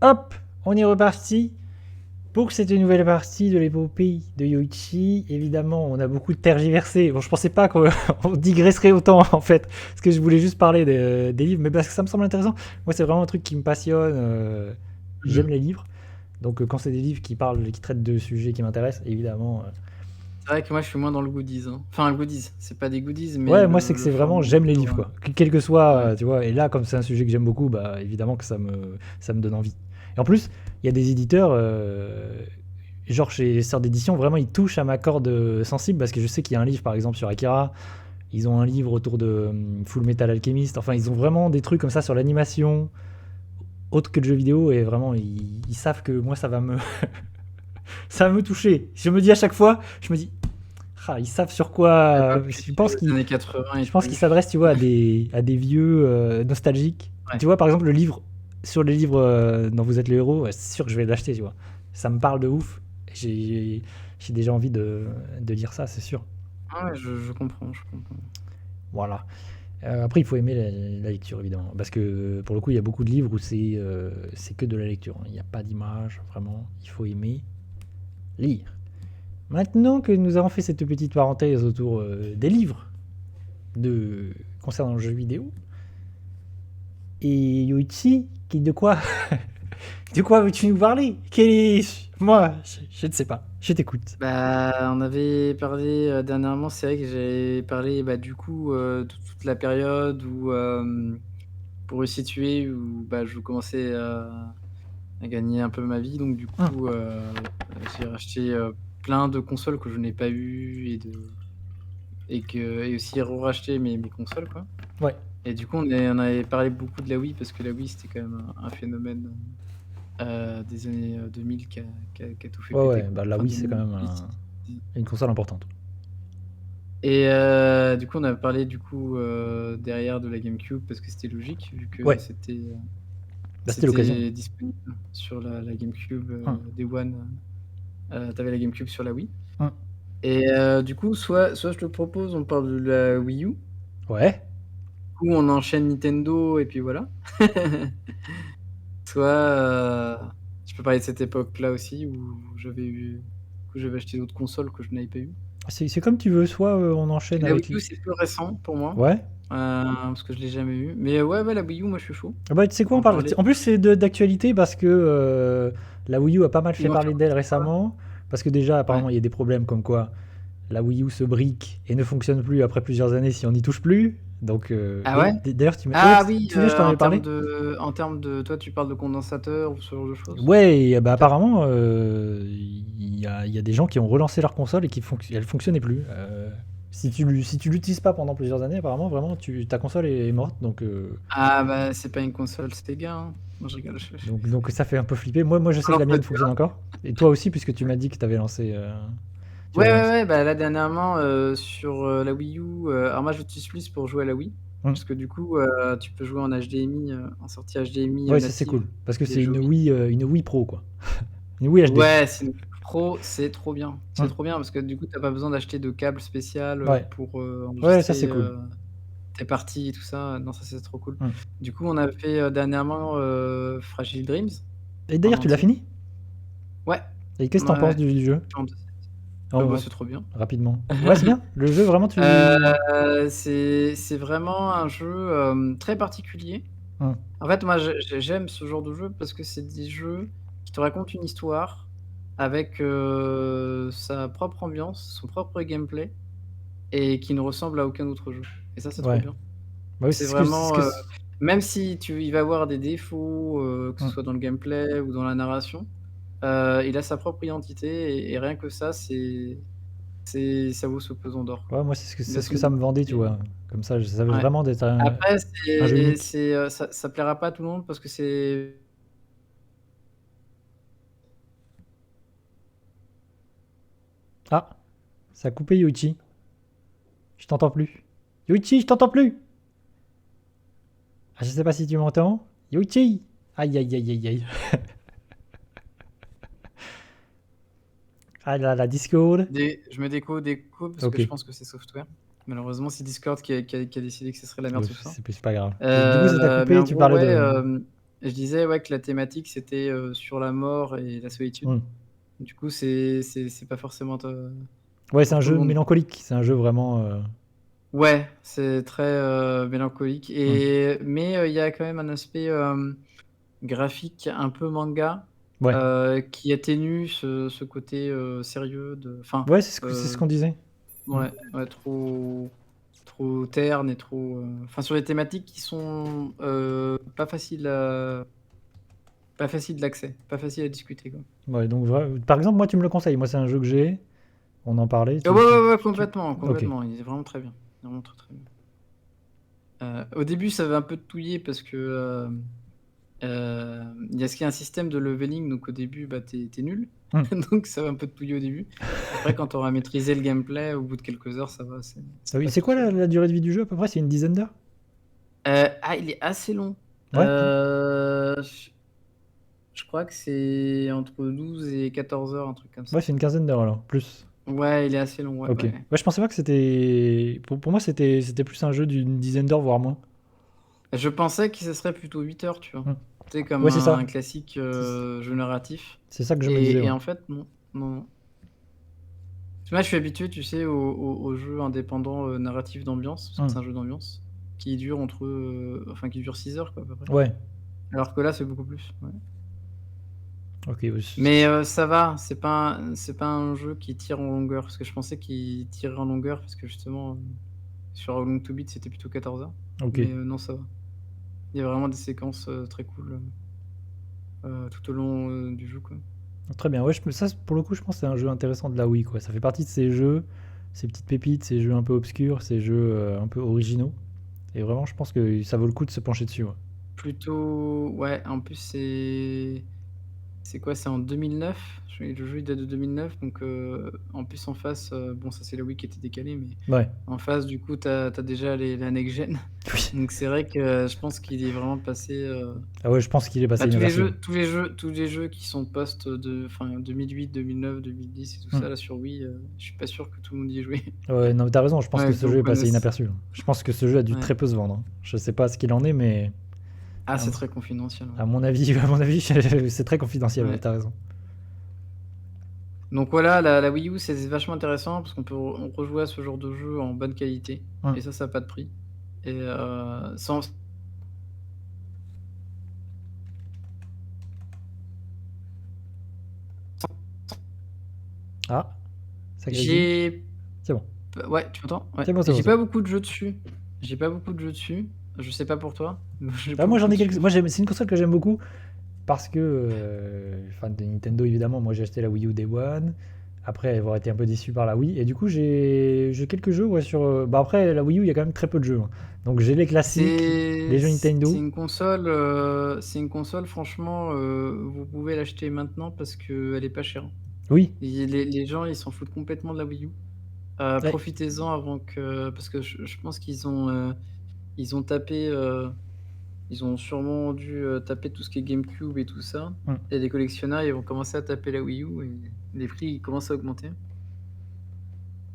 Hop, on est reparti pour cette nouvelle partie de l'épopée de Yoichi. Évidemment, on a beaucoup tergiversé. Bon, je pensais pas qu'on digresserait autant en fait, parce que je voulais juste parler des livres, mais parce que ça me semble intéressant. Moi, c'est vraiment un truc qui me passionne. J'aime Mhm. les livres. Donc, quand c'est des livres qui parlent, qui traitent de sujets qui m'intéressent, évidemment. C'est vrai que moi je suis moins dans le goodies, hein. Enfin, le goodies, c'est pas des goodies, mais Ouais, moi, c'est que le c'est vraiment, format j'aime les livres, livre. quoi. Quel que soit, Ouais. tu vois. Et là, comme c'est un sujet que j'aime beaucoup, bah, évidemment que ça me donne envie. Et en plus, il y a des éditeurs. Genre chez les sœurs d'édition, vraiment ils touchent à ma corde sensible parce que je sais qu'il y a un livre par exemple sur Akira, ils ont un livre autour de Full Metal Alchemist, enfin ils ont vraiment des trucs comme ça sur l'animation, autre que le jeu vidéo, et vraiment ils savent que moi ça va me ça va me toucher. Je me dis à chaque fois, je me dis ah, ils savent sur Ouais, pas quoi. plus que les années 80 et Je pense qu'ils plus. s'adressent, tu vois, à des vieux nostalgiques. Ouais. Tu vois, par exemple, le livre sur les livres dont vous êtes les héros, ouais, c'est sûr que je vais l'acheter, tu vois. Ça me parle de ouf. J'ai déjà envie de lire ça, c'est sûr. Ah ouais, je comprends, je comprends. Voilà. Après, il faut aimer la lecture, évidemment. Parce que pour le coup, il y a beaucoup de livres où c'est que de la lecture. Il n'y a pas d'image, vraiment. Il faut aimer lire. Maintenant que nous avons fait cette petite parenthèse autour des livres concernant le jeu vidéo, et Yoichi, de quoi de quoi veux-tu nous parler? Moi, je ne sais pas. Je t'écoute. Bah, on avait parlé dernièrement, c'est vrai que j'ai parlé du coup de toute la période où, pour resituer, où je commençais à gagner un peu ma vie. Donc du Hum, coup, j'ai racheté plein de consoles que je n'ai pas eues et aussi re-racheté mes consoles, quoi. Ouais. Et du coup, on avait parlé beaucoup de la Wii parce que la Wii, c'était quand même un phénomène des années 2000 qui a tout fait Ouais, péter, ouais. quoi. Bah là, Enfin, oui, c'est quand 2000, même 2010. une console importante. Et du coup, on a parlé du coup derrière de la GameCube parce que c'était logique vu que Ouais. Bah, c'était l'occasion. c'était disponible sur la GameCube Hum, Day One. T'avais la GameCube sur la Wii. hum. Et du coup, soit je te propose, on parle de la Wii U, Ouais. ou on enchaîne Nintendo et puis voilà. Soit je peux parler de cette époque-là aussi où j'avais acheté d'autres consoles que je n'avais pas eues. C'est comme tu veux. Soit on Parce enchaîne que la Wii avec. U, c'est plus récent pour moi, Ouais. parce que je l'ai jamais eu. Mais ouais, la Wii U, moi je suis chaud. Ah bah, tu sais On peut quoi, on en parle. parler. En plus, c'est d'actualité parce que la Wii U a pas mal fait Ils ont fait parler un d'elle petit quoi. récemment. Parce que déjà, Ouais. apparemment, il y a des problèmes comme quoi la Wii U se brique et ne fonctionne plus après plusieurs années si on n'y touche plus. Donc, Ah ouais? d'ailleurs, ouais, Ah tu oui, te souviens, je t'en avais parlé. en termes de, toi, tu parles de condensateur ou ce genre de choses? Ouais, et, bah, Ou t'as- apparemment, il y a des gens qui ont relancé leur console et elle fonctionnait plus. Si tu l'utilises pas pendant plusieurs années, apparemment, vraiment, ta console est morte. Donc, Ah bah c'est pas une console Sega, hein. Non, je rigole. donc ça fait un peu flipper. Moi, je sais que Alors, la faut mienne être fonctionne encore. Et toi aussi, puisque tu m'as dit que tu avais lancé. Tu Ouais, avais ouais, lancé. ouais, bah là dernièrement sur la Wii U, alors moi j'utilise plus pour jouer à la Wii, Hum. parce que du coup tu peux jouer en HDMI, en sortie HDMI Ouais, ça c'est native cool. Parce que des c'est jeux Wii. Une Wii Pro, quoi. Une Wii HD. Ouais, c'est une Pro, c'est trop bien. C'est Hum. trop bien parce que du coup t'as pas besoin d'acheter de câble spécial Ouais. pour Ouais, ça enregistrer c'est cool. tes parties et tout ça. Non, ça c'est trop cool. Hum. Du coup on a fait dernièrement Fragile Dreams Et en d'ailleurs, tu l'as entier. fini? Ouais, Et qu'est-ce ouais, que t'en penses ouais. du jeu? Bah, En- c'est trop bien. Rapidement. Ouais, c'est bien. Le jeu, vraiment, tu. C'est vraiment un jeu très particulier. Hum. En fait, moi, j'aime ce genre de jeu parce que c'est des jeux qui te racontent une histoire avec sa propre ambiance, son propre gameplay et qui ne ressemble à aucun autre jeu. Et ça, c'est trop Ouais. bien. Bah oui, C'est c'est ce que. C'est ce vraiment, que... même si il va avoir des défauts, que ce Hum. soit dans le gameplay ou dans la narration, il a sa propre identité et rien que ça, ça vaut ce pesant d'or, quoi. Ouais, moi, c'est ce que ça me vendait, tu D'assez vois. Comme ça, je savais Ouais. vraiment d'être Après, un jeu unique. ça plaira pas à tout le monde parce que c'est Ah, ça a coupé Yoichi. Je t'entends plus. Yoichi, je t'entends plus. Ah, je sais pas si tu m'entends. Yoichi. Aïe, aïe, aïe, aïe, aïe. Ah là, la Discord. je mets des codes parce que Ok. je pense que c'est software. Malheureusement, c'est Discord qui a décidé que ce serait la merde ce soir. C'est pas grave. Et du coup, ça t'a Mais coupé et en tu gros, parlais ouais, de. Je disais, ouais, que la thématique, c'était, sur la mort et la solitude. Mmh. Du coup, c'est pas forcément te Ouais, c'est pour un tout le jeu monde, quoi. mélancolique, c'est un jeu vraiment, Ouais, c'est très, mélancolique mmh. mais il y a quand même un aspect, graphique un peu manga, Ouais. qui atténue ce côté, sérieux de enfin, Ouais, c'est ce qu'on disait. Mmh. ouais, ouais, trop terne et trop, enfin, sur les thématiques qui sont, pas faciles d'accès, pas faciles à discuter, quoi. Ouais, donc par exemple, moi, tu me le conseilles. Moi, c'est un jeu que j'ai, on en parlait, Ah tu ouais, tu ouais, ouais, tu complètement, OK. complètement, il est vraiment très bien. Il est vraiment très, très bien. Au début, ça va un peu te touiller parce que, il y a un système de leveling, donc au début, bah, tu es nul, Mmh. donc ça va un peu te touiller au début. Après, quand tu auras maîtrisé le gameplay, au bout de quelques heures, ça va, Ah ça oui, passe c'est tout quoi seul. la durée de vie du jeu à peu près? C'est une dizaine d'heures? Il est assez long. Ouais? Je crois que c'est entre 12 et 14 heures, un truc comme ça. Ouais, c'est une quinzaine d'heures alors, plus. Ouais, il est assez long, ouais, OK. ouais. Ouais, je pensais pas que c'était pour moi, c'était plus un jeu d'une dizaine d'heures, voire moins. Je pensais que ce serait plutôt 8 heures, tu vois? Mmh. Tu sais, comme Ouais, c'est ça. un classique, C'est jeu narratif c'est ça que je me disais, et ouais. en fait, non, non, non. Moi, je suis habitué, tu sais, aux jeux indépendants, narratifs d'ambiance, parce que Mmh. c'est un jeu d'ambiance, qui dure 6 heures, quoi, à peu près. Ouais. Alors que là, c'est beaucoup plus, ouais. OK, ouais, Mais ça va, c'est pas un jeu qui tire en longueur, parce que je pensais qu'il tirait en longueur parce que justement, sur How Long to Beat, c'était plutôt 14 heures. Mais OK. non, ça va. Il y a vraiment des séquences, très cool, tout au long, du jeu, quoi. Très bien. Ouais, ça, pour le coup, je pense que c'est un jeu intéressant de la Wii, quoi. Ça fait partie de ces jeux, ces petites pépites, ces jeux un peu obscurs, ces jeux un peu originaux. Et vraiment, je pense que ça vaut le coup de se pencher dessus, ouais. Plutôt ouais, en plus, c'est quoi? C'est en 2009. Le jeu, il date de 2009, donc en plus, en face, bon, ça, c'est la Wii qui était décalée, mais Ouais. en face, du coup, tu as déjà la next gen. Oui. Donc c'est vrai que je pense qu'il est vraiment passé, Ah ouais, je pense qu'il est passé bah, inaperçu, ouais. tous les jeux qui sont enfin 2008, 2009, 2010 et tout Hmm. ça là sur Wii, je suis pas sûr que tout le monde y ait joué. Ouais, non, mais t'as raison, je pense que Ouais, ce qu'on jeu est passé connaisse. inaperçu, hein. Je pense que ce jeu a dû Ouais. très peu se vendre, hein. Je sais pas ce qu'il en est, mais Ah, à, c'est très confidentiel, ouais. à mon avis, à mon avis, c'est très confidentiel, ouais, Ouais. t'as raison. Donc voilà, la Wii U, c'est vachement intéressant parce qu'on peut on rejouer à ce genre de jeu en bonne qualité Hmm. et ça a pas de prix et sans Ah, ça grésille. j'ai C'est bon. ouais, tu m'entends? Ouais. C'est bon, c'est bon, J'ai c'est bon. pas beaucoup de jeux dessus. J'ai pas beaucoup de jeux dessus. Je sais pas pour toi, mais j'ai Ah, pas moi, j'en beaucoup ai quelques. dessus. Moi, c'est une console que j'aime beaucoup parce que, fan de Nintendo, évidemment, moi, j'ai acheté la Wii U Day One. Après avoir été un peu déçu par la Wii. Et du coup, j'ai quelques jeux, ouais, sur. Bah, après, la Wii U, il y a quand même très peu de jeux, hein. Donc, j'ai les classiques, les jeux C'est Nintendo. c'est une console franchement, vous pouvez l'acheter maintenant parce qu'elle est pas chère. Oui. Et les gens, ils s'en foutent complètement de la Wii U. Ouais. Profitez-en avant que parce que je pense ils ont tapé, ils ont sûrement dû, taper tout ce qui est GameCube et tout ça Hmm. et les collectionneurs, ils vont commencer à taper la Wii U et les prix, ils commencent à augmenter.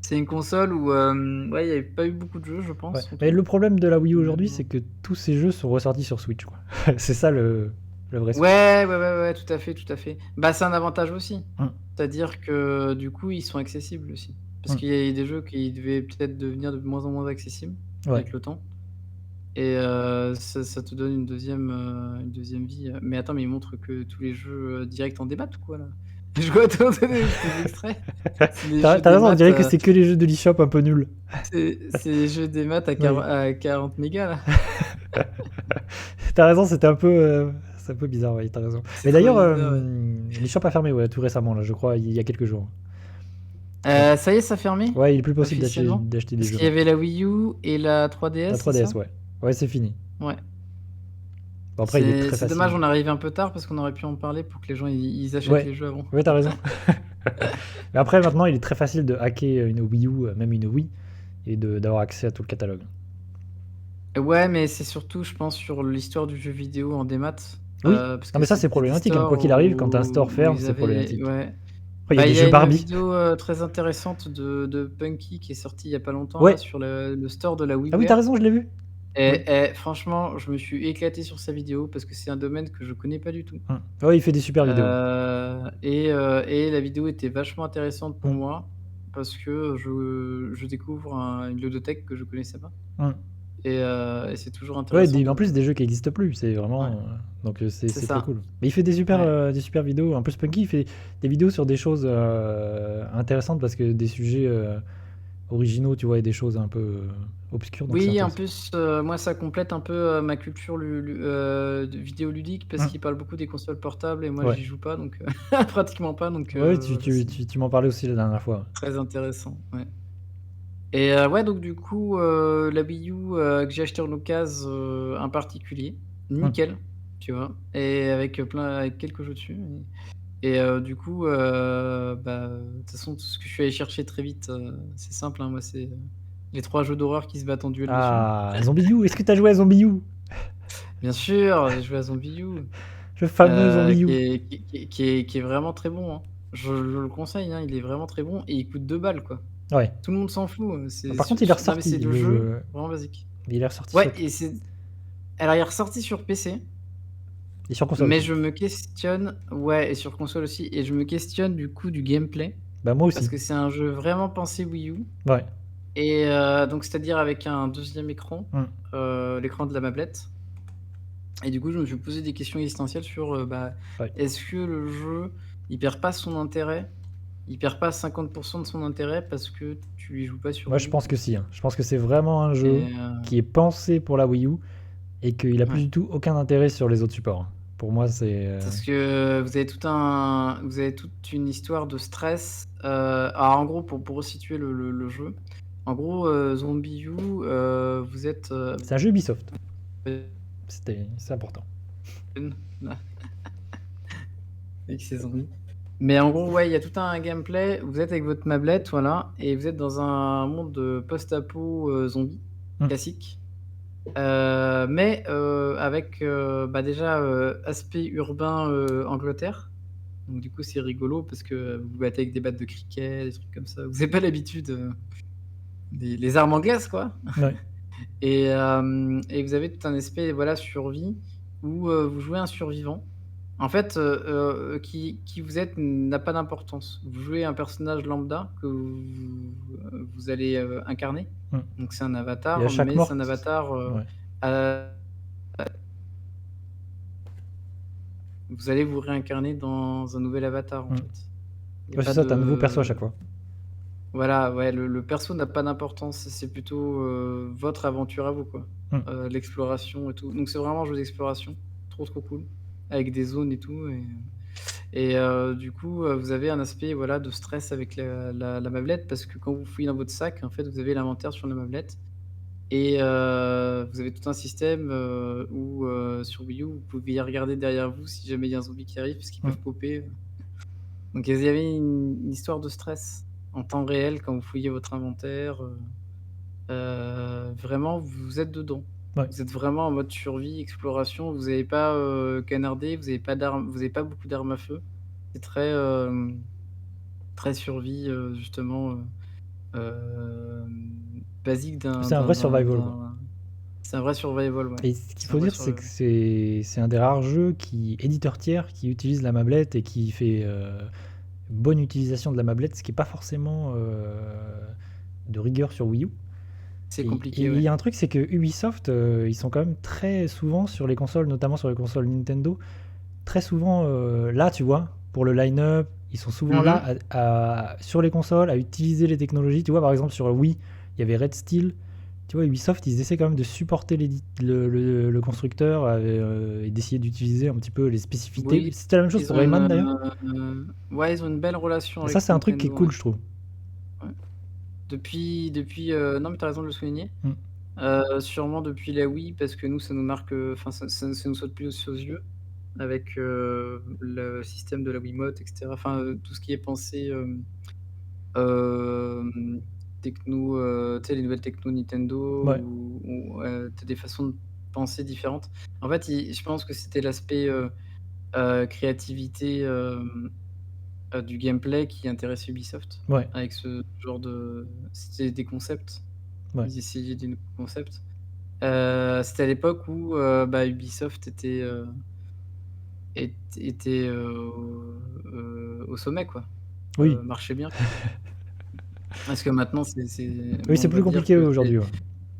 C'est une console où, ouais, il y avait pas eu beaucoup de jeux, je Ouais. pense, en Mais tout. le problème de la Wii U Mais aujourd'hui, c'est que tous ces jeux sont ressortis sur Switch, quoi. C'est ça le vrai souci. ouais, ouais, ouais, ouais, tout à fait, tout à fait. Bah, c'est un avantage aussi. Hmm. C'est-à-dire que, du coup, ils sont accessibles aussi. Parce Hmm. qu'il y a des jeux qui devaient peut-être devenir de moins en moins accessibles Ouais. avec le temps et ça te donne une deuxième vie, mais attends, mais ils montrent que tous les jeux, direct en démat ou quoi, là? Je vois attends, des extraits. C'est les T'as jeux t'as raison, on démat, dirait que c'est que les jeux de l'eShop un peu nuls. c'est les jeux démat Oui. à 40 mégas, là. T'as raison, c'est un peu bizarre, ouais, t'as raison. C'est Mais trop d'ailleurs, bizarre, ouais. l'eShop a fermé, ouais, tout récemment, là, je crois, il y a quelques jours. Ça y est, ça a fermé? Ouais, il est plus possible Officiellement? d'acheter des Parce jeux qu'il y avait maintenant. la Wii U et la La 3DS, c'est 3DS, ça? ouais. Ouais, c'est fini. Ouais. Bon, après, il est très C'est dommage, facile. on arrive un peu tard parce qu'on aurait pu en parler pour que les gens ils achètent Ouais, les jeux avant. ouais, t'as raison. Mais après, maintenant, il est très facile de hacker une Wii U, même une Wii, et d'avoir accès à tout le catalogue. Ouais, mais c'est surtout, je pense, sur l'histoire du jeu vidéo en démat, Oui, parce non, que mais ça, c'est c'était des problématique, hein. Quoi stores qu'il arrive, quand un store où ferme, ils c'est avaient problématique. ouais. Oh, il y a Bah, des il y a jeux une Barbie. vidéo, très intéressante de Punky qui est sortie il y a pas longtemps là Ouais. sur le store de la Ah oui, t'as WiiWare. raison, je l'ai vu. Oui. Et franchement, je me suis éclaté sur sa vidéo parce que c'est un domaine que je connais pas du tout. Ouais, il fait des super vidéos. Et la vidéo était vachement intéressante pour Mmh. moi parce que je découvre une ludothèque que je connaissais pas Mmh. et c'est toujours Ouais, intéressant des en de plus des jeux qui existent plus, c'est ouais, vraiment, donc c'est c'est très ça, cool. Mais il fait ouais. des super vidéos. En plus, Punky, il fait des vidéos sur des choses, intéressantes parce que des sujets, originaux, tu vois? Et des choses un peu, obscures, donc c'est Oui, en intéressant. plus, moi, ça complète un peu, ma culture de vidéoludique parce Mmh. qu'il parle beaucoup des consoles portables et moi, Ouais. j'y joue pas donc pratiquement pas donc Ouais, voilà, c'est tu m'en parlais aussi la dernière fois. très intéressant, ouais. Et ouais, donc du coup, la Wii U, que j'ai acheté en occasion, un particulier, Mmh. nickel, tu vois? Et avec quelques jeux dessus du coup, de toute façon, tout ce que je suis allé chercher très vite, c'est simple, hein, moi, c'est, les 3 jeux d'horreur qui se battent en duel dessus. Ah, Zombie U! Est-ce que tu as joué à Zombie U? Bien sûr, j'ai joué à Zombie U, Le fameux Zombie qui U. est vraiment très bon, hein. Je le conseille, hein, il est vraiment très bon et il coûte 2 balles, quoi. Ouais. Tout le monde s'en fout, c'est Par contre, su il est su non, mais ressorti, c'est le jeu vraiment basique. il est ressorti Ouais sur et c'est alors il est ressorti sur PC, et sur console mais aussi. je me questionne ouais et sur console aussi et je me questionne du coup du gameplay Bah, moi parce aussi. que c'est un jeu vraiment pensé Wii U Ouais. donc c'est-à-dire avec un deuxième écran, Mmh. l'écran de la tablette et du coup, je me suis posé des questions existentielles sur, Ouais. est-ce que le jeu, il perd pas son intérêt? Il perd pas 50 de son intérêt parce que tu y joues pas sur Moi, je Wii U, pense quoi? que si, hein. Je pense que c'est vraiment un jeu Et qui est pensé pour la Wii U et qu'il a plus ouais. du tout aucun intérêt sur les autres supports, hein. Pour moi, c'est, Parce que vous avez toute une histoire de stress, alors en gros pour resituer le jeu, en gros, Zombie U, vous êtes, c'est un jeu Ubisoft. avec C'est important. ses zombies. Mais en gros, ouais, il y a tout un gameplay, vous êtes avec votre tablette, voilà et vous êtes dans un monde, post-apo, zombie, Mmh. classique, avec, déjà, aspect urbain, Angleterre. Donc du coup, c'est rigolo parce que vous vous battez avec des battes de cricket, des trucs comme ça. Vous avez pas l'habitude, les armes anglaises, quoi. Ouais. Et vous avez tout un aspect, voilà, survie où, vous jouez un survivant. En fait, qui vous êtes n'a pas d'importance. Vous jouez un personnage lambda que vous allez, incarner. Mmh. Donc c'est un Et à avatar, chaque mais c'est mort un avatar, ouais. heu, vous allez vous réincarner dans un nouvel avatar, en Mmh. fait. Il y a Ouais, c'est pas ça, tu as un nouveau perso à de chaque fois. Voilà, ouais, le perso n'a pas d'importance, c'est plutôt, votre aventure à vous, quoi. Mmh. L'exploration et tout. Donc c'est vraiment un jeu d'exploration, trop, trop cool, avec des zones et tout du coup, vous avez un aspect, voilà, de stress avec la tablette parce que quand vous fouillez dans votre sac, en fait, vous avez l'inventaire sur la tablette vous avez tout un système, où, sur Wii U, vous pouvez regarder derrière vous si jamais il y a un zombie qui arrive parce qu'ils Mmh. peuvent popper. Donc il y avait une histoire de stress en temps réel quand vous fouillez votre inventaire, vraiment vous êtes dedans. Ouais. Vous êtes vraiment en mode survie, exploration, vous avez pas, canardé, vous avez pas beaucoup d'armes à feu. C'est très, très survie, justement, basique C'est un vrai survival, quoi. c'est un vrai survival, ouais. Et ce qu'il C'est un faut vrai dire, c'est que survival. c'est un des rares jeux éditeur tiers, qui utilise la mablette et qui fait, bonne utilisation de la mablette, ce qui est pas forcément, de rigueur sur Wii U. C'est Et compliqué, il ouais. y a un truc, c'est que Ubisoft, ils sont quand même très souvent sur les consoles, notamment sur les consoles Nintendo, très souvent, là, tu vois, pour le line-up, ils sont souvent Mmh. là sur les consoles, à utiliser les technologies. Tu vois, par exemple, sur Wii, il y avait Red Steel. Tu vois, Ubisoft, ils essaient quand même de supporter le constructeur et d'essayer d'utiliser un petit peu les spécificités. Oui, C'était la même chose ils pour ont Rayman d'ailleurs. ouais, ils ont une belle relation Et ça, avec c'est un truc qui est Nintendo, cool, ouais. je trouve. Ouais. Non, mais tu as raison de le souligner. Mm. Sûrement depuis la Wii parce que nous, ça nous marque, enfin ça nous saute plus aux yeux avec, le système de la Wiimote et cetera. Enfin, tout ce qui est pensé, hem, techno, tu sais les nouvelles techno Nintendo Ouais. tu des façons de penser différentes. En fait, ils je pense que c'était l'aspect, créativité, du gameplay qui intéressait Ubisoft Ouais. avec ce genre de c'était des concepts. Ouais. Ils essayaient des nouveaux concepts C'était à l'époque où, bah, Ubisoft était, au sommet, quoi, Oui, marchait bien, quoi. Parce que maintenant oui, bon, c'est on va plus dire compliqué que c'est aujourd'hui, ouais.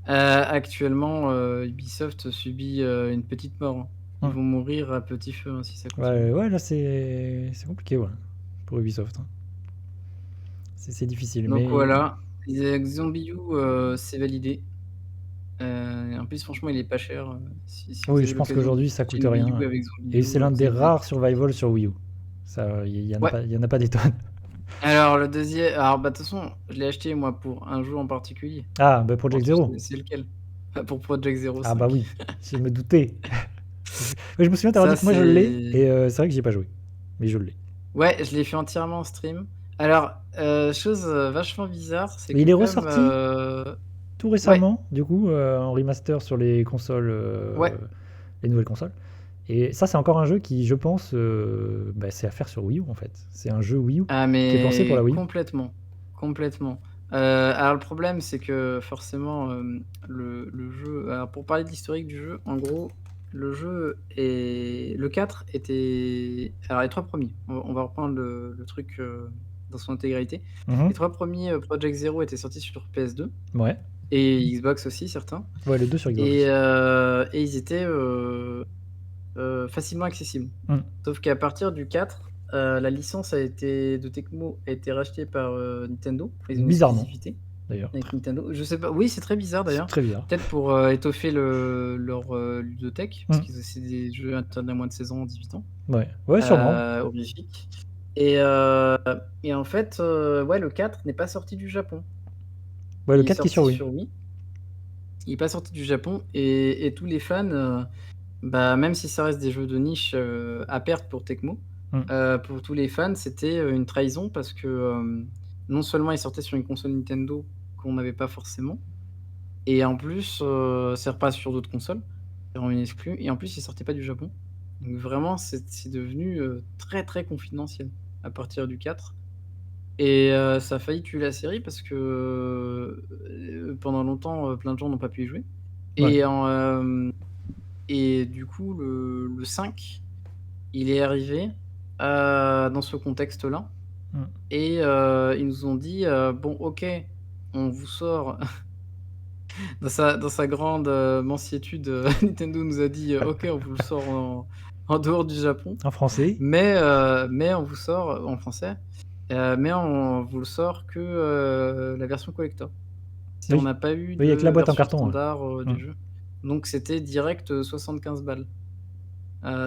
actuellement, Ubisoft subit, une petite mort, hein. Ils Mmh. vont mourir à petit feu, hein, si ça continue. Ouais, ouais, là, c'est compliqué, ouais, pour Ubisoft, hein. C'est difficile, Donc mais voilà, ZombiU, c'est validé. En plus, franchement, il est pas cher, si vous oui, avez je pense l'occasion de qu'aujourd'hui, ça tester coûte une Wii U rien, avec et ZombiU, c'est l'un vous des allez vous rares éclater. survival sur Wii U. Ça, Ouais. il y en a pas des tonnes. Alors le deuxième, alors, bah, de toute façon, je l'ai acheté moi pour un jeu en particulier. Ah, bah, Pour Project tout, Zero. c'est lequel? Pour Project Zero Ah bah cinq. oui, je me doutais. Oui, je me souviens t'avoir dit Ça, que moi je l'ai, c'est et c'est vrai que j'y ai pas joué, mais je l'ai. ouais, je l'ai fait entièrement en stream. Alors, chose, vachement bizarre, c'est Mais que il est comme, ressorti tout ouais, récemment, du coup, en remaster sur les consoles, ouais. les nouvelles consoles. Et ça, c'est encore un jeu qui, je pense, bah, c'est à faire sur Wii U en fait. C'est un jeu Wii U Ah qui est pensé pour la mais Wii U. complètement, complètement. Alors le problème, c'est que forcément, le jeu, alors pour parler de l'historique du jeu, en gros, le 4 était, alors les 3 premiers, on va reprendre le truc, dans son intégralité. Les Mhm. 3 premiers, Project Zero étaient sortis sur PS2 Ouais. et Xbox aussi, certains, Ouais, les deux sur Xbox et aussi. ils étaient, facilement accessible. Mm. Sauf qu'à partir du 4, la licence de Tecmo a été rachetée par, Nintendo. Ils ont une Bizarrement, exclusivité d'ailleurs. avec Nintendo. Je sais pas, oui, c'est très bizarre C'est d'ailleurs. très bizarre. Peut-être pour, étoffer leur, ludothèque, parce Mm. que c'est des jeux interdits à moins de 16 ans, 18 ans, Ouais, ouais, sûrement. horrifiques, et en fait, ouais, le 4 n'est pas sorti du Japon. Ouais, le Il est 4 qui est sur sorti Wii. sur Wii. Il est pas sorti du Japon, et tous les fans, bah, même si ça reste des jeux de niche, à perte pour Tecmo, Mm. pour tous les fans, c'était, une trahison parce que, non seulement il sortait sur une console Nintendo qu'on n'avait pas forcément, et en plus, ça repasse sur d'autres consoles, c'est vraiment une exclue, et en plus il sortait pas du Japon. Donc vraiment c'est devenu, très, très confidentiel à partir du 4, et ça a failli tuer la série parce que, pendant longtemps, plein de gens n'ont pas pu y jouer, Ouais. et et du coup le 5, il est arrivé, dans ce contexte-là, Mm. et ils nous ont dit, «Bon, OK, on vous sort» dans sa grande, mansiétude, Nintendo nous a dit, «OK, on vous le sort en dehors du Japon, En français. mais on vous sort en français, mais on vous le sort que, la version collector». Si on Oui. n'a pas eu Oui, avec la de boîte en version carton, ouais. standard, Mm. du jeu. Donc c'était direct, 75 balles.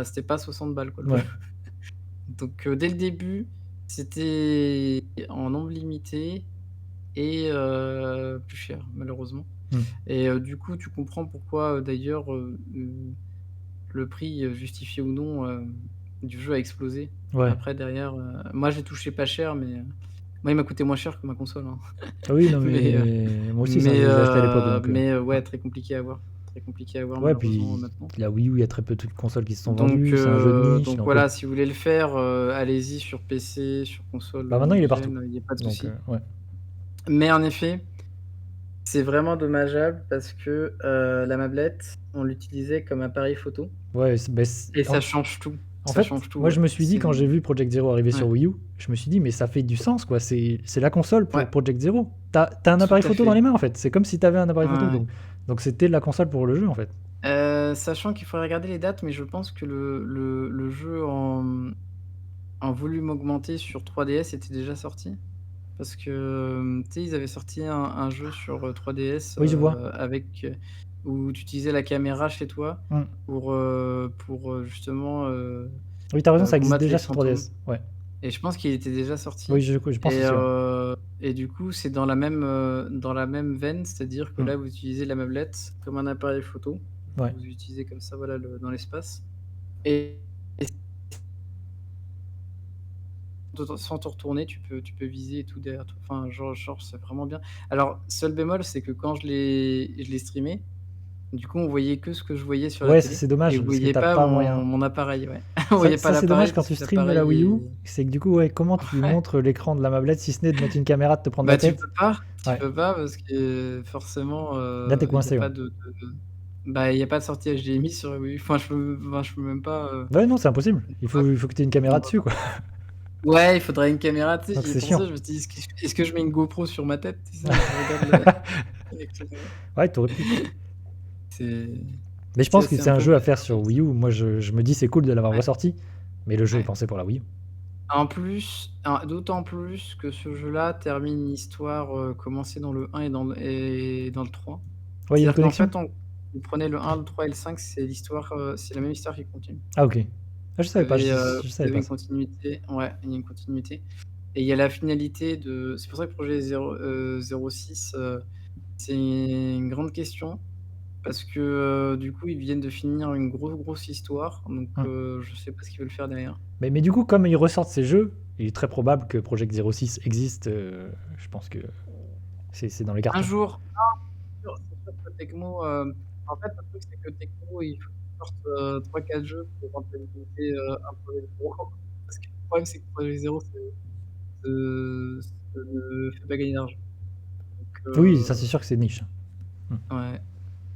C'était pas 60 balles, quoi, le jeu. Ouais. Donc dès le début, c'était en nombre limité, et plus cher, malheureusement, Mm. et du coup, tu comprends pourquoi, d'ailleurs, le prix, justifié ou non, du jeu a explosé. Ouais. Après derrière, moi j'ai touché pas cher, mais moi il m'a coûté moins cher que ma console, hein. Ah oui, non, Mais mais moi aussi, ça, je les ai achetés à l'époque, donc ouais. ouais, très compliqué à avoir Ouais, malheureusement, puis maintenant. la Wii U, il y a très peu de consoles qui se sont Donc vendues, c'est un jeu de niche, donc donc oui. voilà, si vous voulez le faire, allez-y sur PC, sur console, Bah maintenant, il est next partout, gen, il y a pas de donc souci. ouais. Mais en effet, c'est vraiment dommageable parce que, la mablette, on l'utilisait comme appareil photo, Ouais, et ça change tout. en Ça fait, change tout, moi, ouais. je me suis dit, quand j'ai vu Project Zero arriver Ouais, sur Wii U, je me suis dit, mais ça fait du sens, quoi. C'est la console ouais, pour Project Zero. T'as un tout appareil à photo dans fait. les mains, en fait. C'est comme si t'avais un appareil Ouais, photo, ouais. donc c'était la console pour le jeu, en fait. Sachant qu'il faudrait regarder les dates, mais je pense que le jeu en volume augmenté sur 3DS était déjà sorti. Parce que, tu sais, ils avaient sorti un jeu sur, 3DS, Oui, je vois. avec, où tu utilisais la caméra chez toi Mm. pour, justement, Oui, t'as raison, ça existe combattre les déjà sur fantômes, 3DS. Ouais. et je pense qu'il était déjà Oui, sorti, je pense et aussi, ouais. du coup, c'est dans la même veine, c'est-à-dire que Mm. là, vous utilisez la mablette comme un appareil photo. Ouais. Vous utilisez comme ça, voilà, dans l'espace, et sans te retourner, tu peux viser et tout derrière toi. Enfin, genre, c'est vraiment bien. Alors, seul bémol, c'est que quand je l'ai streamé, du coup, on voyait que ce que je voyais sur la Ouais, ça, télé, c'est et dommage, vous parce que voyez t'as pas pas mon moyen. mon appareil, ouais. On voyait pas C'est dommage l'appareil quand parce tu que streames de la l'appareil Wii U, est c'est que du coup, ouais, comment tu ouais. montres l'écran de la mablette si ce n'est de mettre une caméra, de te prendre la Bah, tête? tu Ouais. peux pas parce que forcément, Là, t'es il y a coincé, pas ouais. de Bah, il y a pas de sortie HDMI sur la Wii U. Enfin, je peux même pas, Ouais, non, c'est impossible. on Il peut faut, il faut que tu aies une caméra dessus, quoi. ouais, il faudrait une caméra, tu sais, Donc j'y ai c'est pensé, chiant. je me suis dit: «Est-ce que je mets une GoPro sur ma tête?» Tu sais, je regarde le avec le Ouais, t'aurais pu. c'est Mais je pense que c'est c'est un un peu jeu ma à faire sur Wii U. Moi, je me dis c'est cool de l'avoir ouais, ressorti, mais le jeu est ouais. pensé pour la Wii U. D'autant plus que ce jeu-là termine l'histoire, commencée dans le 1 et dans le 3. Ouais, il y a une C'est-à-dire qu'en connexion? fait, vous prenez le 1, le 3 et le 5, c'est l'histoire, c'est la même histoire qui continue. Ah, OK. Ah, je Vous savais pas, avez, je vous savais avez pas une ça. continuité, ouais, il y a une continuité et il y a la finalité de c'est pour ça que projet 06, c'est une grande question parce que, du coup, ils viennent de finir une grosse histoire donc Hmm. je sais pas ce qu'ils veulent faire derrière. Mais du coup, comme ils ressortent ces jeux, il est très probable que Project 06 existe. Je pense que c'est dans les Un cartons. jour c'est sûr que Tecmo, en fait, le truc, c'est que Tecmo, il faut qu'ils sortent, 3-4 jeux pour rentabiliser, un projet gros. Parce que le problème, c'est que projet zéro ça ne fait pas gagner d'argent. Donc Oui, ça c'est sûr que c'est niche. Hmm. ouais,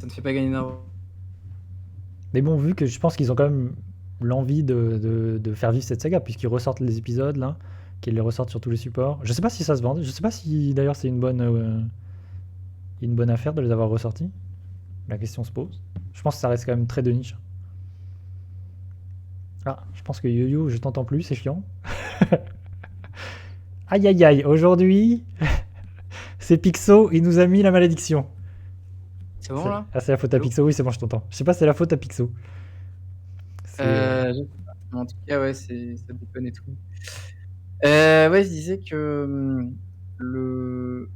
ça ne fait pas gagner d'argent. Mais bon, vu que je pense qu'ils ont quand même l'envie de faire vivre cette saga, puisqu'ils ressortent les épisodes là, qu'ils les ressortent sur tous les supports. Je sais pas si ça se vend. Je sais pas si d'ailleurs c'est une bonne affaire de les avoir ressortis. La question se pose. Je pense que ça reste quand même très de niche. Ah, je pense que Yo-Yo, je t'entends plus, c'est chiant. Aïe aïe aïe, aujourd'hui, c'est Pixo, il nous a mis la malédiction. C'est bon, là? Ah, c'est la faute à Allô? Pixo, oui, c'est bon, je t'entends. Je sais pas si c'est la faute à Pixo. C'est. Je sais pas. Mais en tout cas, ouais, ça déconne et tout. Ouais, je disais que, le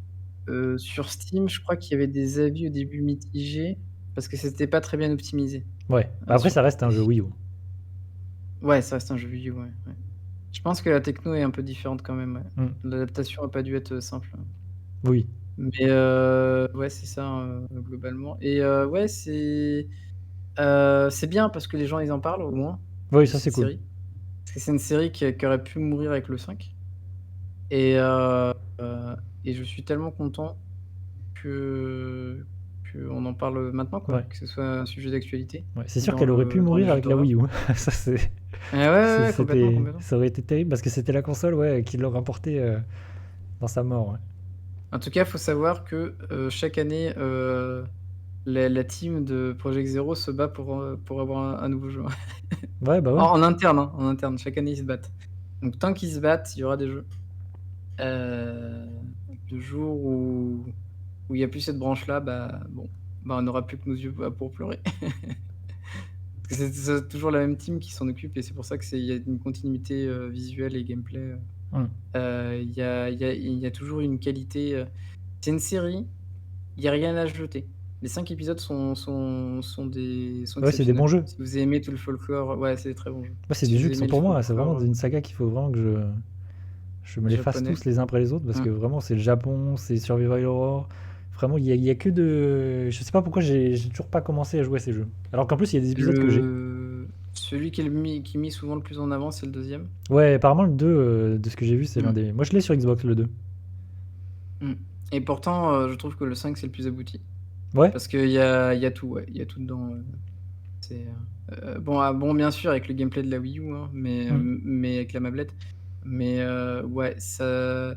sur Steam, je crois qu'il y avait des avis au début mitigés parce que c'était pas très bien optimisé, Ouais, bah après, sur ça reste un jeu PC. Wii U. Ouais, ça reste un jeu vidéo, ouais, ouais. Je pense que la techno est un peu différente quand même, ouais. Hmm. L'adaptation a pas dû être, simple, hein. Oui. Mais ouais, c'est ça, globalement et ouais, c'est bien parce que les gens, ils en parlent au moins Oui, de ça c'est cette cool. série. Parce que c'est une série qui aurait pu mourir avec le 5 et et je suis tellement content que qu'on en parle maintenant, quoi, Ouais. que ce soit un sujet d'actualité Ouais. C'est sûr dans qu'elle aurait pu les mourir jeux avec la d'horreur. Wii U. Ça, c'est. Ouais, ouais, ouais, complètement, complètement. Ça aurait été terrible parce que c'était la console ouais, qui l'aurait emporté dans sa mort. Ouais, En tout cas, il faut savoir que, chaque année, la team de Project Zero se bat pour avoir un nouveau jeu. ouais bah ouais. En interne, hein, en interne, chaque année, ils se battent. Donc tant qu'ils se battent, il y aura des jeux. Heu, le jour où il y a plus cette branche-là, bah, bon, bah, on n'aura plus que nos yeux pour pleurer. Parce que c'est toujours la même team qui s'en occupe et c'est pour ça que il y a une continuité, visuelle et gameplay, Hmm. il y a toujours une qualité, c'est une série, il y a rien à jeter. Les 5 épisodes sont Ouais, c'est des bons exceptionnels. jeux. Si vous aimez tout le folklore, ouais, c'est des très bons jeux. Ouais, c'est Si des vous jeux qui sont aimez le pour moi. C'est vraiment folklore, une saga qu'il faut vraiment que je me les fasse japonais, tous les uns après les autres parce mmh. que vraiment c'est le Japon, c'est Survival Horror. Vraiment, il y a que de. Je sais pas pourquoi j'ai toujours pas commencé à jouer à ces jeux. Alors qu'en plus, il y a des épisodes que j'ai. Celui qui est mis souvent le plus en avant, c'est le deuxième. Ouais, apparemment le 2, de ce que j'ai vu, c'est l'un Mmh, des. Moi, je l'ai sur Xbox, le 2. mmh et pourtant, je trouve que le 5 c'est le plus abouti. Ouais. Parce qu'il y a tout, ouais, il y a tout dedans, c'est, bon, bien sûr avec le gameplay de la Wii U, hein, Hmm. mais avec la mablette, mais ouais, ça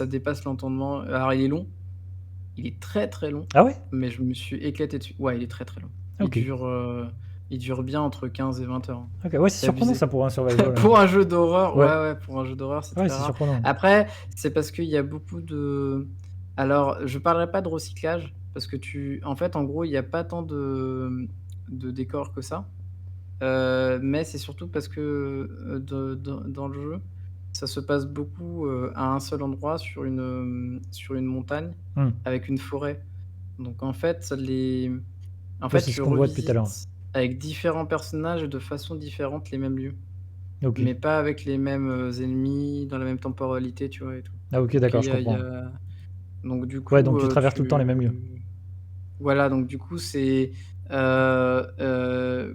dépasse l'entendement. Alors il est très, très long, Ah ouais. mais je me suis éclaté dessus. Ouais, il est très, très long. Il Ok. dure, heu, il dure bien entre 15 et 20 heures, hein. Ok. Ouais, c'est C'est surprenant abusé. ça pour un survival. Pour un jeu d'horreur, ouais, Ouais. ouais, pour un jeu d'horreur, c'est Ouais, très c'est rare. surprenant. Après, c'est parce qu'il y a beaucoup de alors, je parlerai pas de recyclage parce que en fait, en gros, il y a pas tant de décors que ça, mais c'est surtout parce que, dans le jeu, ça se passe beaucoup, à un seul endroit sur une montagne Hmm. avec une forêt. Donc en Ouais, fait, c'est ce tu qu'on voit depuis tout à l'heure. revisites avec différents personnages et de façon différente les mêmes lieux. Ok. Mais pas avec les mêmes, ennemis, dans la même temporalité, tu vois? Et tout. Ah ok, Donc d'accord, je il y comprends. a donc du Ouais, coup, donc tu traverses tout le temps les mêmes lieux. voilà, donc du coup,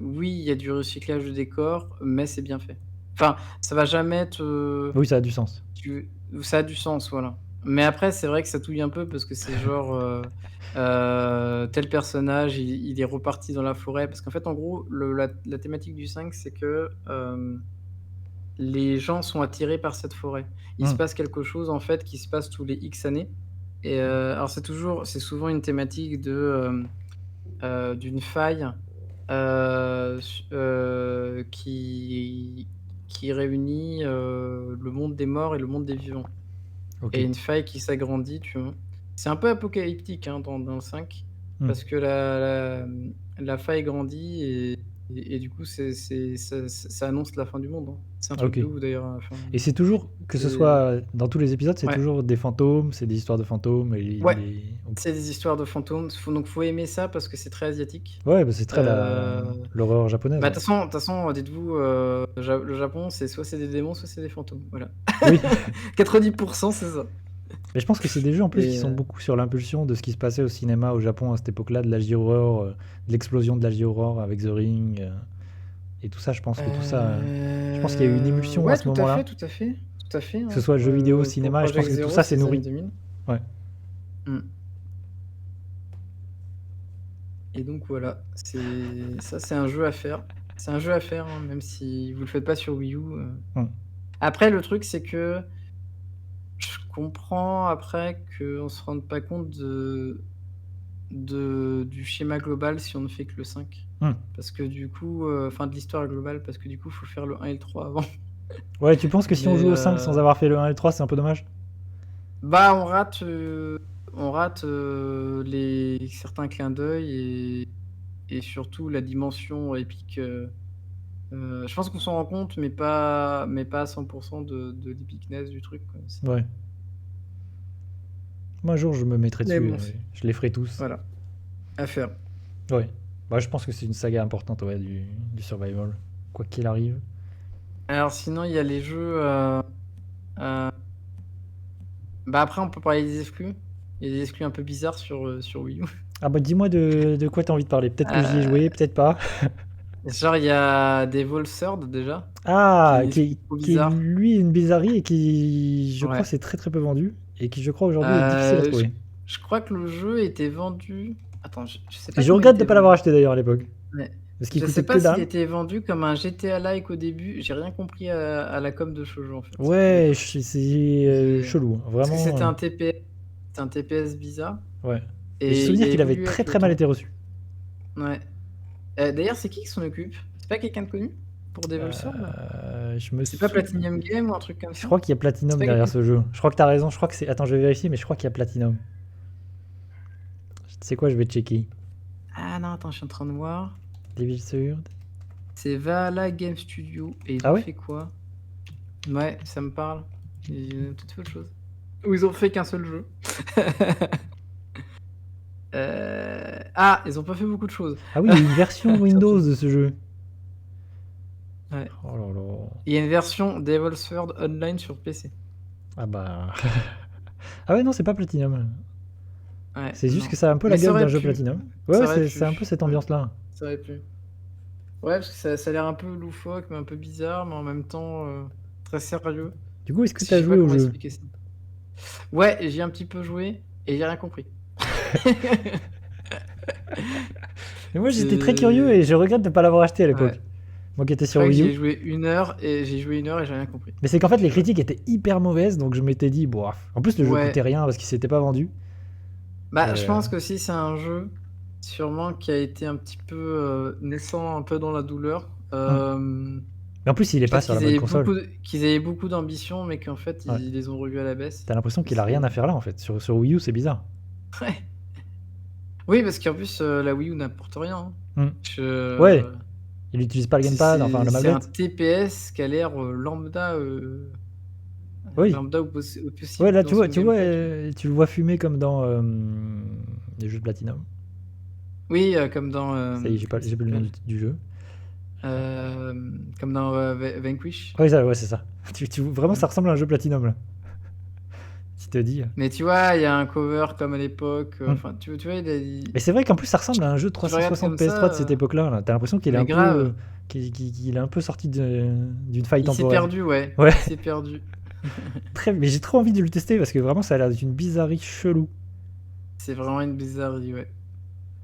oui, il y a du recyclage de décors, mais c'est bien fait. Enfin, ça va jamais te Oui, ça a du sens. ça a du sens, voilà. Mais après, c'est vrai que ça touille un peu parce que c'est genre, tel personnage, il est reparti dans la forêt. Parce qu'en fait, en gros, la thématique du 5, c'est que, les gens sont attirés par cette forêt. Il se Hmm. passe quelque chose, en fait, qui se passe tous les X années et alors c'est souvent une thématique d'une faille, qui réunit, le monde des morts et le monde des vivants. Ok. Et une faille qui s'agrandit, tu vois? C'est un peu apocalyptique, hein, dans le 5 Hmm. parce que la faille grandit et du coup, ça annonce la fin du monde, hein. C'est un truc Ok. de ouf d'ailleurs, enfin, Et c'est toujours, que ce c'est soit dans tous les épisodes, c'est ouais, toujours des fantômes, c'est des histoires de fantômes. ouais, Ok. c'est des histoires de fantômes. Faut aimer ça parce que c'est très asiatique. Ouais, bah, c'est très Heu, l'horreur japonaise. Bah, Ouais. de toute façon, dites-vous, le Japon, c'est soit c'est des démons, soit c'est des fantômes, voilà. Oui, 90 c'est ça mais je pense que c'est des jeux en plus qui et sont beaucoup sur l'impulsion de ce qui se passait au cinéma au Japon à cette époque-là, de la J-horror, de l'explosion de la J-horror avec The Ring et tout ça. Je pense que tout ça, je pense qu'il y a eu une émulsion à ouais, ce moment-là, tout à fait, que ce hein. soit jeux vidéo, Pour cinéma, et je pense Project que tout Zero, ça c'est s'est les années nourri. 2000. Ouais. Mmh et donc voilà, c'est un jeu à faire. C'est un jeu à faire, hein, même si vous le faites pas sur Wii U. Hmm. Après le truc, c'est que je comprends après qu'on se rende pas compte du schéma global si on ne fait que le 5. Hmm. Parce que du coup, enfin de l'histoire globale, parce que du coup, faut faire le 1 et le 3 avant. Ouais, tu penses que si on Mais joue au 5 sans avoir fait le 1 et le 3, c'est un peu dommage? bah, on rate, les certains clins d'œil et surtout la dimension épique, je pense qu'on s'en rend compte, mais pas à 100 de l'épicness du truc, quoi. C'est Ouais. Moi, un jour, je me mettrai mais dessus, bon, je les ferai tous. voilà, à faire. Ouais. Bah, je pense que c'est une saga importante, ouais, du survival, quoi qu'il arrive. Alors sinon, il y a les jeux, heu, bah, après on peut parler des exclus. Il y a des exclus un peu bizarres sur Wii U. Ah bah dis-moi de quoi t'as envie de parler. Peut-être que j'y ai joué, Heu, peut-être pas. genre il y a Devil Third déjà, qui est Ah, une exclu trop qui est bizarre. lui une bizarrerie et qui, je crois, Ouais. c'est très très peu vendu et qui, je crois, aujourd'hui est difficile à Heu, je trouver. je crois que le jeu était vendu attends, je sais Et pas je comment il regrette de était pas l'avoir vendu. acheté d'ailleurs à l'époque, Ouais. parce qu'il Je coûtait sais que pas s'il dalle. était vendu comme un GTA-like au début. J'ai rien compris à la com de ce jeu, en fait, à Ouais, l'époque. c'est J'ai chelou, hein, Parce que vraiment. c'était un TPS bizarre Ouais. Et j'ai et il souvenir a qu'il avait évolué très avec le très mal temps. été reçu. Ouais. D'ailleurs, c'est qui s'en occupe? C'est pas quelqu'un de connu pour Devil Sword? Je me C'est pas souviens. Platinum Game ou un truc comme Je ça? crois qu'il y a C'est Platinum pas derrière quelqu'un ce jeu. Je crois que t'as raison. Je crois que c'est. Attends, je vais vérifier, mais je crois qu'il y a Platinum. Tu sais quoi, je vais checker. ah non, attends, je suis en train de voir. Devil Third. C'est Valhalla Game Studio et ils Ah ont ouais? fait quoi? Ouais, ça me parle. Ils ont peut-être fait autre chose. Ou ils ont fait qu'un seul jeu. Ah! Ils ont pas fait beaucoup de choses. Ah oui, il y a une version Surtout. Windows de ce jeu. Ouais. Oh là là. Il y a une version Devil's Third Online sur PC. Ah bah. Ah ouais, non, c'est pas Platinum. Ouais, C'est juste non. que ça a un peu la Mais ça gueule d'un aurait jeu pu. Platinum. Ouais, Ça ouais, aurait c'est un pu. peu cette Ouais, ambiance-là. ça aurait pu. Ouais, parce que ça a l'air un peu loufoque, mais un peu bizarre, mais en même temps, très sérieux. Du coup, est-ce que Je t'as sais joué pas au comment jeu? expliquer ça. Ouais, j'y ai un petit peu joué et j'ai rien compris. Mais moi, j'étais très curieux C'est et je regrette de pas l'avoir acheté à Ouais. l'époque. Moi qui étais Je sur crois que Wii j'y U. ai joué 1 heure et j'ai rien compris. Mais c'est qu'en fait, les Donc, critiques étaient hyper mauvaises, donc je m'étais dit, bon. En plus, le jeu coûtait ouais. rien parce qu'il s'était pas vendu. Bah, je Euh, pense qu'aussi c'est un jeu, sûrement qui a été un petit peu, naissant un peu dans la douleur. hmm. Mais en plus, il est pas Peut-être sur la bonne console. qu'ils avaient beaucoup d'ambition, mais qu'en fait, Ouais. ils les ont revus à la baisse. T'as l'impression qu'il a rien C'est à faire là en fait. Sur Wii U, c'est bizarre. Ouais. Oui, parce qu'en plus, la Wii U n'apporte rien, hein. Hmm. Ouais, Je il utilise pas le gamepad, enfin le c'est un mablette. TPS qui a l'air, Oui. lambda au Ouais, possible là, dans son gameplay, tu vois? tu le vois fumer comme dans les jeux de Platinum. Oui, comme dans, Ça y est, comment ça j'ai plus le nom s'appelle? du jeu. Comme dans, Vanquish. Ouais, ça, ouais, c'est ça. Vraiment, ça ressemble à un jeu Platinum là. Tu te dis. Mais tu vois, il y a un cover comme à l'époque, Hmm. enfin, tu vois, il Mais c'est vrai qu'en plus, ça ressemble à un jeu tu le regardes 360 comme PS3 de ça, cette époque-là. Là. T'as l'impression qu'il est mais un peu, grave, qu'il est un peu sorti d'une faille il s'est temporelle. perdu, ouais, Ouais. il s'est perdu. Mais j'ai trop envie de le tester parce que vraiment ça a l'air d'une bizarrerie chelou. C'est vraiment une bizarrerie, ouais.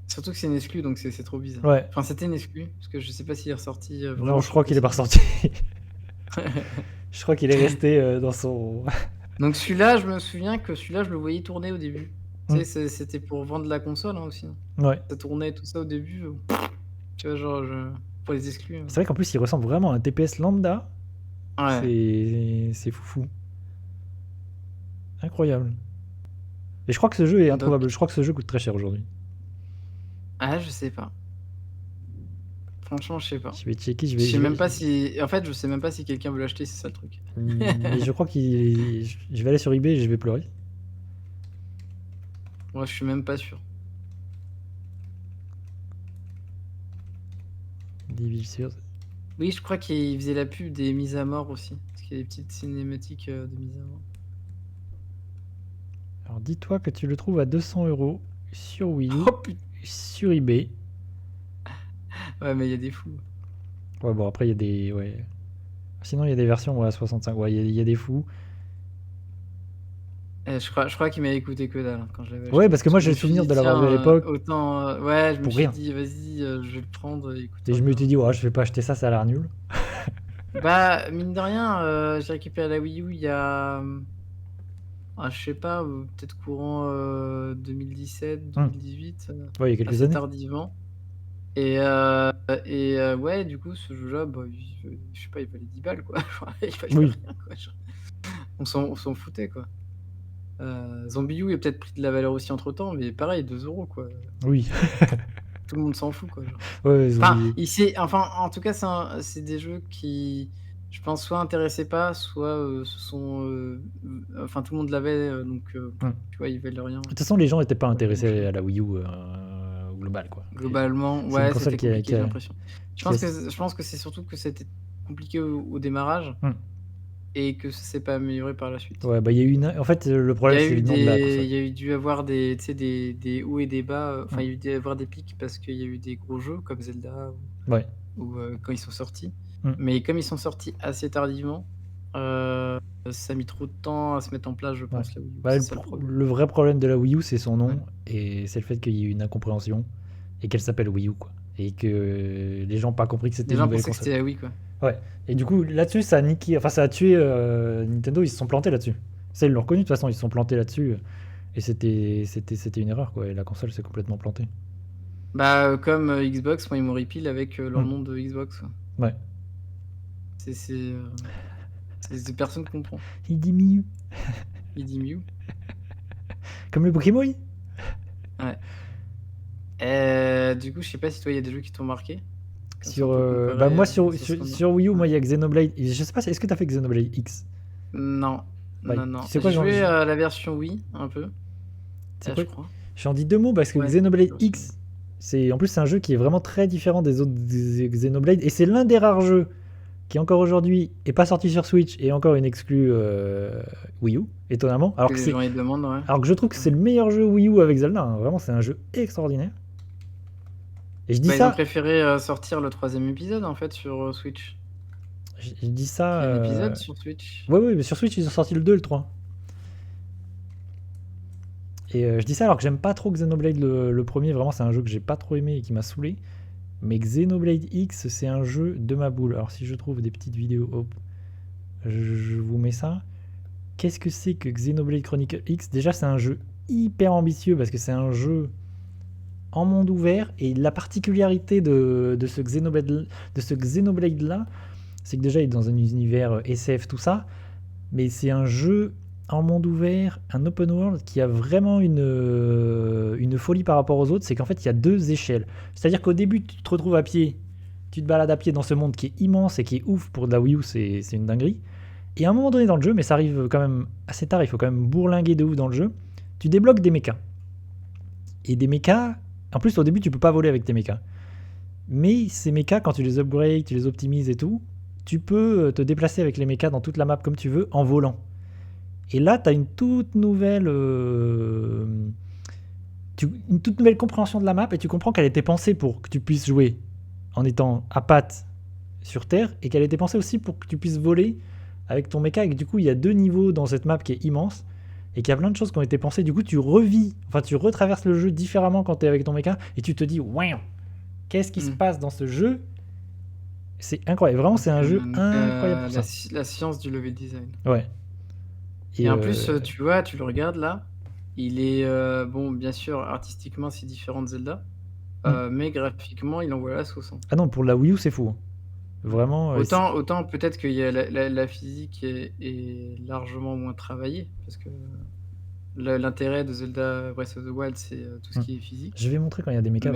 Surtout que c'est une exclu, donc c'est trop bizarre. Ouais. Enfin, c'était une exclu, parce que je sais pas s'il est ressorti Non, vraiment je sur crois qu'il est PC. pas ressorti. Je crois qu'il est resté dans son. Donc celui-là, je me souviens que celui-là, je le voyais tourner au début. Tu Mm. sais, c'était pour vendre la console aussi. Ouais. Ça tournait tout ça au début. Tu vois, genre, pour les exclus. C'est vrai qu'en plus il ressemble vraiment à un TPS lambda. Ouais. C'est foufou. Incroyable. Et je crois que ce jeu est introuvable. Je crois que ce jeu coûte très cher aujourd'hui. Ah, je sais pas. Franchement, je sais pas. Je vais checker. Je sais même pas si. En fait, je sais même pas si quelqu'un veut l'acheter, c'est ça le truc. Mais je crois qu'il. Je vais aller sur eBay et je vais pleurer. Moi, je suis même pas sûr. Devil Sears. Oui, je crois qu'il faisait la pub des mises à mort aussi. Parce qu'il y a des petites cinématiques de mises à mort. Alors dis-toi que tu le trouves à 200€ sur Wii U, Oh putain. sur eBay. Ouais, mais il y a des fous. Ouais, bon, après il y a des. Ouais. Sinon, il y a des versions à 65. Ouais, il y a des fous. Je crois qu'il m'avait écouté que dalle quand je l'avais acheté. Ouais, parce que moi j'ai le je me suis souvenir dit, de l'avoir vu à tiens, l'époque. autant. Ouais, je me Pour suis rien. dit, vas-y, je vais le prendre. Écoute, Et je me suis dit, ouais, je vais pas acheter ça, ça a l'air nul. Bah, mine de rien, j'ai récupéré la Wii U il y a. Je sais pas, peut-être courant 2017, 2018. Ouais, il y a quelques assez années. tardivement. Et ouais, du coup, ce jeu-là, bah, je sais pas, il valait 10 balles, quoi. Il valait Oui. rien, quoi. On s'en foutait, quoi. Zombie U a peut-être pris de la valeur aussi entre temps, mais pareil, 2€, quoi. Oui. Tout le monde s'en fout, quoi. Genre. Ouais, Enfin, en tout cas, c'est des jeux qui, je pense, soit intéressaient pas, soit se sont. Enfin, tout le monde l'avait, donc tu vois, ils valent rien. De toute façon, les gens n'étaient pas intéressés à la Wii U global, quoi. Globalement, C'est une ouais, console c'était compliqué, j'ai l'impression. Je pense que c'est surtout que c'était compliqué au démarrage et que ça s'est pas amélioré par la suite. Ouais, bah il y a eu en fait, le problème, c'est le nom de la console. Il y a eu dû avoir des hauts et des bas. Enfin, il y a eu dû avoir des pics parce qu'il y a eu des gros jeux comme Zelda ou quand ils sont sortis. Mais comme ils sont sortis assez tardivement, ça a mis trop de temps à se mettre en place, je pense. La Wii U, bah, le vrai problème de la Wii U, c'est son nom et c'est le fait qu'il y ait eu une incompréhension et qu'elle s'appelle Wii U, quoi. Et que les gens n'ont pas compris que c'était une nouvelle console. Les gens pensaient que c'était la Wii, quoi. Ouais. Et du coup, là-dessus, ça a niqué. Enfin, ça a tué Nintendo. Ils se sont plantés là-dessus. Ça, ils l'ont reconnu de toute façon. Ils se sont plantés là-dessus. Et c'était une erreur, quoi. Et la console s'est complètement plantée. Bah, comme Xbox, moi, ils m'ont repeal avec leur nom de Xbox. Ouais. C'est personne comprend. Il dit Miu. Il dit Mew. Comme le Pokémon. Ouais. Du coup, je sais pas si toi, il y a des jeux qui t'ont marqué. Bah moi sur Wii U, moi il y a Xenoblade. Je sais pas, est-ce que t'as fait Xenoblade X? Non. Bah, Non. c'est quoi, j'ai joué à la version Wii, un peu. C'est quoi, je crois. J'en dis deux mots parce que Xenoblade X, en plus c'est un jeu qui est vraiment très différent des autres Xenoblade et c'est l'un des rares jeux qui encore aujourd'hui est pas sorti sur Switch et encore une exclue Wii U, étonnamment. Alors que je trouve que c'est le meilleur jeu Wii U avec Zelda. Hein. Vraiment, c'est un jeu extraordinaire. Et je dis ça. Ils ont préféré sortir le 3e épisode en fait sur Switch. Je dis ça. Il y a un épisode sur Switch. Oui, mais sur Switch ils ont sorti le 2 et le 3. Et je dis ça alors que j'aime pas trop Xenoblade le premier. Vraiment, c'est un jeu que j'ai pas trop aimé et qui m'a saoulé. Mais Xenoblade X, c'est un jeu de ma boule. Alors si je trouve des petites vidéos, hop, je vous mets ça. Qu'est-ce que c'est que Xenoblade Chronicle X? Déjà, c'est un jeu hyper ambitieux parce que c'est un jeu en monde ouvert. Et la particularité de ce Xenoblade là, c'est que déjà il est dans un univers SF, tout ça. Mais c'est un jeu en monde ouvert, un open world qui a vraiment une folie par rapport aux autres, c'est qu'en fait il y a deux échelles. C'est-à-dire qu'au début tu te retrouves à pied, tu te balades à pied dans ce monde qui est immense et qui est ouf. Pour de la Wii U, c'est une dinguerie. Et à un moment donné dans le jeu, mais ça arrive quand même assez tard, il faut quand même bourlinguer de ouf dans le jeu, tu débloques des mechas. Et des mechas, en plus au début tu peux pas voler avec tes mechas. Mais ces mechas, quand tu les upgrades, tu les optimises et tout, tu peux te déplacer avec les mechas dans toute la map comme tu veux en volant. Et là, tu as une toute nouvelle compréhension de la map et tu comprends qu'elle était pensée pour que tu puisses jouer en étant à pattes sur terre et qu'elle était pensée aussi pour que tu puisses voler avec ton mecha, et que du coup, il y a 2 niveaux dans cette map qui est immense, et qu'il y a plein de choses qui ont été pensées. Du coup, tu retraverses le jeu différemment quand tu es avec ton mecha, et tu te dis, ouais, qu'est-ce qui se passe dans ce jeu? C'est incroyable. Vraiment, c'est un jeu incroyable pour ça. La science du level design. Ouais. Et en plus, tu vois, tu le regardes là, il est bon, bien sûr, artistiquement, c'est différent de Zelda, mais graphiquement, il envoie la sauce. Ah non, pour la Wii U, c'est fou. Vraiment. Autant peut-être que la physique est largement moins travaillée, parce que l'intérêt de Zelda Breath of the Wild, c'est tout ce qui est physique. Je vais montrer quand il y a des mechas.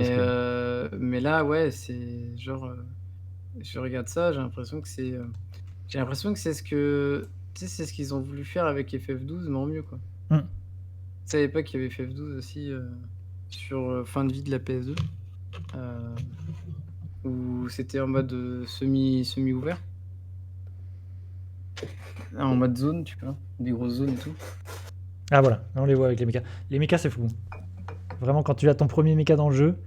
Mais là, ouais, c'est genre, je regarde ça, j'ai l'impression que c'est ce que, tu sais, c'est ce qu'ils ont voulu faire avec FF12, mais en mieux, quoi. Je savais pas qu'il y avait FF12 aussi sur fin de vie de la PS2, où c'était en mode semi-ouvert. En mode zone, tu vois, des grosses zones et tout. Ah voilà, on les voit avec les mechas. Les mechas, c'est fou. Vraiment, quand tu as ton premier mecha dans le jeu,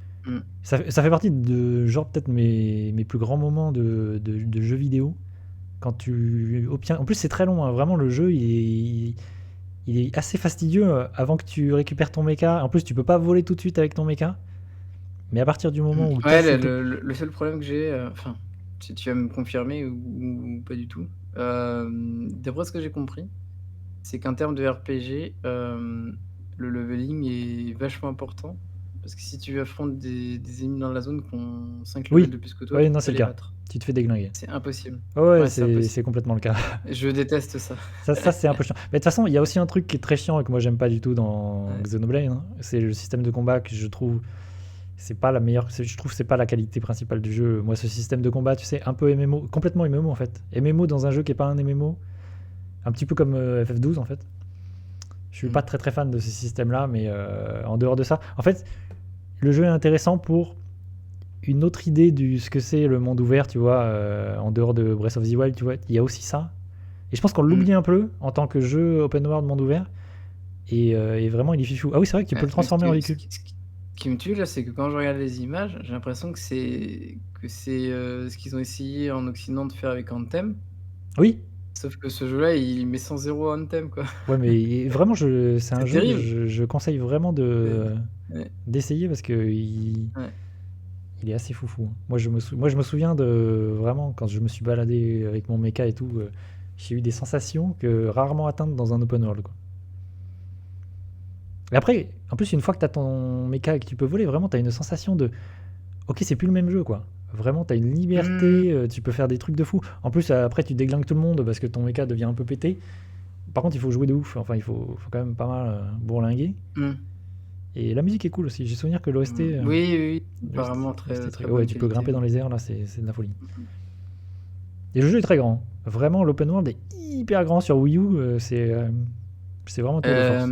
ça fait partie de genre peut-être mes plus grands moments de jeux vidéo. Quand tu obtiens... En plus, c'est très long, hein. Vraiment, le jeu, il est assez fastidieux avant que tu récupères ton mecha. En plus, tu peux pas voler tout de suite avec ton mecha. Mais à partir du moment où... Ouais, le seul problème que j'ai, enfin, si tu vas me confirmer ou pas du tout, d'après ce que j'ai compris, c'est qu'en termes de RPG, le leveling est vachement important. Parce que si tu affrontes des ennemis dans la zone qui ont 5 levels de plus que toi, oui, tu non, peux c'est le les cas. battre. Tu te fais déglinguer. C'est impossible. Ouais, c'est complètement le cas. Je déteste ça. Ça c'est un peu chiant. Mais de toute façon, il y a aussi un truc qui est très chiant et que moi j'aime pas du tout dans Xenoblade. Hein. C'est le système de combat que je trouve... C'est pas la meilleure... Je trouve que c'est pas la qualité principale du jeu. Moi, ce système de combat, tu sais, un peu MMO, complètement MMO en fait. MMO dans un jeu qui est pas un MMO. Un petit peu comme FF12 en fait. Je suis pas très fan de ce système-là, mais en dehors de ça... En fait, le jeu est intéressant pour une autre idée de ce que c'est le monde ouvert, tu vois, en dehors de Breath of the Wild, tu vois. Il y a aussi ça. Et je pense qu'on l'oublie un peu en tant que jeu open world monde ouvert. Et vraiment, il est fifou. Ah oui, c'est vrai que tu peux le transformer en véhicule. Ce qui me tue là, c'est que quand je regarde les images, j'ai l'impression que c'est ce qu'ils ont essayé en Occident de faire avec Anthem. Oui. Sauf que ce jeu-là, il met 100 Anthem, quoi. Ouais, mais vraiment, c'est un jeu que je conseille vraiment d'essayer parce que il est assez foufou. Moi, je me souviens de vraiment quand je me suis baladé avec mon mecha et tout, j'ai eu des sensations que rarement atteintes dans un open world, quoi. Et après, en plus, une fois que tu as ton mecha et que tu peux voler, vraiment, tu as une sensation de ok, c'est plus le même jeu, quoi. Vraiment, tu as une liberté, tu peux faire des trucs de fou. En plus, après, tu déglingues tout le monde parce que ton mecha devient un peu pété. Par contre, il faut jouer de ouf. Enfin, il faut quand même pas mal bourlinguer. Et la musique est cool aussi. J'ai souvenir que l'OST... oui, apparemment très ouais, tu peux grimper dans les airs, là, c'est de la folie. Et le jeu est très grand. Vraiment, l'open world est hyper grand sur Wii U. C'est vraiment tour de force.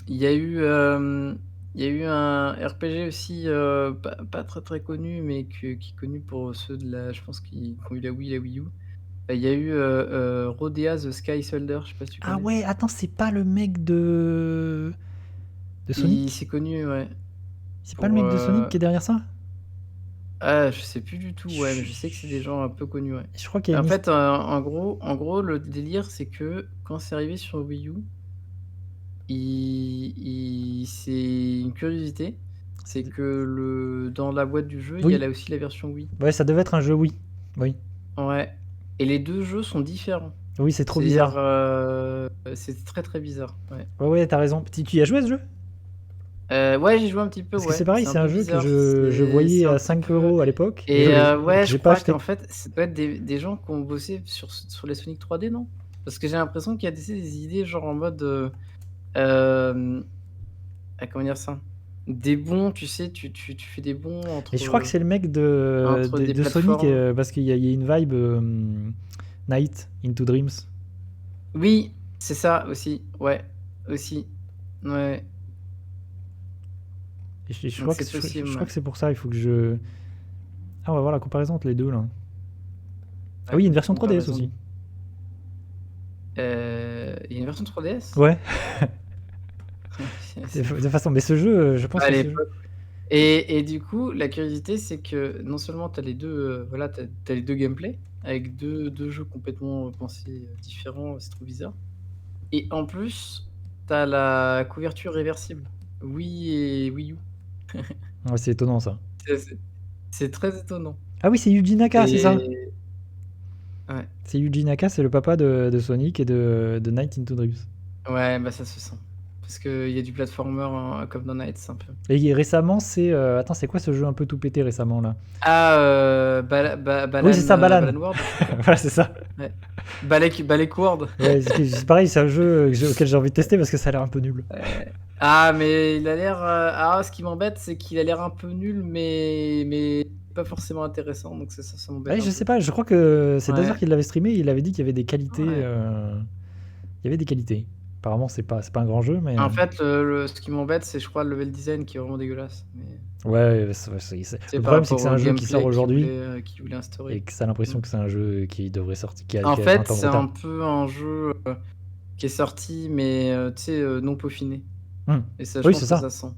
Il y a eu un RPG aussi, pas très connu, mais qui est connu pour ceux je pense, qui ont eu la Wii et la Wii U. Il y a eu Rodea The Sky Soldier, je sais pas si tu connais. Ah ouais, attends, c'est pas le mec de Sonic? C'est connu, ouais. C'est pas le mec de Sonic qui est derrière ça? Ah, je sais plus du tout, ouais, mais je sais que c'est des gens un peu connus, ouais. Je crois qu'il y a En fait, en gros, le délire, c'est que quand c'est arrivé sur Wii U, c'est une curiosité, c'est que dans la boîte du jeu, il y a là aussi la version Wii. Ouais, ça devait être un jeu Wii. Oui. Ouais. Et les deux jeux sont différents. Oui, c'est trop bizarre. C'est très très bizarre. Ouais, t'as raison. Tu y as joué à ce jeu? Ouais, j'ai joué un petit peu. Parce que c'est pareil, c'est un jeu que je voyais à 5 € à l'époque. Et ouais, je crois qu'en fait, ça doit être des gens qui ont bossé sur les Sonic 3D, non? Parce que j'ai l'impression qu'il y a des idées genre en mode... comment dire ça? Des bons, tu sais, tu fais des bons entre... Et je crois que c'est le mec de Sonic, parce qu'il y a une vibe Night into Dreams. Oui, c'est ça aussi. Ouais, aussi. Ouais. Et je crois que c'est pour ça, il faut que je... Ah, on va voir la comparaison entre les deux, là. Ah oui, il y a une version 3DS aussi. Il y a une version 3DS? Ouais. De façon, mais ce jeu, je pense que et du coup, la curiosité, c'est que non seulement tu as les deux, t'as les deux gameplays, avec deux jeux complètement pensés différents, c'est trop bizarre. Et en plus, t'as la couverture réversible. Wii et Wii U. Ouais, c'est étonnant ça. C'est très étonnant. Ah oui, c'est Yuji Naka, c'est ça. Et ouais, C'est Yuji Naka, c'est le papa de Sonic et de Night into Dreams. ouais, bah ça se sent. Parce qu'il y a du platformer comme dans Nights un peu. Et récemment, c'est. Attends, c'est quoi ce jeu un peu tout pété récemment là? Ah, Oui, c'est ça, Balan. Balan World. Voilà, c'est ça. Ouais. Balek World. Ouais, c'est pareil, c'est un jeu auquel j'ai envie de tester parce que ça a l'air un peu nul. Ah, mais il a l'air. Ah, ce qui m'embête, c'est qu'il a l'air un peu nul, mais pas forcément intéressant. Donc ça m'embête Ouais, un je peu. sais pas, je crois que c'est Dazer Ouais. qui l'avait streamé, il avait dit qu'il y avait des qualités. Ouais. Il y avait des qualités. Apparemment, c'est pas un grand jeu, mais. En fait, ce qui m'embête, c'est je crois le level design qui est vraiment dégueulasse. Mais Ouais, c'est le par problème, c'est que rapport c'est au un jeu qui sort gameplay aujourd'hui qu'il voulait et instaurer. que ça a l'impression Mm. que c'est un jeu qui devrait sortir, En qui a 20 fait, ans de c'est un retard. peu un jeu qui est sorti, mais tu sais, non peaufiné. Et ça, je Oui, c'est pense que ça. ça sent.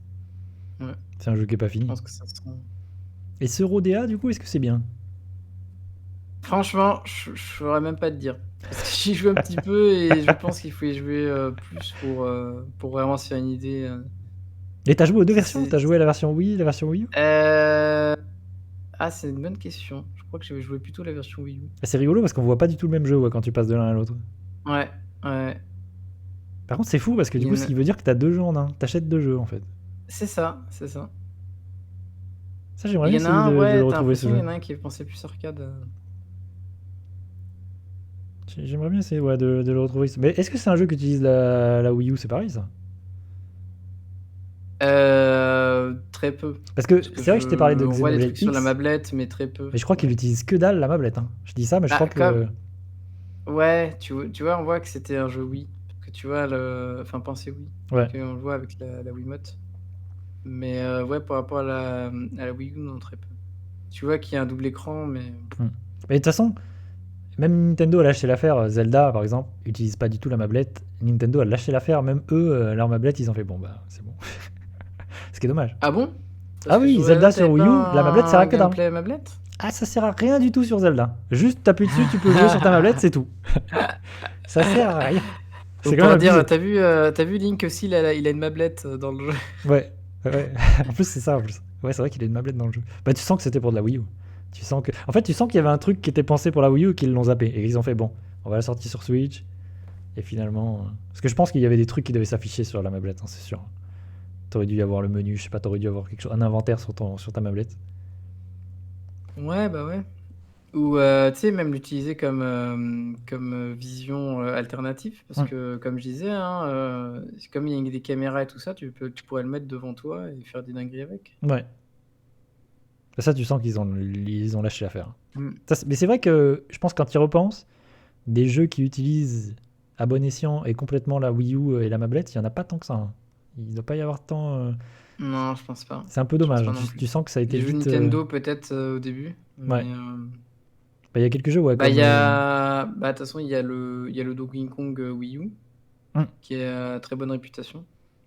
Ouais, C'est un jeu qui est pas je fini. pense que ça sent. Et ce Rodea, du coup, est-ce que c'est bien? Franchement, je saurais même pas te dire. Parce que j'y joue un petit peu et je pense qu'il faut y jouer plus pour vraiment se faire une idée. Et t'as joué aux deux versions? C'est- T'as joué à la version Wii et la version Wii U? Euh, Ah, c'est une bonne question. Je crois que j'avais joué plutôt la version Wii U. Et c'est rigolo parce qu'on voit pas du tout le même jeu ouais, quand tu passes de l'un à l'autre. Ouais, ouais. Par contre, c'est fou parce que Il du y coup, en ce a- qui veut dire que t'as deux jeux en un. T'achètes deux jeux en fait. C'est ça, c'est ça. Ça, j'aimerais Il bien y en a essayer un, de le ouais, t'as retrouver ce l'impression qu'il jeu. y en a un qui est pensé plus arcade. J'aimerais bien essayer ouais, de le retrouver. Mais est-ce que c'est un jeu qui utilise la Wii U? C'est pareil ça? Très peu. Parce que Parce que c'est vrai que je t'ai parlé de on voit des Xenoblade trucs sur la X, mablette, mais très peu. mais je crois qu'il Ouais. utilise que dalle la mablette. Hein. Je dis ça, mais je Bah, crois que. ouais, tu vois, on voit que c'était un jeu Wii. Parce que tu vois, enfin, pensez Wii. Ouais. Parce qu'on le voit avec la Wiimote. Mais ouais, par rapport à la Wii U, non, très peu. Tu vois qu'il y a un double écran, mais Mais de toute façon, même Nintendo a lâché l'affaire. Zelda, par exemple, utilise pas du tout la mablette. Nintendo a lâché l'affaire. Même eux, leur mablette, ils ont fait bon, bah, c'est bon. Ce qui est dommage. ah bon? Parce Ah que oui, sur Zelda Zelda, sur t'avais Wii pas U, la mablette sert à un que dalle. gameplay mablette? Ah, ça sert à rien du tout sur Zelda. Juste t'appuies dessus, tu peux jouer sur ta mablette, c'est tout. Ça sert à rien. On C'est quand même pourrait dire, abusé. t'as vu Link aussi, il a une mablette dans le jeu. Ouais, ouais. En plus, c'est ça, en plus. Ouais, c'est vrai qu'il a une mablette dans le jeu. Bah, tu sens que c'était pour de la Wii U. Tu sens que... En fait, tu sens qu'il y avait un truc qui était pensé pour la Wii U et qu'ils l'ont zappé. Et ils ont fait, bon, on va la sortir sur Switch. Et finalement... Parce que je pense qu'il y avait des trucs qui devaient s'afficher sur la mablette, hein, c'est sûr. T'aurais dû y avoir le menu, je sais pas, t'aurais dû avoir quelque chose, un inventaire sur ta mablette. Ouais, bah ouais. Ou tu sais, même l'utiliser comme vision alternative. Parce que, comme je disais, hein, comme il y a des caméras et tout ça, tu pourrais le mettre devant toi et faire des dingueries avec. Ouais. Ça, tu sens ils ont lâché l'affaire. Mm. Mais c'est vrai que je pense quand tu y repenses, des jeux qui utilisent à bon escient et complètement la Wii U et la mablette, il n'y en a pas tant que ça. Hein. Il ne doit pas y avoir tant. Non, je pense pas. C'est un peu Je pense dommage. pas Hein. non plus. Tu sens que ça a été Les jeux vite. Nintendo, peut-être au début. Ouais. Mais, Bah, il y a quelques jeux, ouais. bah, Comme, il y a. Bah, de toute façon, il y a le Donkey Kong Wii U, qui a très bonne réputation.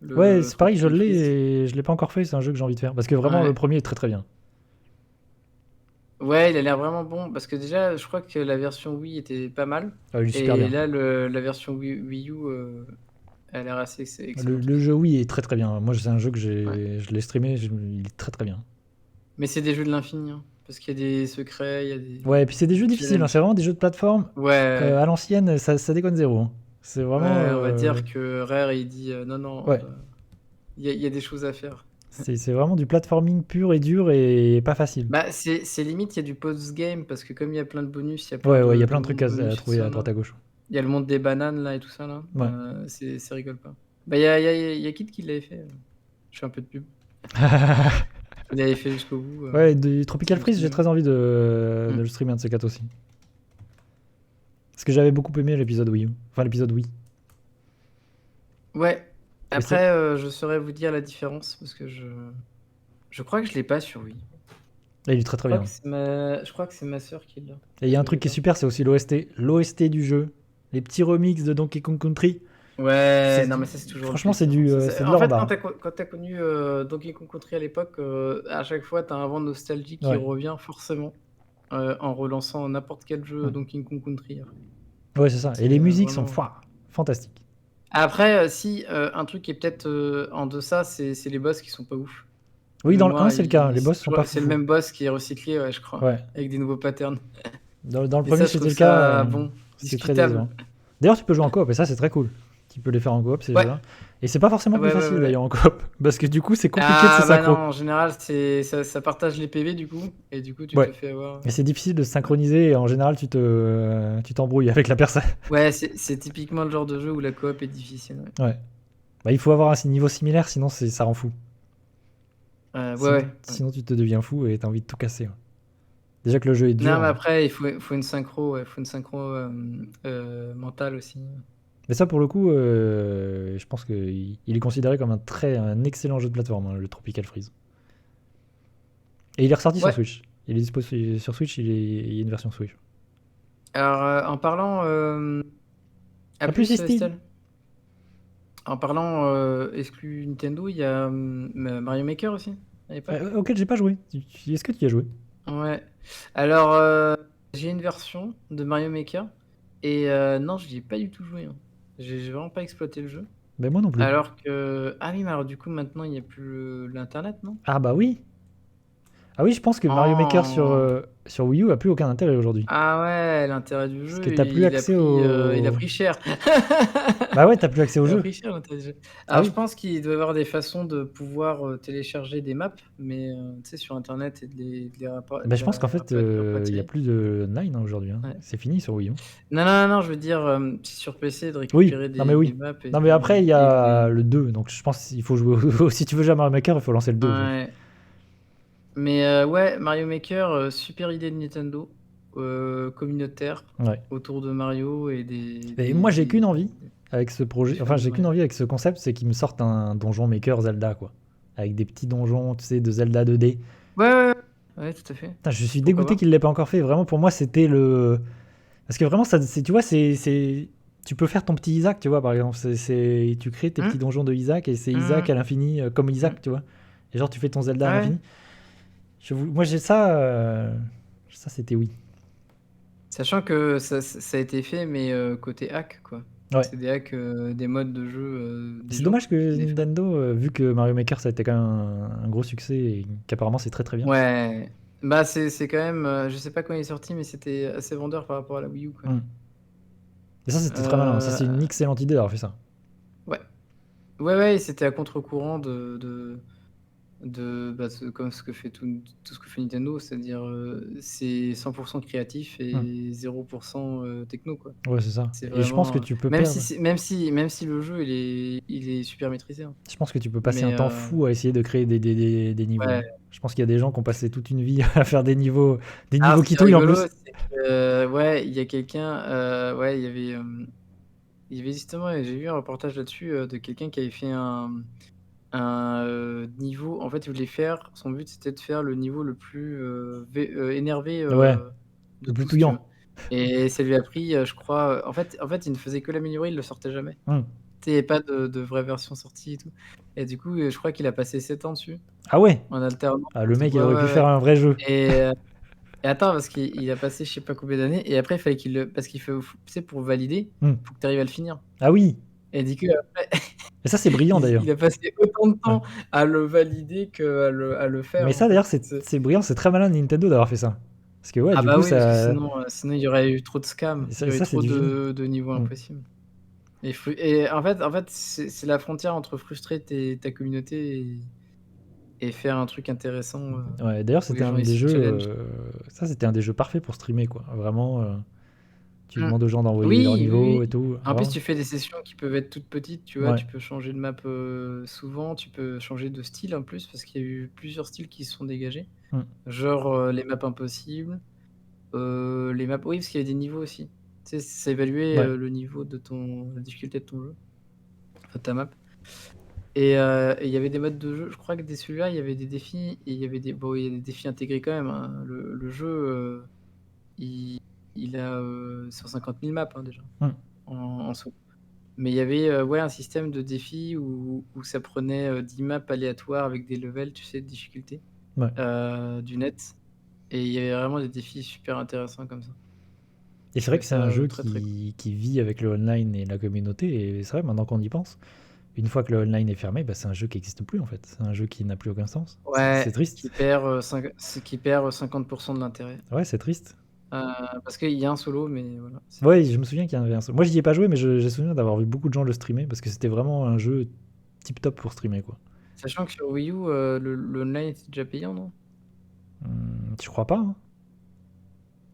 Ouais, c'est pareil, je Tropical l'ai Freeze. et je l'ai pas encore fait. C'est un jeu que j'ai envie de faire. Parce que vraiment, Ouais. le premier est très très bien. Ouais, il a l'air vraiment bon. Parce que déjà, je crois que la version Wii était pas mal. Ah, il est super Et bien. là, la version Wii U, elle a l'air assez excellente. Le jeu, oui, est très très bien. Moi, c'est un jeu que Ouais. je l'ai streamé. Il est très très bien. Mais c'est des jeux de l'infini. Hein, parce qu'il y a des secrets, il y a des Ouais, et puis c'est des jeux difficiles. Hein. challenges. C'est vraiment des jeux de plateforme. Ouais. À l'ancienne, ça déconne zéro. Hein. C'est vraiment. Ouais, on va dire que Rare, il dit non, non, Ouais. il y a des choses à faire. C'est vraiment du platforming pur et dur et pas facile. Bah, c'est limite, il y a du post-game, parce que comme il y a plein de bonus, il y a Ouais, il y a de plein de trucs à bonus et tout trouver ça, à droite là. à gauche. Il y a le monde des bananes, là, et tout ça, là. Ouais. C'est rigole pas. Bah, il y a Kid qui l'avait fait. Je fais un peu de pub. Il l'avait fait jusqu'au bout. Ouais, de Tropical je me Freeze, j'ai souviens. très envie de le streamer un de ces quatre aussi. Parce que j'avais beaucoup aimé l'épisode Wii U. Enfin, l'épisode Wii. Ouais. Mais Après, je saurais vous dire la différence, parce que je crois que je l'ai pas sur Wii. Et il est très très Je bien. crois que c'est ma sœur qui l'a. Et il y a un truc qui est super, c'est aussi l'OST. L'OST du jeu. Les petits remixes de Donkey Kong Country. Ouais, non, mais ça, c'est toujours. Franchement, le c'est plaisir. de En l'or en fait, bas. quand t'as connu Donkey Kong Country à l'époque, à chaque fois, t'as un vent de nostalgie qui Ouais. revient forcément. en relançant n'importe quel jeu Mmh. Donkey Kong Country après. Ouais, c'est ça et C'est, les musiques sont vraiment fantastiques. après, si, un truc qui est peut-être, en deçà, c'est les boss qui sont pas ouf. Oui, De dans le 1, mémoire, c'est le cas, ils les c'est boss sont pas toujours c'est le foufou. même boss qui est recyclé, ouais, je crois, Ouais, avec des nouveaux patterns dans le et 1er, ça, je c'était trouve le cas, ça bon, c'est très discutable. décevant. D'ailleurs, tu peux jouer en coop et ça, c'est très cool. Tu peux les faire en coop, ces Ouais. jeux-là et c'est pas forcément Ah plus ouais, ouais, facile ouais, ouais. d'ailleurs en coop parce que du coup, c'est compliqué de se Ah bah non, synchro. en général, c'est ça partage les PV du coup et du coup, tu Ouais te fais avoir. et c'est difficile de se Ouais. synchroniser et en général, tu t'embrouilles avec la personne. Ouais, c'est typiquement le genre de jeu où la coop est difficile, ouais. Ouais. Bah, il faut avoir un niveau similaire, sinon ça rend fou. Ouais, ouais, ouais. Sinon, tu te deviens fou et tu as envie de tout casser, ouais. Déjà que le jeu est Non, dur, mais après, il faut une synchro, ouais, faut une synchro, mentale aussi. mais ça, pour le coup, je pense qu'il est considéré comme un excellent jeu de plateforme, hein, le Tropical Freeze. Et il est ressorti sur Ouais, Switch. Il est dispo sur Switch, il y a une version Switch. alors, en parlant, à Ah, plus plus, Steel. Estelle. En parlant, exclu Nintendo, il y a, Mario Maker aussi, à l'époque? Auquel j'ai pas joué. Est-ce que tu y as joué? Ouais. Alors, j'ai une version de Mario Maker et non, j'y ai pas du tout joué, hein. J'ai vraiment pas exploité le jeu. Ben moi non plus. Alors que ah oui, mais alors du coup, maintenant, il y a plus l'internet, non? Ah bah oui. Ah oui, je pense que Mario Maker Oh! sur Wii U a plus aucun intérêt aujourd'hui. Ah ouais, l'intérêt du Parce que jeu, t'as plus accès il a au... pris cher. Bah ouais, t'as plus accès au Il a jeu. pris cher l'intérêt du jeu. Ah Alors je oui. pense qu'il doit y avoir des façons de pouvoir, télécharger des maps, mais tu sais, sur internet et Bah je pense qu'en fait, de les il y a rapatrier. plus de online, hein, aujourd'hui, hein. Ouais. C'est fini sur Wii U. Non, non, non, je veux dire, si sur PC de Oui, récupérer non mais des oui. maps Non mais après, il y et de a les le 2, donc je pense qu'il faut jouer si tu veux jouer à Mario Maker, il faut lancer le 2, genre. ouais. Mais ouais, Mario Maker, super idée de Nintendo, communautaire, Ouais. autour de Mario et Et moi, j'ai qu'une envie avec ce des projet, fans enfin, de j'ai qu'une Mario. envie avec ce concept, c'est qu'ils me sortent un donjon maker Zelda, quoi. Avec des petits donjons, tu sais, de Zelda 2D. Ouais, ouais, ouais, ouais, tout à fait. Putain, je suis Pourquoi dégoûté pas? qu'il l'ait pas encore fait. Vraiment, pour moi, c'était le. Parce que vraiment, tu vois, tu peux faire ton petit Isaac, tu vois, par exemple. Tu crées tes petits Mmh. donjons de Isaac et c'est Mmh. Isaac à l'infini, comme Mmh. Isaac, tu vois. Et genre, tu fais ton Zelda à Ouais, l'infini. Moi, j'ai ça. Ça, c'était oui. sachant que ça a été fait, mais côté hack, quoi. Ouais. C'est des hacks, des modes de jeu, des C'est gens dommage que qui les font. Nintendo, vu que Mario Maker, ça a été quand même un gros succès et qu'apparemment c'est très très bien. Ouais, bah, c'est quand même, je sais pas quand il est sorti, mais c'était assez vendeur par rapport à la Wii U, quand Mm. même. Et ça, c'était très malin. Ça, c'est une Heu, excellente idée d'avoir fait ça. ouais. Ouais, ouais, c'était à contre-courant bah, comme ce que fait tout ce que fait Nintendo, c'est-à-dire, c'est 100 créatif Mm. et 0 techno, quoi. Ouais, c'est ça. C'est Et je pense que vraiment, tu peux perdre. même si le jeu il est super maîtrisé, hein. Je pense que tu peux passer un Mais temps fou à essayer de créer des niveaux, ouais. hein. Je pense qu'il y a des gens qui ont passé toute une vie à faire des Alors niveaux ce qui qui est touillent en rigolo, plus. c'est que, ouais, il y a quelqu'un, ouais, il y avait justement j'ai vu un reportage là-dessus, de quelqu'un qui avait fait niveau en fait, il voulait faire son but, c'était de faire le niveau le plus, énervé, Ouais, de le plus tous, tu vois? touillant. Et ça lui a pris, je crois, en fait, il ne faisait que l'améliorer, il le sortait jamais. Mm. Tu sais, il y avait pas de vraie version sortie et tout et du coup, je crois qu'il a passé 7 ans dessus, Ah ouais. en alternance Ah, et le tout. mec, il Ouais, aurait pu ouais, faire ouais un vrai jeu. et et attends parce qu'il a passé je sais pas combien d'années et après il fallait qu'il le parce qu'il faut tu sais, pour valider, Mm. faut que tu arrives à le finir Ah oui. et du coup, après Et ça, c'est brillant d'ailleurs. il a passé autant de Ouais. temps à le valider qu'à le faire, Mais en ça, fait. d'ailleurs, c'est brillant, c'est très malin de Nintendo d'avoir fait ça. Parce que ouais, Ah du bah coup, oui, parce que ça, sinon il y aurait eu trop de scams, il y aurait eu ça c'est trop du génie. de niveaux Mm. impossibles et en fait, c'est la frontière entre frustrer ta communauté et faire un truc intéressant, Ouais, d'ailleurs, où c'était les un gens ils des se jeux. challenge. Ça, c'était un des jeux parfaits pour streamer, quoi. Vraiment, tu Mmh. demandes aux gens d'envoyer leur Oui, oui, niveau et oui. tout. En plus, Vraiment. tu fais des sessions qui peuvent être toutes petites, tu vois? Ouais. Tu peux changer de map, souvent, tu peux changer de style en plus, parce qu'il y a eu plusieurs styles qui se sont dégagés. Mm. Genre, les maps impossibles, les maps oui, parce qu'il y avait des niveaux aussi. Tu sais, ça évaluait, Ouais. le niveau de la difficulté de ton jeu, enfin ta map et il y avait des modes de jeu, je crois que dès celui-là, il y avait des défis et il y avait il y a des défis intégrés quand même, hein. Le jeu, il il a, 150 000 maps, hein, déjà, Mm. en soi. Mais il y avait, ouais, un système de défi où ça prenait, 10 maps aléatoires avec des levels, tu sais, de difficulté, Ouais. du net Et il y avait vraiment des défis super intéressants comme ça. Et c'est vrai que c'est un Ça, jeu très, très cool. qui vit avec le online et la communauté. Et c'est vrai, maintenant qu'on y pense, une fois que le online est fermé, bah, c'est un jeu qui n'existe plus en fait. C'est un jeu qui n'a plus aucun sens. C'est Ouais, triste. qui perd 50% de l'intérêt. Ouais, c'est triste. Parce qu'il y a un solo, mais voilà. Ouais, je me souviens qu'il y avait un seul. Moi, j'y ai pas joué, mais j'ai souvenir d'avoir vu beaucoup de gens le streamer parce que c'était vraiment un jeu tip top pour streamer, quoi. Sachant que sur Wii U, le online était déjà payant, non? Je crois pas, hein.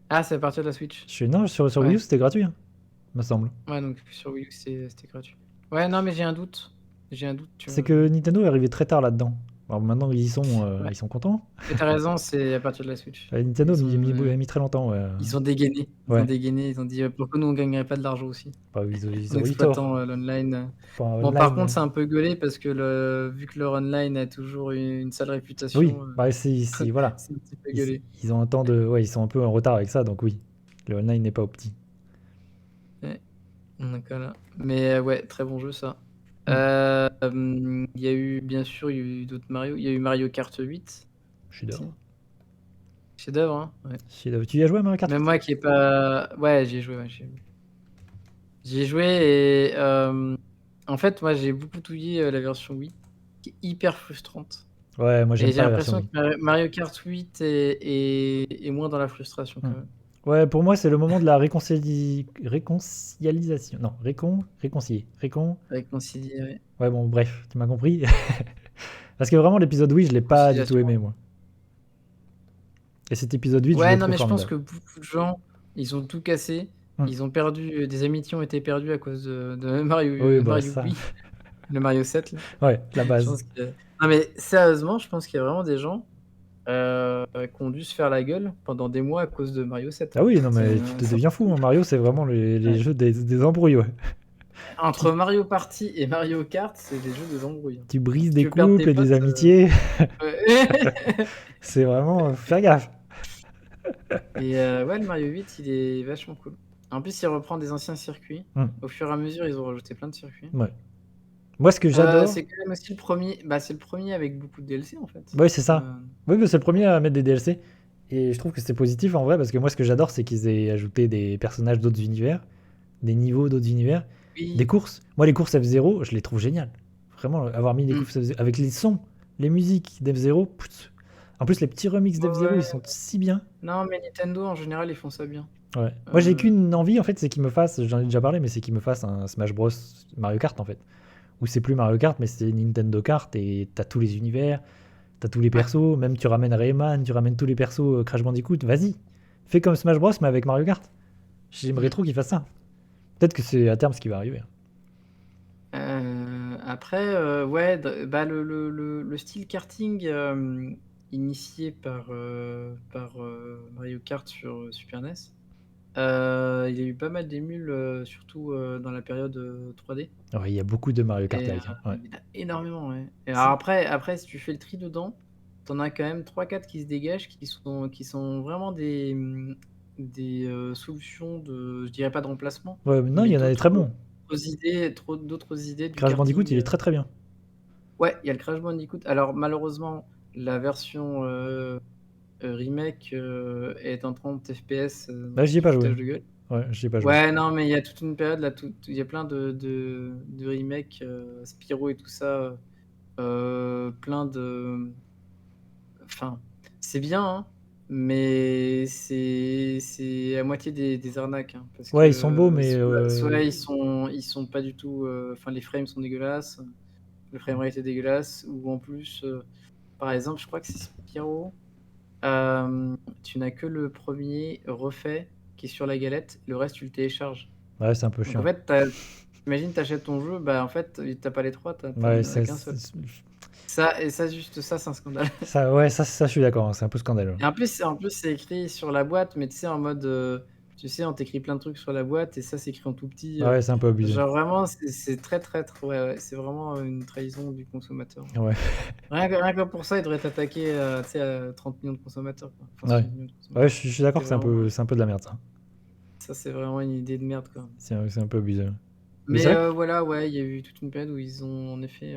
Ah, c'est à partir de la Switch. Non, sur Wii U, Ouais. c'était gratuit, hein, me semble. Ouais, donc sur Wii U, c'était gratuit. Ouais, non, mais j'ai un doute. J'ai un doute, tu C'est vois. que Nintendo est arrivé très tard là-dedans. Alors maintenant, Ouais. ils sont contents. Mais t'as raison, c'est à partir de la Switch. Nintendo a mis très longtemps, ouais. Ils ont dégainé. Ouais. Ils ont dit pourquoi nous on gagnerait pas de l'argent aussi Bah, en ils ont eu exploitant tort. l'online. Enfin, Bon, par contre, online. c'est un peu gueulé parce que vu que leur online a toujours une sale Oui, réputation, bah, voilà. c'est un petit peu gueulé. Ils ont un temps de. Ouais, ils sont un peu en retard avec ça, donc oui. Le online n'est pas opti. Ouais, donc voilà. Mais ouais, très bon jeu ça. Mm. Il y a eu, bien sûr, il y a eu d'autres Mario. Il y a eu Mario Kart 8 aussi. Chef-d'œuvre. Chef-d'œuvre, hein. Ouais. Chef-d'œuvre. Tu y as joué à Mario Kart Même 8? moi qui ai pas. Ouais, j'y ai joué. Ouais, j'y ai joué et en fait, moi j'ai beaucoup touillé la version Wii, qui est hyper frustrante. Ouais, moi Et j'aime j'ai pas la version l'impression que Wii. Mario Kart 8 est moins dans la frustration quand Mm. même. Ouais, pour moi, c'est le moment de la réconciliation. Non, réconcilier. Réconcilier, ouais. Ouais, bon, bref, tu m'as compris. Parce que vraiment, l'épisode 8, je l'ai pas du tout Réconciliation. aimé, moi. Et cet épisode 8, je Ouais, le non, trouve mais je pense formidable. que beaucoup de gens, ils ont tout cassé. Mm. Ils ont perdu, des amitiés ont été perdues à cause de Mario, Oui, bah Mario ça. Wii, le Mario 7 là. Ouais, la Je base. pense que non, mais sérieusement, je pense qu'il y a vraiment des gens, qui ont dû se faire la gueule pendant des mois à cause de Mario 7, Ah hein. oui, non, mais tu te C'est un deviens truc fou, de hein. ouf. Mario, c'est vraiment les Ouais. jeux des embrouilles, ouais. Entre Tu, Mario Party et Mario Kart, c'est des jeux de embrouilles, hein. tu brises Si des tu veux perdre tes couples et des potes, amitiés. ouais. C'est vraiment. Faut faire gaffe. Et ouais, le Mario 8, il est vachement cool. En plus, il reprend des anciens circuits. Mm. Au fur et à mesure, ils ont rajouté plein de circuits. Ouais. Moi, ce que j'adore. C'est quand même aussi le premier. Bah, c'est le premier avec beaucoup de DLC en fait. Ouais, c'est ça. Euh, Oui, mais c'est le premier à mettre des DLC. Et je trouve que c'est positif en vrai, parce que moi, ce que j'adore, c'est qu'ils aient ajouté des personnages d'autres univers, des niveaux d'autres univers, des Oui. courses. Moi, les courses F0, je les trouve géniales. Vraiment, avoir mis les Mm. courses F0, avec les sons, les musiques d'F0. En plus, les petits remixes Ouais, d'F0, ils ouais. sont si bien. Non, mais Nintendo en général, ils font ça bien. Ouais. Moi, j'ai Euh, qu'une envie, en fait, c'est qu'ils me fassent, j'en ai déjà parlé, mais c'est qu'ils me fassent un Smash Bros Mario Kart, en fait. Où c'est plus Mario Kart, mais c'est Nintendo Kart, et t'as tous les univers, t'as tous les Ouais. persos, même tu ramènes Rayman, tu ramènes tous les persos Crash Bandicoot, vas-y. Fais comme Smash Bros, mais avec Mario Kart. J'aimerais Mm. trop qu'ils fassent ça. Peut-être que c'est à terme ce qui va arriver. Après, ouais, bah, le style karting initié par Mario Kart sur Super NES, il y a eu pas mal d'émules, surtout dans la période 3D. Ouais, il y a beaucoup de Mario Et Kart-like, hein. Ouais. il y en a énormément, ouais. Et alors C'est- après, si tu fais le tri dedans, t'en as quand même 3-4 qui se dégagent, qui sont vraiment des solutions de, je dirais pas de remplacement, Ouais, mais non, il mais y en a des très bons. d'autres idées du Crash Bandicoot, karting. il est très très bien. Ouais, il y a le Crash Bandicoot. Alors malheureusement, la version remake est en 30 FPS, Bah, donc j'y ai c'est pas du joué. foutage de gueule. Ouais, j'y ai pas joué. Ouais, non, mais il y a toute une période là, il y a plein de remakes, Spyro et tout ça, plein de. Enfin, c'est bien, hein, mais c'est à moitié des arnaques, hein, parce Ouais, ils sont beaux, que mais soit ils sont pas du tout. Enfin, les frames sont dégueulasses, le framerate est dégueulasse, ou en plus, par exemple, je crois que c'est Spyro, tu n'as que le premier refait qui est sur la galette, le reste tu le télécharges. ouais, c'est un peu Donc en chiant. fait, imagine, t'achètes ton jeu, bah en fait, t'as pas les trois, t'en Ouais, as qu'un seul. Juste ça, c'est un scandale. ça, ouais, ça, je suis d'accord, hein, c'est un peu scandaleux. Et en plus, c'est écrit sur la boîte, mais tu sais, en mode, tu sais, on t'écrit plein de trucs sur la boîte, et ça, c'est écrit en tout petit. Ouais, c'est un peu abusé. Genre vraiment, c'est très, très, ouais, ouais, c'est vraiment une trahison du consommateur. Ouais. Rien que pour ça, il devrait t'attaquer, tu sais, à 30 millions de consommateurs, quoi. Enfin, Ouais. 60 millions de Ouais, consommateurs. je suis d'accord C'est que vraiment, c'est un peu de la merde, ça. ça, c'est vraiment une idée de merde, quoi. C'est un peu abusé. Mais Mais c'est vrai que voilà, ouais, il y a eu toute une période où ils ont en effet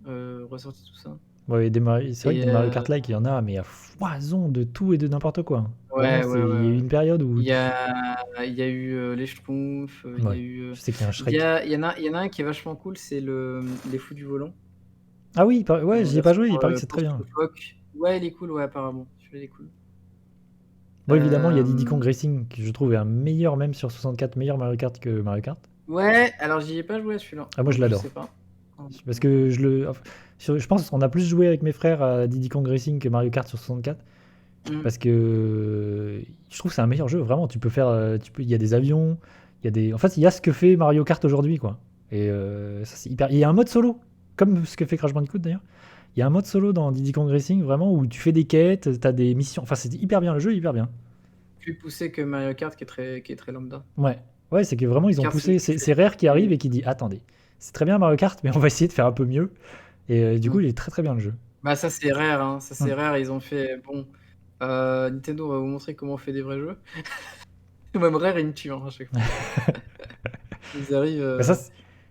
ressorti tout ça. Ouais, c'est vrai que Et des Mario Kart-like, il y en a, mais à foison de tout et de n'importe quoi. Vraiment, ouais, ouais, il y a ouais, eu ouais. une période où. Il y a eu, les Schtroumpfs, il y a Ouais, eu, je sais qu'il y a un Shrek. il y en a un qui est vachement cool, c'est les Fous du volant, Ah oui, ouais, en j'y ai pas version, joué, il paraît que c'est très course bien. loufoque. Ouais, il est cool, ouais, apparemment. Celui-là, il est cool. Moi, évidemment, il y a Diddy Kong Hem, Racing, qui je trouve est un meilleur, même sur 64, meilleur Mario Kart que Mario Kart. ouais, alors j'y ai pas joué à celui-là, Ah, moi, je donc je sais l'adore. pas. Parce que je pense qu'on a plus joué avec mes frères à Diddy Kong Racing que Mario Kart sur 64. Mmh. Parce que je trouve que c'est un meilleur jeu, vraiment. Tu peux faire. Il y a des avions, il y a des. En fait, il y a ce que fait Mario Kart aujourd'hui, quoi. Et ça, c'est hyper. Il y a un mode solo, comme ce que fait Crash Bandicoot d'ailleurs. Il y a un mode solo dans Diddy Kong Racing, vraiment, où tu fais des quêtes, t'as des missions. Enfin, c'est hyper bien, le jeu est hyper bien. Plus poussé que Mario Kart qui est très lambda. Ouais. Ouais, c'est que vraiment, Mario ils ont Kart, poussé. C'est Rare qui arrive et qui dit attendez, c'est très bien Mario Kart, mais on va essayer de faire un peu mieux. Et du coup, mmh. il est très très bien le jeu. Bah, ça c'est rare, hein, ça c'est Mm. rare. Ils ont fait bon, Nintendo, on va vous montrer comment on fait des vrais jeux. Même Rare, ils me tuent, hein, à chaque fois. Ils arrivent, Mais ça,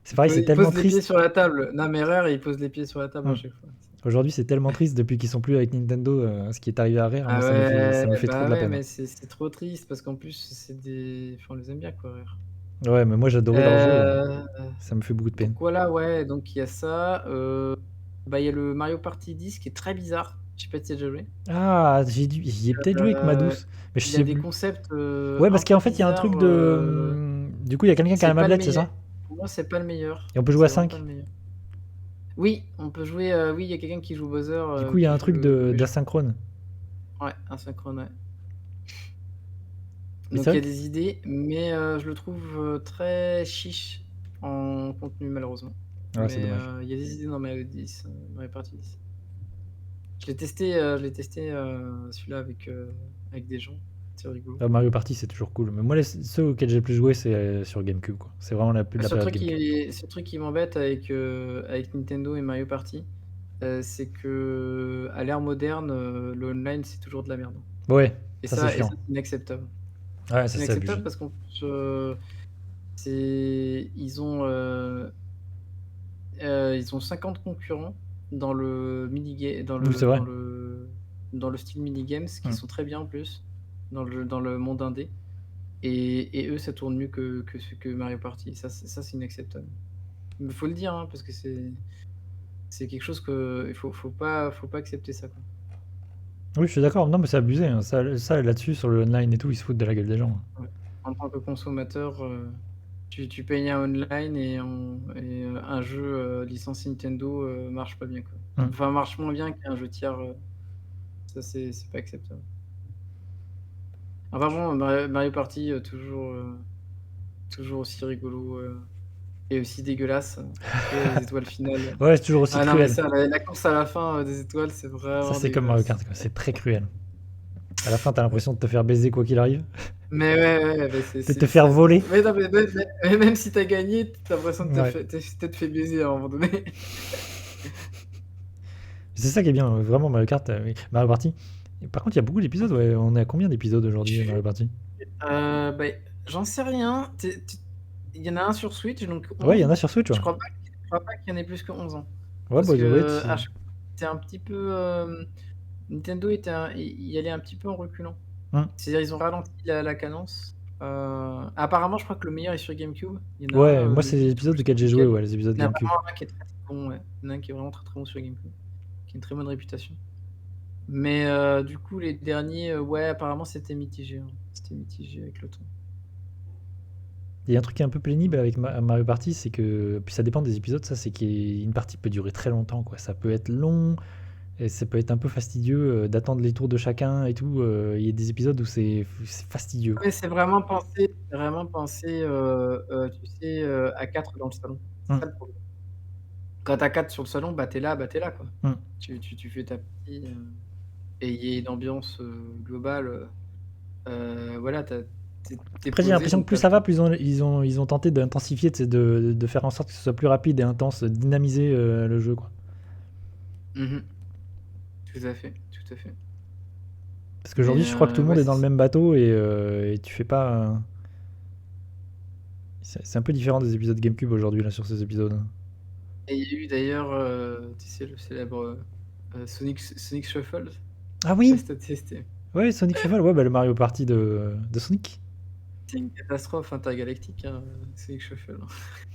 c'est pareil, c'est ils tellement posent les pieds triste. sur la table. Non, mais Rare, ils posent les pieds sur la table à Mm. chaque fois. Aujourd'hui, c'est tellement triste depuis qu'ils sont plus avec Nintendo, ce qui est arrivé à Rare. Moi, Ah ça ouais, me fait trop bah de la ouais, peine. mais c'est trop triste parce qu'en plus, on les aime bien, quoi, Rare. Ouais, mais moi, j'adorais leur jeu. Heu, Ça me fait beaucoup de donc peine. voilà, ouais, donc il y a ça, bah, il y a le Mario Party 10 qui est très bizarre. Je sais pas si tu as déjà joué? Ah, j'y ai peut-être joué avec ma Heu, douce, mais je il a sais des plus. concepts, Ouais, un parce peu qu'en fait, il y a un truc bizarres, de. Du coup, il y a quelqu'un qui a c'est la pas le mablette, c'est meilleur. ça? Pour moi, c'est pas le meilleur. Et on peut jouer à C'est vraiment pas 5. le meilleur. Oui, on peut jouer, oui, il y a quelqu'un qui joue Bowser, Du coup, il y a qui un joue truc le méchant. d'asynchrone. Ouais, asynchrone, ouais. Mais Donc c'est il y vrai a que. des idées, mais je le trouve, très chiche en contenu malheureusement. Ouais, c'est Mais dommage. il y a des idées dans Mario 10, Mario Party 10. Je l'ai testé, celui-là avec des gens, c'est rigolo. Mario Party, c'est toujours cool. Mais moi, ceux auxquels j'ai le plus joué, c'est sur GameCube, quoi. C'est vraiment Le la seul période truc GameCube. qui m'embête avec Nintendo et Mario Party, c'est qu'à l'ère moderne, le online, c'est toujours de la merde. Ouais, Et ça, c'est ça, chiant. c'est inacceptable. Ouais, ça, C'est c'est inacceptable abusé. parce qu'en plus, ils ont 50 concurrents dans le mini dans Oui, c'est vrai. le style mini games qui Hmm. sont très bien en plus, dans le monde indé et eux, ça tourne mieux que Mario Party. Ça, c'est inacceptable. Il faut le dire, hein, parce que c'est quelque chose que il faut pas accepter ça, quoi. Oui, je suis d'accord. Non, mais c'est abusé, hein. Ça, là-dessus, sur le online et tout, ils se foutent de la gueule des gens. Ouais. En tant que consommateur, tu payes un online un jeu, licence Nintendo, marche pas bien, quoi. Hmm. Enfin, marche moins bien qu'un jeu tiers, ça c'est pas acceptable. Enfin bon, Mario Party, toujours aussi rigolo, et aussi dégueulasse, les étoiles finales. Ouais, c'est toujours aussi Ah non, mais cruel. ça, la course à la fin, des étoiles, c'est Ça, vraiment c'est comme Mario dégueulasse. Kart, quoi. C'est très cruel. À la fin, t'as l'impression de te faire baiser quoi qu'il arrive. Mais ouais, ouais, mais De te faire voler. mais non, mais même si tu as gagné, tu as l'impression de Ouais. t'être fait baiser à un moment donné. C'est ça qui est bien, vraiment Mario Kart. Oui. Mario Party. Et par contre, il y a beaucoup d'épisodes. Ouais. On est à combien d'épisodes aujourd'hui, Tu Mario Party? Bah, j'en sais rien. Il y en a un sur Switch, donc Ouais, il y en 11. a sur Switch, ouais. Je crois pas qu'il y en ait plus que 11 ans. Ouais, Parce bah, ouais, que à chaque c'était un petit peu, Nintendo y allait un petit peu en reculant. Hmm. C'est-à-dire ils ont ralenti la cadence. Apparemment, je crois que le meilleur est sur GameCube. Il y en a Ouais, un, moi, le c'est les 8 ou épisodes je sais auxquels plus j'ai joué, lequel. ouais, les épisodes Il y en a GameCube. vraiment un qui est très, très bon, ouais. Il y en a un qui est vraiment très, très bon sur GameCube, qui a une très bonne réputation. Mais du coup, les derniers, ouais, apparemment, c'était mitigé, hein. C'était mitigé avec le temps. Il y a un truc qui est un peu pénible avec Mario Party, c'est que. Puis ça dépend des épisodes, ça, c'est qu'une partie peut durer très longtemps, quoi. Ça peut être long, et ça peut être un peu fastidieux d'attendre les tours de chacun et tout. Il y a des épisodes où c'est fastidieux, quoi. Ouais, c'est vraiment pensé, tu sais, à 4 dans le salon. C'est Hmm. ça le problème. Quand tu as 4 sur le salon, bah, tu es là, quoi. Hmm. Tu fais ta partie, et il y a une ambiance, globale, voilà, tu es Après, j'ai posé, l'impression que donc tu plus as le ça va, temps. plus ils ont tenté d'intensifier, tu sais, de faire en sorte que ce soit plus rapide et intense, dynamiser le jeu, quoi. Mmh. Tout à fait, tout à fait. Parce Mais qu'aujourd'hui, je crois que tout le ouais, monde est c'est dans le ça. même bateau et tu fais pas. C'est un peu différent des épisodes GameCube aujourd'hui, là, sur ces épisodes. Et il y a eu d'ailleurs, tu sais, le célèbre, Sonic Shuffle, Ah je sais pas oui! si tu testé. Ouais, Sonic Shuffle, ouais, bah, le Mario Party de Sonic. C'est une catastrophe intergalactique, hein, Sonic Shuffle.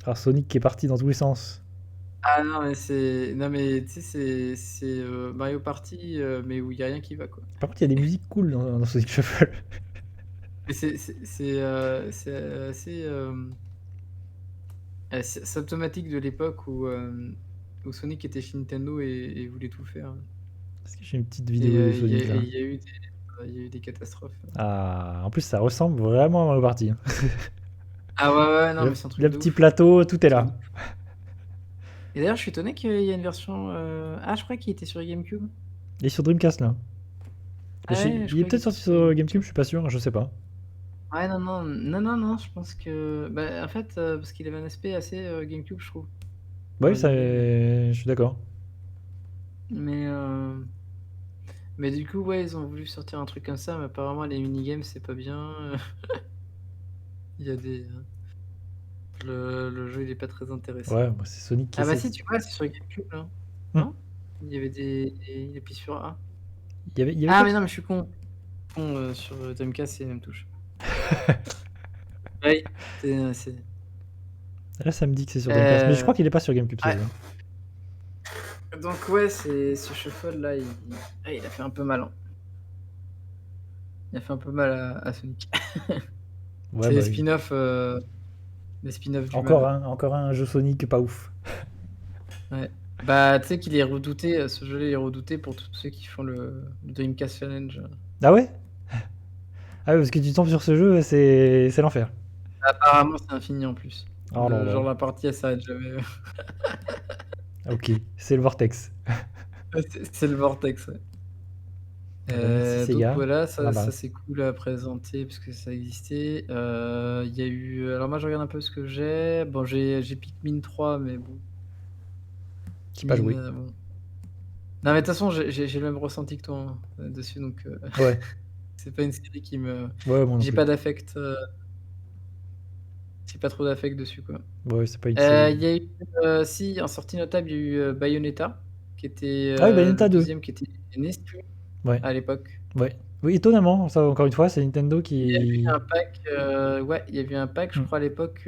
Alors Sonic qui est parti dans tous les sens. Ah non mais tu sais Mario Party, mais où il y a rien qui va, quoi. Par contre, il y a des musiques cool dans Sonic Shuffle. Mais c'est assez, c'est symptomatique de l'époque où Sonic était chez Nintendo et voulait tout faire. Est-ce que j'ai une petite Et vidéo de il y a Sonic et là? il y a eu des catastrophes. Ah, en plus, ça ressemble vraiment à Mario Party, hein. Ah ouais, ouais, non, mais Le, c'est un truc le de petit ouf. plateau, tout est C'est un là. ouf. Et d'ailleurs, je suis étonné qu'il y a une version, ah, je crois qu'il était sur GameCube. Il est sur Dreamcast là. Ah ouais, je Il est croyais qu'il peut-être était sorti sur GameCube, sur je suis pas sûr, je sais pas. ouais, non, non, non, non, non, je pense que bah, en fait, parce qu'il avait un aspect assez, GameCube, je trouve, Bah dans oui, ça, l'idée, je suis d'accord. mais heu, mais du coup, ouais, ils ont voulu sortir un truc comme ça, mais apparemment les minigames, c'est pas bien, il y a des, le jeu, il est pas très Ouais, intéressant. bah, c'est Sonic qui Ah bah essaie. si, tu vois, c'est sur GameCube, là, Hmm. non? Il y avait il appuie sur A. Il y avait Ah quoi? mais non, mais je suis con, sur, Dreamcast, c'est les mêmes touches. Oui, c'est Là, ça me dit que c'est sur Dreamcast, mais je crois heu, qu'il est pas sur GameCube ce ouais, jeu. donc ouais, c'est ce shuffle là, il a fait un peu mal, hein. Il a fait un peu mal à Sonic. Ouais, C'est bah oui. les spin-off du mal. Encore un jeu Sonic pas ouf. Ouais. Bah, tu sais qu'il est redouté, ce jeu-là, il est redouté pour tous ceux qui font le Dreamcast Challenge. Ah ouais? Ah ouais, parce que tu tombes sur ce jeu, c'est l'enfer. Apparemment, c'est infini en plus. Oh là là. Genre la partie, elle s'arrête jamais. Ok, c'est le Vortex. Ouais, c'est le vortex, ouais. Eh ben, merci Donc Sega. voilà, Ça ça m'intéresse. c'est cool à présenter parce que ça existait. Il y a eu alors moi je regarde un peu ce que j'ai. Bon j'ai Pikmin 3 mais bon, J'ai pas Pikmin, joué. bon. Non mais de toute façon j'ai le même ressenti que toi, hein, dessus donc Ouais, c'est pas une série qui me ouais, moi non j'ai plus. pas d'affect, j'ai pas trop d'affect dessus, quoi. Ouais, c'est pas une série. Il y a eu, si en sortie notable, il y a eu, Bayonetta qui était, Ah oui, le Bayonetta 2. deuxième qui était NES Ouais, à l'époque. ouais. Oui, étonnamment, ça encore une fois, c'est Nintendo Il y a eu qui. un pack, ouais, il y a eu un pack, je Hmm. crois à l'époque,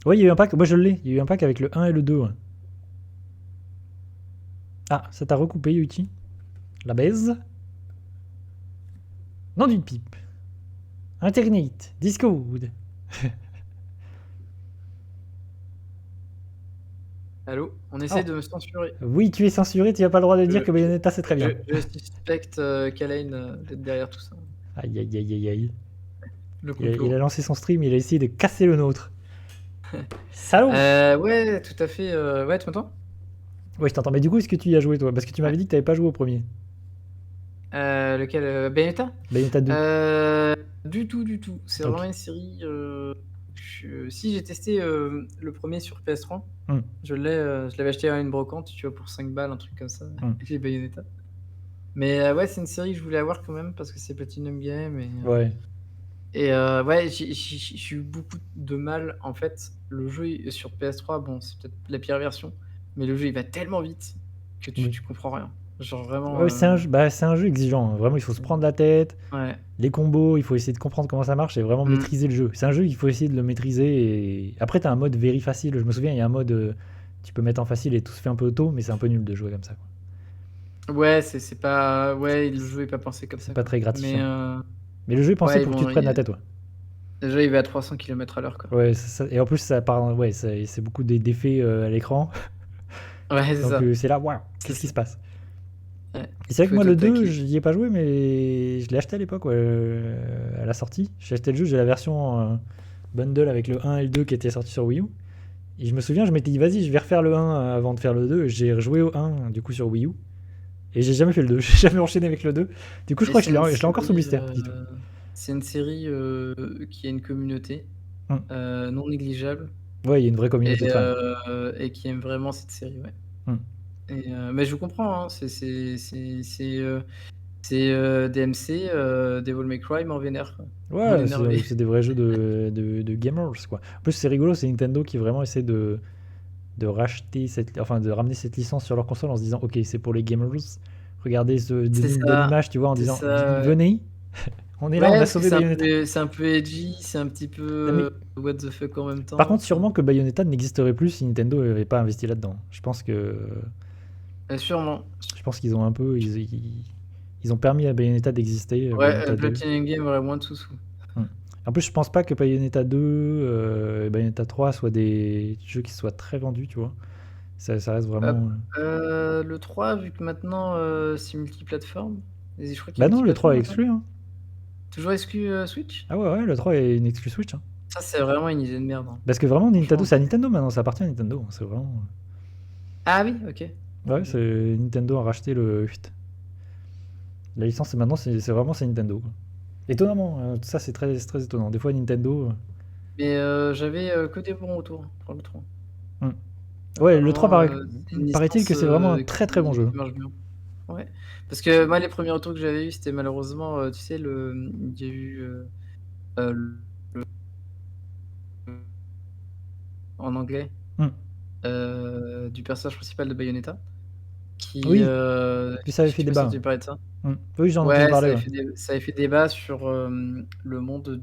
Ouais, il y a eu un pack, moi je l'ai. Il y a eu un pack avec le 1 et le 2. Ouais. Ah, ça t'a recoupé, Yuichi. La baise. Non d'une pipe. Internet. Discord. allô? On essaie Oh. de me censurer. Oui, tu es censuré, tu n'as pas le droit de dire Je que Bayonetta c'est très bien. je suspecte, Kalain, d'être derrière tout ça. Aïe aïe aïe aïe aïe. Le Il a complot. lancé son stream, il a essayé de casser le nôtre. Salaud! Ouais, tout à fait, ouais, tu m'entends? Ouais, je t'entends. Mais du coup, est-ce que tu y as joué toi? Parce que tu Ouais. m'avais dit que tu n'avais pas joué au premier. Lequel, Bayonetta? Bayonetta 2. Heu, du tout, du tout. C'est Ok. vraiment une série, si j'ai testé, le premier sur PS3. Hmm, Je l'avais acheté à une brocante, tu vois, pour 5 balles, un truc comme ça, hmm. j'ai Bayonetta. Mais ouais, c'est une série que je voulais avoir quand même parce que c'est Platinum Game Ouais. ouais, j'ai eu beaucoup de mal. En fait, le jeu il sur PS3, bon, c'est peut-être la pire version, mais le jeu, il va tellement vite que Oui. tu comprends rien. Genre vraiment, Ouais, c'est un jeu exigeant, hein. Vraiment, il faut se prendre la tête. ouais. Les combos, il faut essayer de comprendre comment ça marche et vraiment Mmh. maîtriser le jeu. C'est un jeu, il faut essayer de le maîtriser. Et après, tu as un mode very facile. Je me souviens, il y a un mode, tu peux mettre en facile et tout se fait un peu auto, mais c'est un peu nul de jouer comme ça, quoi. Ouais, c'est pas ouais, le jeu est pas pensé comme C'est ça, pas quoi. très Mais gratifiant. Mais le jeu est pensé ouais, pour que tu te bon, prennes la tête, ouais. déjà, il va à 300 km/h, quoi. Ouais, et en plus, ça part, ouais, c'est beaucoup d'effets à l'écran. Ouais, c'est Donc ça, c'est là, waouh, c'est qu'est-ce qui ça. se passe? Ouais, Et c'est vrai que faut moi, être au le 2, taquet. j'y ai pas joué, mais je l'ai acheté à l'époque, ouais, à la sortie. J'ai acheté le jeu, j'ai la version bundle avec le 1 et le 2 qui était sorti sur Wii U. Et je me souviens, je m'étais dit, vas-y, je vais refaire le 1 avant de faire le 2. J'ai rejoué au 1, du coup, sur Wii U. Et j'ai jamais fait le 2, j'ai jamais enchaîné avec le 2. Du coup, je Et crois que c'est une je l'ai encore sous série, blister, dis-toi. c'est une série, qui a une communauté, Hum. non négligeable Ouais, il y a une vraie et communauté de fans. qui aime vraiment cette série, ouais. Hum. Mais je vous comprends, hein, DMC, Devil May Cry m'en vénère, quoi. On Ouais, c'est des vrais jeux de gamers, quoi. En plus, c'est rigolo, c'est Nintendo qui vraiment essaie de de racheter de ramener cette licence sur leur console en se disant, ok, c'est pour les gamers. Regardez ce C'est début ça, d'image, tu vois, en c'est disant, ça, ouais. venez, on est là, Ouais, on a parce que sauvé Bayonetta. c'est un peu edgy, c'est un petit peu Non, mais what the fuck en même par temps. contre, sûrement que Bayonetta n'existerait plus si Nintendo n'avait pas investi là-dedans. Sûrement. Je pense qu'ils ont un peu, ils ont permis à Bayonetta d'exister, Ouais, Bayonetta 2. Platinum Game aurait moins de sous. Hmm. En plus, je pense pas que Bayonetta 2 et Bayonetta 3 soient des jeux qui soient très vendus, tu vois. Ça reste vraiment. Le 3, vu que maintenant c'est multiplateforme, et je crois qu'il est Bah non, le 3 multiplateforme est maintenant. exclu. Hein. Toujours exclu Switch? Ah ouais, le 3 est une exclu Switch. Hein. Ça, c'est vraiment une idée de merde. Hein. Parce que vraiment, Nintendo, Franchement. c'est à Nintendo maintenant, ça appartient à Nintendo. C'est vraiment. Ah oui, ok. Ouais, Ok. Nintendo a racheté le. La licence, maintenant, c'est vraiment c'est Nintendo. Quoi. Étonnamment, ça c'est très étonnant. Des fois, Nintendo. Mais j'avais que des bons retours pour le 3. Ouais, le 3 Apparemment, c'est une paraît-il que licence c'est vraiment un très très bon qui jeu. marche bien. Ouais. Parce que moi, les premiers retours que j'avais eu, c'était malheureusement, tu sais, il y a eu le- en anglais Hmm. du personnage principal de Bayonetta qui, Oui, puis ça avait je fait sais pas si débat. tu parlais de ça. Oui, j'en ai entendu Ouais, parler. Ouais. ça avait fait débat sur le monde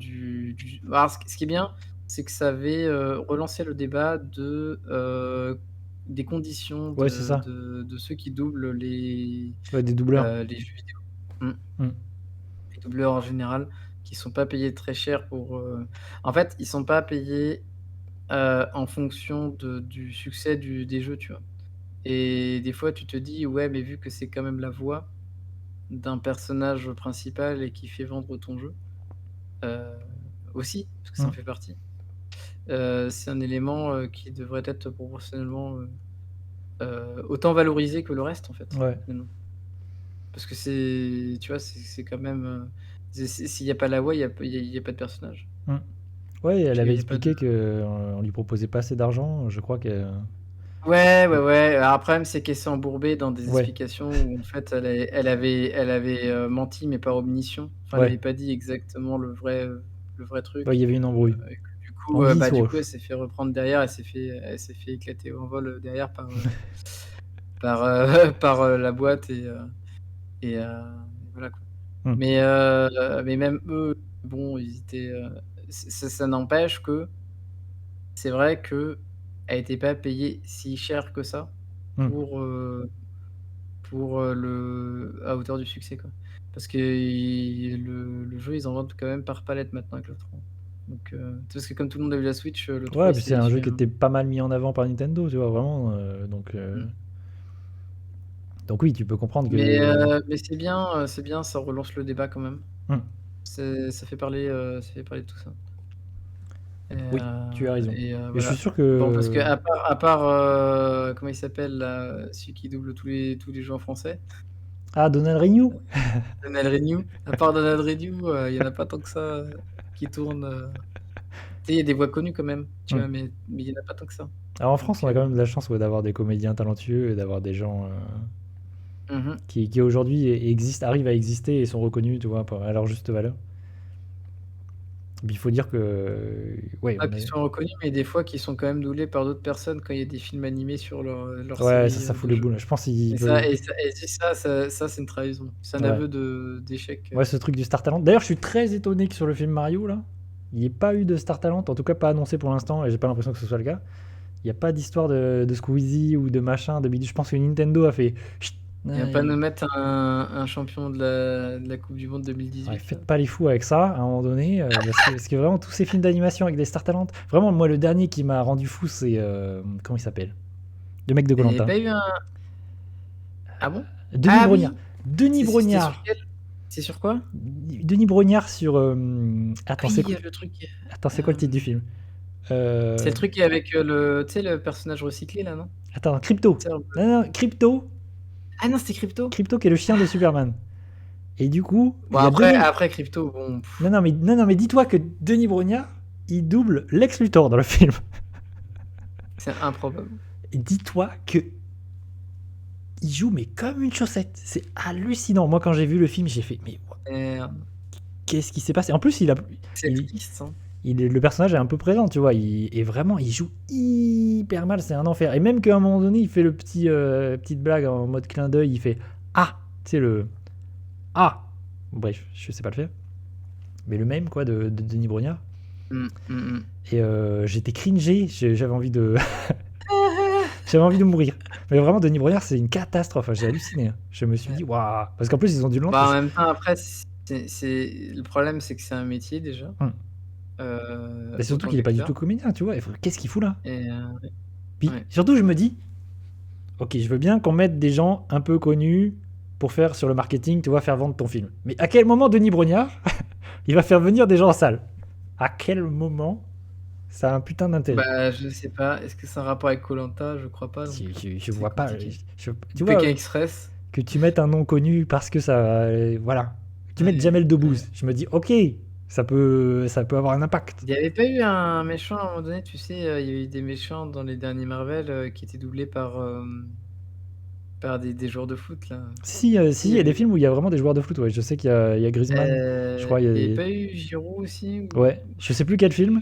Alors, ce qui est bien, c'est que ça avait relancé le débat des conditions Ouais, c'est ça. de ceux qui doublent Ouais, des doubleurs. les jeux vidéo. Mm. Hmm. Les doubleurs en général, qui sont pas payés très cher pour. En fait, ils sont pas payés en fonction du succès des jeux, tu vois. Et des fois, tu te dis, ouais, mais vu que c'est quand même la voix d'un personnage principal et qui fait vendre ton jeu, heu, aussi, parce que ça en Hmm. fait partie, c'est un élément, qui devrait être proportionnellement, autant valorisé que le reste, en fait, Ouais. finalement. Parce que tu vois, c'est quand même, s'il y a pas la voix, il y a pas de personnage. Hmm. Ouais, elle Puis avait il y a pas de expliqué qu'on lui proposait pas assez d'argent, je crois que. Ouais, ouais, ouais. Alors, le problème, c'est qu'elle s'est embourbée dans des Ouais, explications où, en fait, elle avait menti, mais par omission. Enfin, elle ouais. avait pas dit exactement le vrai Ouais, il y truc. avait une embrouille. Et que Anguille sous du coup, elle roche. s'est fait reprendre derrière. Elle s'est fait éclater en vol derrière par la boîte et voilà, quoi. Hmm. Mais même eux, bon, ils étaient. Ça n'empêche que c'est vrai qu'elle était pas payée si cher que ça Hmm. pour, à hauteur du succès, quoi. Parce que le jeu, ils en vendent quand même par palette maintenant avec le 3. Donc, parce que comme tout le monde a vu la Switch, le 3 Ouais, il puis s'est c'est un jeu essuyé qui était pas mal mis en avant par Nintendo, tu vois, vraiment. mmh. Donc oui, tu peux comprendre Mais, que. c'est bien, ça relance le débat quand même. Hmm. Ça fait parler de tout ça. Oui, tu as raison. Et je suis Voilà. sûr Bon, parce que que. à part, comment il s'appelle là, celui qui double tous les jeux en français? Ah, Donald Renew. Donald Renew. À part Donald Renew, il y en a pas tant que ça, qui tournent, tu sais, il y a des voix connues quand même, tu Hmm. vois? Mais il y en a pas tant que ça. Alors en France, Donc, on a quand même de la chance d'avoir des comédiens talentueux et d'avoir des gens mmh qui aujourd'hui arrivent à exister et sont reconnus, tu vois, à leur juste valeur. Puis il faut dire que, ouais, Qui sont reconnus, mais des fois qui sont quand même doublés par d'autres personnes quand il y a des films animés sur leur ouais, série, ça fout de le jeux. boule. Je pense qu'ils Et ça veulent. et ça et si ça c'est une trahison. C'est un Ouais. aveu d'échec, Ouais, ce truc du Star Talent. D'ailleurs, je suis très étonné que sur le film Mario, là, il n'y ait pas eu de Star Talent, en tout cas pas annoncé pour l'instant, et j'ai pas l'impression que ce soit le cas. Il n'y a pas d'histoire de Squeezie ou de machin, de bidule. Je pense que Nintendo a fait. Chut, Il va pas nous mettre un champion de la coupe du monde ouais, 2018 là. faites pas les fous avec ça à un moment donné, parce que vraiment tous ces films d'animation avec des Star Talent, vraiment moi le dernier qui m'a rendu fou c'est comment il s'appelle, le mec de Il y avait Koh-Lanta, pas eu un ah bon? Denis Ah Brognard. oui! Denis C'était sur Brognard. quel? C'est sur quoi? Denis Brognard sur attends c'est Oui, quoi, le truc, c'est quoi le titre du film? c'est Euh, le truc qui est avec, tu sais, le personnage recyclé là, non? Attends, Crypto. Tu sais, un peu Non, non, Crypto. ah non, c'était Crypto? Crypto qui est le chien de Superman. Et du coup, Bon, il y a Denis. après Crypto, bon, Non, mais dis-toi que Denis Brognard, il double Lex Luthor dans le film. c'est improbable. Et dis-toi que il joue mais comme une chaussette. C'est hallucinant. Moi, quand j'ai vu le film, j'ai fait mais Merde. qu'est-ce qui s'est passé? En plus, C'est il, triste, hein. le personnage est un peu présent, tu vois. Et vraiment, il joue hyper mal, c'est un enfer. Et même qu'à un moment donné, il fait petite blague en mode clin d'œil, il fait Ah, tu sais, le Ah. Bref, je sais pas le faire. Mais le même, quoi, de Denis Brognard. Et j'étais cringé, j'avais envie de. J'avais envie de mourir. Mais vraiment, Denis Brognard, c'est une catastrophe. J'ai halluciné. Je me suis dit, waouh. Parce qu'en plus, ils ont dû Bah, en l'entendre. même temps, après, le problème, c'est que c'est un métier déjà. Mais surtout Autant qu'il est pas du tout qu'acteur. comédien, tu vois. Qu'est-ce qu'il fout là? Et Puis ouais. surtout, je me dis, ok, je veux bien qu'on mette des gens un peu connus pour faire sur le marketing, tu vois, faire vendre ton film. Mais à quel moment Denis Brognard, il va faire venir des gens en salle? À quel moment ça a un putain d'intérêt? Bah, je sais pas. Est-ce que c'est un rapport avec koh Je crois pas, donc Je c'est vois pas. compliqué. Tu vois, Pékin Express. que tu mettes un nom connu parce que ça. Voilà. Tu mettes Ouais, Jamel ouais. Debbouze. Je me dis, ok, ça peut avoir un impact. Il y avait pas eu un méchant à un moment donné, tu sais, il y a eu des méchants dans les derniers Marvel, qui étaient doublés par des joueurs de foot là. Si, Tu sais, si, il y a des films où il y a vraiment des joueurs de foot. Ouais. Je sais qu'il y a Griezmann. Je crois. il y avait pas eu Giroud aussi Ouais. ou Je sais plus quel film,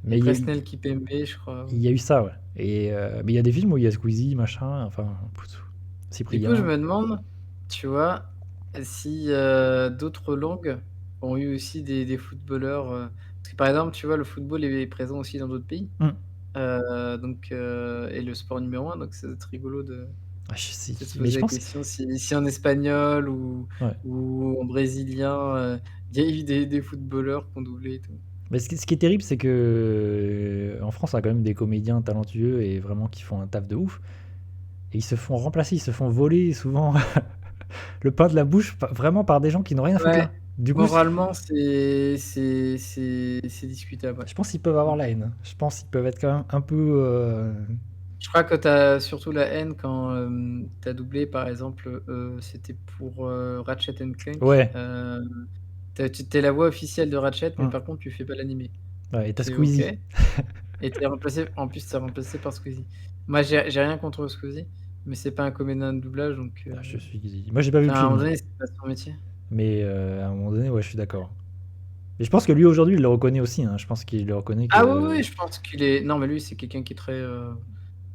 et mais Presnel Kimpembe, je crois. il y a eu ça, ouais. Et, mais il y a des films où il y a Squeezie, machin, enfin, Du coup, je Cyprien. me demande, tu vois, si, d'autres langues ont eu aussi des footballeurs, parce que par exemple, tu vois, le football est présent aussi dans d'autres pays, Hmm. donc et le sport numéro 1, donc ça doit être rigolo de Ah, je sais, peut-être se mais poser je la pense. question si en espagnol Ouais. ou en brésilien, il y a eu des footballeurs qui ont doublé et tout. Mais ce qui est terrible, c'est que en France, on a quand même des comédiens talentueux et vraiment qui font un taf de ouf. Et ils se font remplacer, ils se font voler souvent le pain de la bouche vraiment par des gens qui n'ont rien à foutre Ouais, là. Du coup, moralement, c'est discutable, ouais. je pense qu'ils peuvent avoir Mmh. la haine. Je pense qu'ils peuvent être quand même un peu. Je crois que tu as surtout la haine quand, tu as doublé par exemple, c'était pour, Ratchet& Clank, Ouais. tu es la voix officielle de Ratchet, mais Hmm. par contre tu fais pas l'animé. Ouais, et t'as C'est OK Squeezie. et tu es remplacé en plus tu es remplacé par Squeezie. Moi j'ai rien contre Squeezie, mais c'est pas un comédien de doublage donc Ah, moi, j'ai pas vu enfin le à un moment film, donné, c'est pas son métier. mais à un moment donné, ouais, je suis d'accord. Mais je pense que lui aujourd'hui, il le reconnaît aussi. Hein. Je pense qu'il le reconnaît Ah oui, que. oui, je pense qu'il est non mais lui c'est quelqu'un qui est très,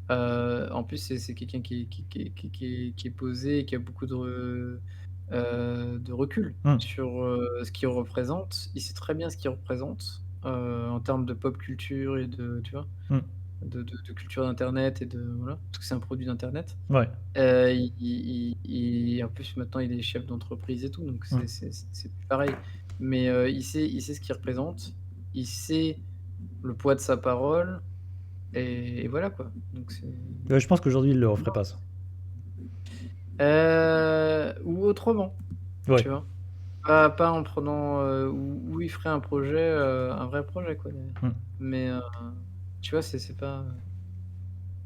en plus c'est quelqu'un qui est posé et qui a beaucoup de recul Hmm. sur, ce qu'il représente. Il sait très bien ce qu'il représente, en termes de pop culture et de tu vois? Hmm. De culture d'internet et de voilà, parce que c'est un produit d'internet. Ouais. En plus maintenant il est chef d'entreprise et tout, donc Hmm. c'est plus pareil. Mais, il sait ce qu'il représente, il sait le poids de sa parole et voilà quoi. Donc c'est Ouais, je pense qu'aujourd'hui, il le referait pas ça. ou autrement, Ouais. tu vois? Pas en prenant, ou il ferait un projet, un vrai projet quoi derrière. Hmm. Mais, tu vois, c'est pas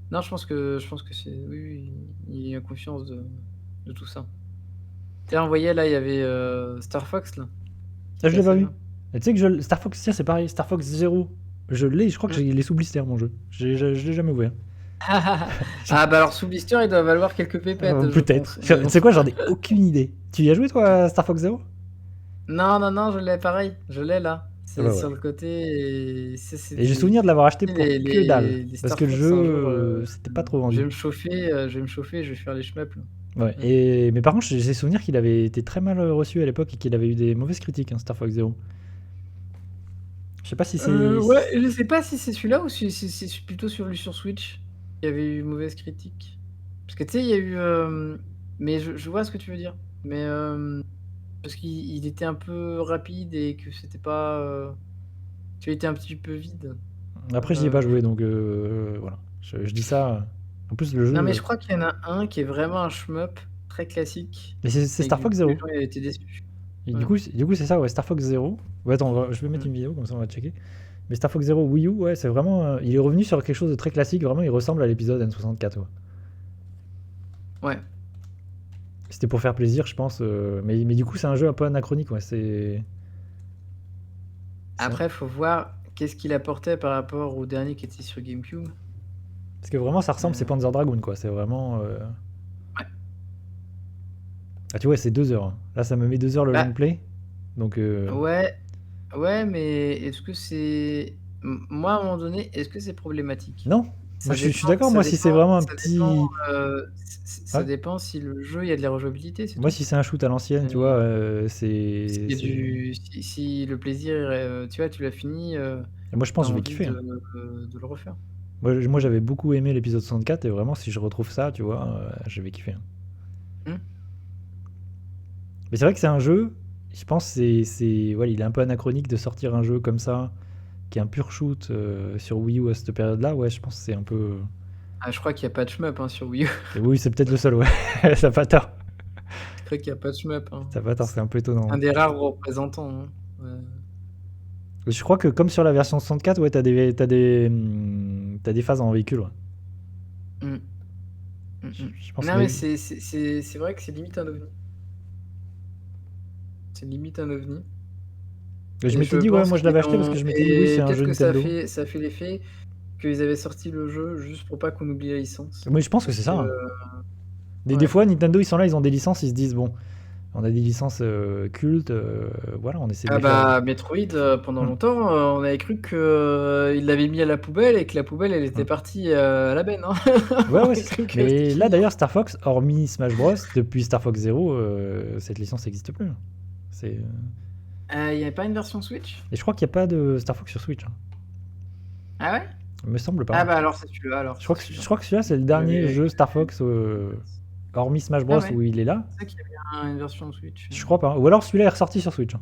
non, je pense que c'est oui, il a conscience de tout ça. Tu sais, on voyait là, il y avait, Star Fox là, qui Ah, je était l'ai pas assez vu. bien. Et tu sais que Star Fox, tiens, c'est pareil. Star Fox 0. Je l'ai, je crois que Mmh. il est sous blister, mon jeu. Je l'ai jamais ouvert. Ah bah alors sous blister, il doit valoir quelques pépettes, je Peut-être. pense. Tu Mais bon. sais quoi, j'en ai aucune idée. Tu y as joué, toi, à Star Fox 0? Non, non, non, je l'ai pareil, je l'ai là. Ah C'est bah sur voilà. le côté et ça Et j'ai souvenir de l'avoir acheté pour que dalle. les Parce Star que le Fox un jour, jeu, c'était pas trop je vais vendu. me chauffer, je vais faire les shmups là. Ouais. Mmh. Mais par contre, j'ai souvenir qu'il avait été très mal reçu à l'époque et qu'il avait eu des mauvaises critiques, hein, Star Fox 0. Je sais pas si c'est. Ouais, je sais pas si c'est celui-là ou si c'est plutôt sur Switch, il y avait eu mauvaise critique. Parce que tu sais, il y a eu, mais je vois ce que tu veux dire. Mais, parce qu'il était un peu rapide et que c'était pas, tu vois, il était un petit peu vide. Après, j'y ai pas Je joué, donc voilà. Je dis ça. En plus, le non, mais jeu. je crois qu'il y en a un qui est vraiment un shmup très classique Mais c'est et que Star du Fox coup les 0. gens ils étaient déçus. Et Ouais. du coup, c'est ça, ouais, Star Fox 0. Ouais, attends, je vais mettre Mmh. une vidéo, comme ça on va checker. Mais Star Fox 0 Wii U, ouais, c'est vraiment. Il est revenu sur quelque chose de très classique, vraiment, il ressemble à l'épisode N64. Ouais. Ouais. C'était pour faire plaisir, je pense. Mais du coup, c'est un jeu un peu anachronique, ouais. C'est- Après, faut voir qu'est-ce qu'il apportait par rapport au dernier qui était sur GameCube. Parce que vraiment, ça ressemble, c'est Heu, Panzer Dragoon, quoi. C'est vraiment. ouais. Ah, tu vois, c'est 2 heures. Hein. Là, ça me met 2 heures le long Bah, play. Donc. ouais. Ouais, mais est-ce que c'est moi, à un moment donné, est-ce que c'est problématique? Non? Moi, je suis d'accord. Moi, si c'est vraiment un Ça dépend, petit. ça Ouais. dépend si le jeu, il y a de la rejouabilité, c'est Moi, tout. si c'est un shoot à l'ancienne, tu vois, S'il y a c'est. si le plaisir, tu vois, tu l'as fini, Et moi, je tu pense que je vais envie kiffer, hein. de le refaire. Moi, j'avais beaucoup aimé l'épisode 64 et vraiment, si je retrouve ça, tu vois, je vais kiffer, hein. Mmh. Mais c'est vrai que c'est un jeu, je pense, ouais, il est un peu anachronique de sortir un jeu comme ça, qui est un pur shoot sur Wii U à cette période-là. Ouais, je pense que c'est un peu. Ah, je crois qu'il y a pas de shmup, hein, sur Wii U. Et oui, c'est peut-être le seul, ouais. Ça n'a pas tort. Je crois qu'il y a pas de shmup, hein. Ça n'a pas tort, c'est un peu C'est un étonnant. des rares représentants, hein. Je crois que comme sur la version 64, ouais, t'as des phases en véhicule, ouais. Mmh. Mmh Je, mh. je pense, Non, mais mais c'est vrai que c'est limite un ovni. C'est limite un ovni je et m'étais je dit, ouais, pense moi je qu'ils l'avais acheté parce ont que je m'étais dit, oui, et c'est un peut-être jeu que Nintendo. ça a fait l'effet qu'ils avaient sorti le jeu juste pour pas qu'on oublie la licence. Mais je pense que Parce c'est que, ça, hein. Des ouais. fois, Nintendo, ils sont là, ils ont des licences, ils se disent, bon, on a des licences cultes, voilà, on essaie de Ah les faire. bah, Metroid, pendant Hmm, longtemps, on avait cru qu'ils l'avaient mis à la poubelle et que la poubelle, elle était hmm. partie, à la benne, hein. Ouais, On ouais, avait c'est ça. cru que c'était Mais là, fini, hein. d'ailleurs, Star Fox, hormis Smash Bros, depuis Star Fox Zero, cette licence n'existe plus, hein. C'est, Il y avait pas une version Switch? Et je crois qu'il n'y a pas de Star Fox sur Switch, hein. Ah ouais? Il me semble Ah pas. bah, alors c'est celui-là, alors, c'est Je celui-là. crois que celui-là, c'est le dernier J'avais jeu Star Fox, hormis Smash Ah Bros, ouais? où il est là. C'est vrai qu'il y avait une version Switch, Je crois pas. Ou alors celui-là est ressorti sur Switch, hein.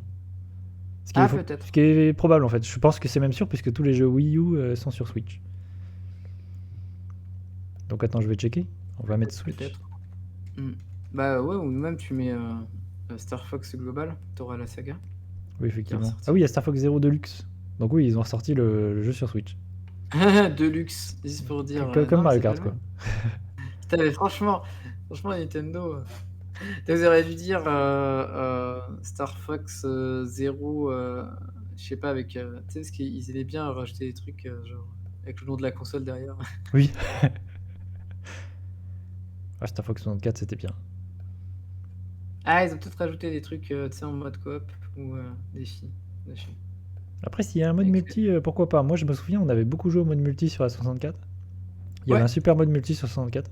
Ah Ce peut-être, qui est probable en fait. Je pense que c'est même sûr puisque tous les jeux Wii U sont sur Switch. Donc attends, je vais checker. On va mettre Switch. peut-être. Mmh. Bah, ouais, ou même tu mets, Star Fox Global, tu auras la saga Oui, qui est effectivement. Ah ressortie. oui, il y a Star Fox Zero Deluxe. Donc oui, ils ont ressorti le jeu sur Switch. Deluxe, juste pour dire, Comme non mais Mario c'est pas Kart, mal. quoi. Putain mais franchement Nintendo, vous auriez dû dire, Star Fox, 0, je sais pas avec, tu sais parce qu'ils aimaient bien rajouter des trucs, genre avec le nom de la console derrière. Oui. Ah, Star Fox 64, c'était bien. Ah ils ont peut-être rajouté des trucs, tu sais en mode coop ou, des filles. Après, s'il y a un mode Avec multi, pourquoi pas. Moi, je me souviens, on avait beaucoup joué au mode multi sur la 64. Il y avait ouais, un super mode multi sur 64.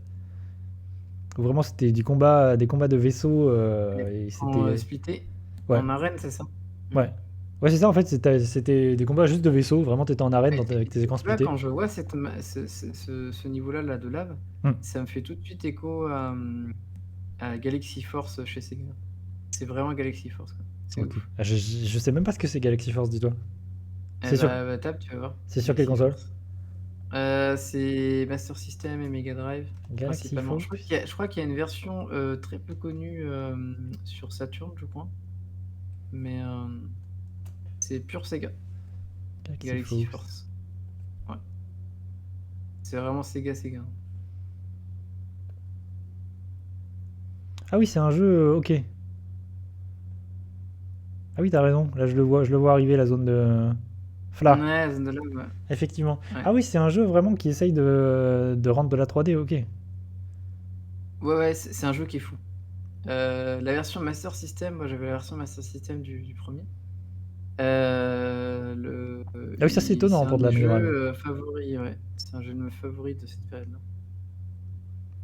Où vraiment, c'était des combats de vaisseaux. Et en, c'était. splitté, Ouais. en arène, c'est ça? Mmh. Ouais. Ouais, c'est ça, en fait, c'était des combats juste de vaisseaux. Vraiment, t'étais en arène avec tes Et écrans tu vois, splittés. quand je vois cette ma ce niveau-là là de lave, Hmm. ça me fait tout de suite écho à Galaxy Force chez Sega. C'est vraiment Galaxy Force, quoi. C'est Ok. ouf. Ah, je sais même pas ce que c'est Galaxy Force, dis-toi. Eh C'est sur, bah, tape, tu vas voir. c'est sur quelle Galaxy console? Force. C'est Master System et Mega Drive, Galaxy principalement. Force? Je crois qu'il y a une version, très peu connue, sur Saturn, je crois, mais, c'est pur Sega, Galaxy Galaxy Force. Force. Ouais. C'est vraiment Sega. Ah oui, c'est un jeu. Ok. Ah oui, t'as raison. Là, je le vois arriver, la zone de. Fla. Ouais, Zone de lave, ouais. Effectivement. Ouais. Ah oui, c'est un jeu vraiment qui essaye de rendre de la 3D, ok. Ouais, c'est un jeu qui est fou. La version Master System, moi j'avais la version Master System du 1er. Ah oui, ça c'est C'est étonnant un pour de de la mes Mega Drive. jeux, favoris, ouais. C'est un jeu de mes favoris de cette période-là.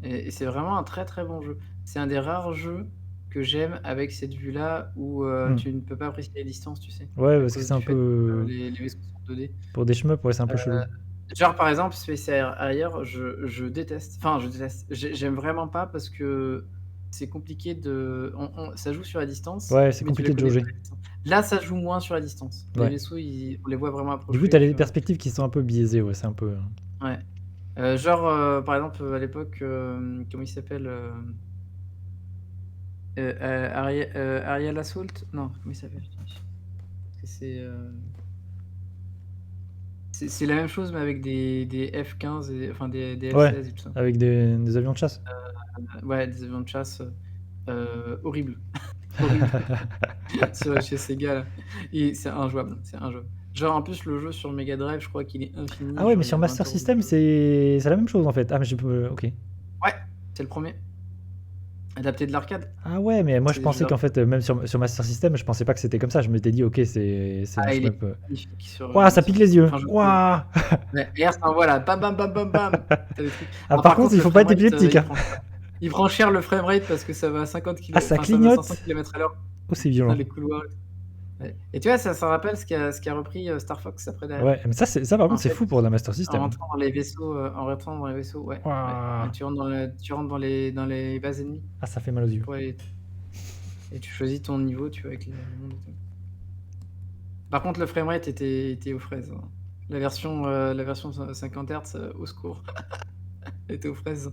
Et c'est vraiment un très, très bon jeu. C'est un des rares jeux que j'aime avec cette vue-là où, Hmm. tu ne peux pas apprécier les distances, tu sais? Ouais, À parce que cause c'est un du fait que peu. les vaisseaux sont 2D. Pour des shmups, ouais, c'est un peu chelou. Genre par exemple Space Harrier, je déteste, enfin je déteste, j'aime vraiment pas parce que c'est compliqué de ça joue sur la distance, Ouais, c'est mais tu les compliqué de connais pas jauger. la distance. Là, ça joue moins sur la distance. Les Ouais. vaisseaux, on les voit vraiment Du coup, approcher, t'as tu les vois? perspectives qui sont un peu biaisées, ouais, c'est un peu. Ouais. Genre, par exemple, à l'époque, comment il s'appelle? Ariel Assault? Non, comment il s'appelle? C'est, c'est la même chose mais avec des F-15 et enfin des Ouais, F-16 et tout ça. avec des avions de chasse. Ouais, des avions de chasse, horribles. Horribles. Chez Sega là et c'est injouable. Genre en plus le jeu sur Mega Drive, je crois qu'il est Ah infini, ouais, genre mais il y sur a 20 Master € de System, jeu. c'est la même chose en fait. Ah, mais je peux. Ok. Ouais, c'est le premier. adapté de l'arcade. Ah ouais, mais moi je C'est des jeux pensais qu'en d'arcade. fait, même sur Master System, je pensais pas que c'était comme ça. Je m'étais dit, ok, c'est un Ah, il est shmup. magnifique sur, Ouah, ça Master pique les System. yeux. Enfin, je trouve. Ouah. Ouais, regarde, ça envoie là, bam, bam, bam, bam, bam. Tu des trucs. Ah, Alors par par contre, contre, il le faut pas être framerate, épileptique, il hein. prend cher. Il prend cher le framerate parce que ça va à 50 Ah, km, ça enfin ça va à 500 clignote. km/h Oh, c'est dans violent. les couloirs. Ouais. Et tu vois, ça rappelle ce qu'a repris, Star Fox après derrière. Ouais, mais ça par contre, En c'est fait, fou pour la Master en System. rentrant dans les vaisseaux, ouais, ouais. Ouah. Tu rentres dans les bases ennemies Ah, ça fait mal aux yeux. pour aller et tu choisis ton niveau, tu vois, avec le monde et tout. Par contre, le framerate était aux fraises, hein. La version 50 Hz, au secours, était aux fraises.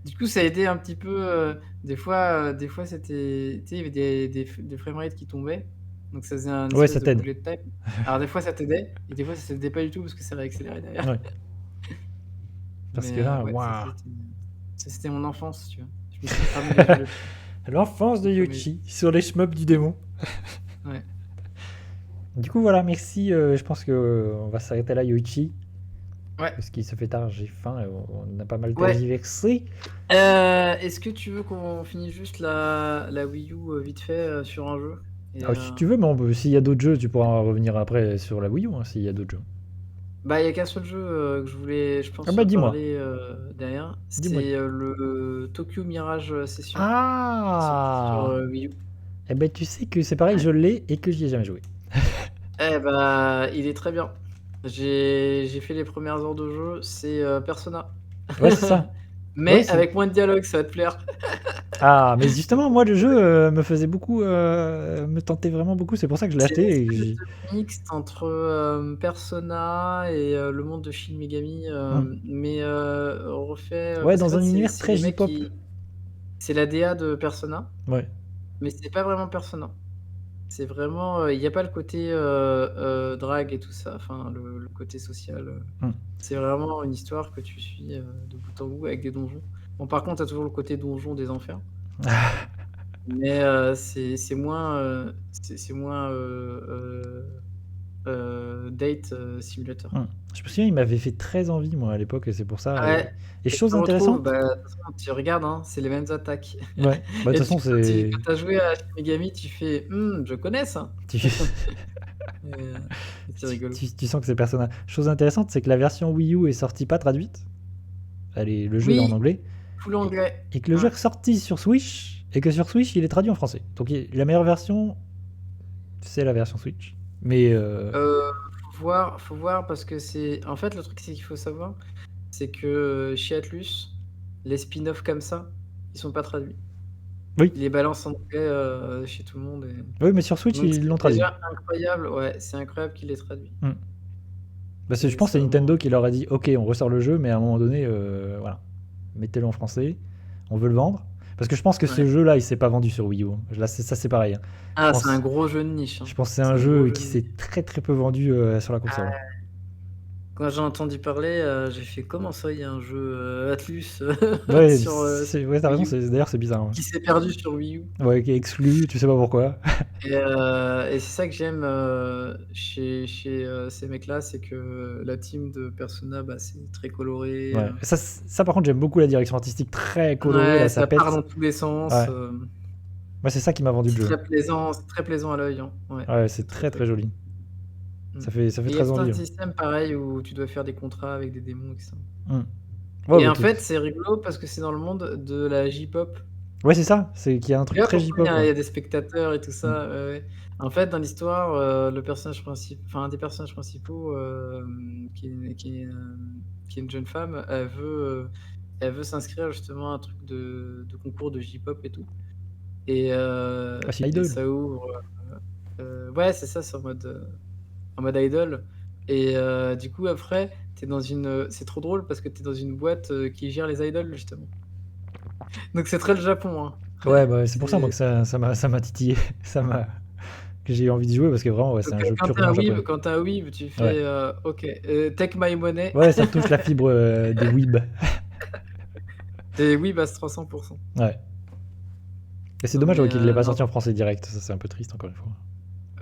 Du coup, ça a aidé un petit peu, des fois c'était tu sais, il y avait des framerates qui tombaient, donc ça faisait un Ouais, espèce ça de t'aide. bullet time. Alors des fois ça t'aidait et des fois ça t'aidait pas du tout parce que ça réaccélérait derrière. Ouais. Parce Mais que là, ouais, waouh. ça c'était mon enfance, tu vois? Je me suis cramé les yeux dessus, L'enfance de comme Yuichi sur les shmups du démon. ouais. Du coup, voilà, merci. Je pense que on va s'arrêter là, Yuichi. Ouais, Parce qu'il se fait tard, j'ai faim et on a pas mal ouais. tergiversé. Est-ce que tu veux qu'on finisse juste la Wii U, vite fait, sur un jeu? Et Ah, si tu veux, mais s'il y a d'autres jeux, tu pourras revenir après sur la Wii U, hein, s'il y a d'autres jeux. bah, il y a qu'un seul jeu, que je voulais, je Ah pense, bah dis-moi, parler, derrière. dis-moi. C'est, le Tokyo Mirage, Session, qui est sorti sur, Ah. Wii U. Eh ben tu sais que c'est pareil, Ouais. je l'ai et que j'y ai jamais joué. Eh bah, il est très bien. J'ai fait les premières heures de jeu, c'est, Persona. Ouais, c'est ça. Ouais, Mais c'est. avec moins de dialogue, ça va te plaire. Ah, mais justement, moi, le jeu me faisait beaucoup, me tentait vraiment beaucoup. C'est pour ça que je l'ai C'est une acheté. espèce de mixte entre, Persona et, le monde de Shin Megami, Hmm. mais, refait, Ouais, parce qu'en dans un fait, univers c'est très les mecs J-pop. qui c'est la DA de Persona, Ouais. mais c'est pas vraiment Persona. C'est vraiment, il y a pas le côté, drague et tout ça, enfin le côté social, Hmm. c'est vraiment une histoire que tu suis, de bout en bout avec des donjons. Bon, par contre, tu as toujours le côté donjon des enfers, mais, c'est moins, c'est moins, date, simulator. Hmm. Je me souviens, il m'avait fait très envie, moi, à l'époque, et c'est pour ça. Ouais, Et et tu chose le retrouves, intéressante. bah, de toute façon, tu regardes, hein, c'est les mêmes attaques. Ouais. Bah, de Et toute du façon, coup, c'est. quand tu as joué à Shin Megami, tu fais: «Mmh, je connais ça», Tu... et c'est rigolo. tu sens que c'est Persona. Chose intéressante, c'est que la version Wii U est sortie pas traduite. Le jeu est en Oui, anglais. full anglais. Et que le jeu Ouais. est sorti sur Switch. Et que sur Switch, il est traduit en français. Donc la meilleure version, c'est la version Switch. Mais. Heu, faut voir parce que c'est en fait, le truc, c'est qu'il faut savoir, c'est que, chez Atlus, les spin-offs comme ça, ils sont pas traduits. Oui. Ils les balancent en anglais, chez tout le monde et Oui, mais sur Switch, donc ils c'est l'ont traduit. déjà incroyable, ouais, c'est incroyable qu'ils l'aient traduit Mm. Je et pense que c'est c'est vraiment Nintendo qui leur a dit ok, on ressort le jeu, mais à un moment donné, voilà, mettez-le en français, on veut le vendre. Parce que je pense que ce ouais. jeu-là, il s'est pas vendu sur Wii U. Là, ça, c'est pareil, hein. Ah, c'est un gros jeu de niche, Je hein. pense que c'est C'est un un gros jeu jeu qui de s'est niche. très très peu vendu sur la console. Quand j'ai entendu parler, j'ai fait: «Comment ça, il y a un jeu, Atlus, Ouais, sur, ouais, t'as raison, Wii U d'ailleurs, c'est bizarre, hein. qui s'est perdu sur Wii U?» Ouais, qui est exclu, tu sais pas pourquoi. Et c'est ça que j'aime, chez, ces mecs-là, c'est que la team de Persona, bah, c'est très coloré, Ouais. Ça, par contre, j'aime beaucoup la direction artistique très colorée, ouais, là, ça ça part pète. dans tous les sens, Ouais. Moi, c'est ça qui m'a vendu le jeu. c'est très plaisant à l'œil, hein. Ouais, Ouais, c'est c'est très, très très très cool. joli. Mmh. Ça fait Et il y a très tout un envie, hein. système pareil où tu dois faire des contrats avec des démons et cetera. Mm. Ouais, Et bah, en fait, c'est rigolo parce que c'est dans le monde de la J-pop. ouais, c'est ça, c'est qu'il y a un Tu truc vois très pourquoi il y J-pop, a il ouais. y a des spectateurs et tout Mm. ça? Ouais, ouais. En fait, dans l'histoire, le personnage enfin un des personnages principaux, qui est une jeune femme, elle veut s'inscrire justement à un truc de concours de J-pop et tout Ah, c'est et Idol. ça ouvre, ouais, c'est ça, c'est en mode idol et du coup après, tu es dans c'est trop drôle parce que tu es dans une boîte, qui gère les idoles justement. Donc c'est très le Japon, hein. Ouais, bah, c'est pour ça, moi, C'est que ça m'a titillé. Ça m'a... que j'ai eu envie d'y jouer parce que vraiment, ouais, c'est Donc, un jeu purement japonais. quand tu as un weeb, tu Ouais. fais, OK, take my money. Ouais, ça touche la fibre des weebs. Tu es weeb à 300. Ouais. Et c'est Non dommage ouais, mais, qu'il l'ait pas non, sorti en français direct. Ça, c'est un peu triste, encore une fois.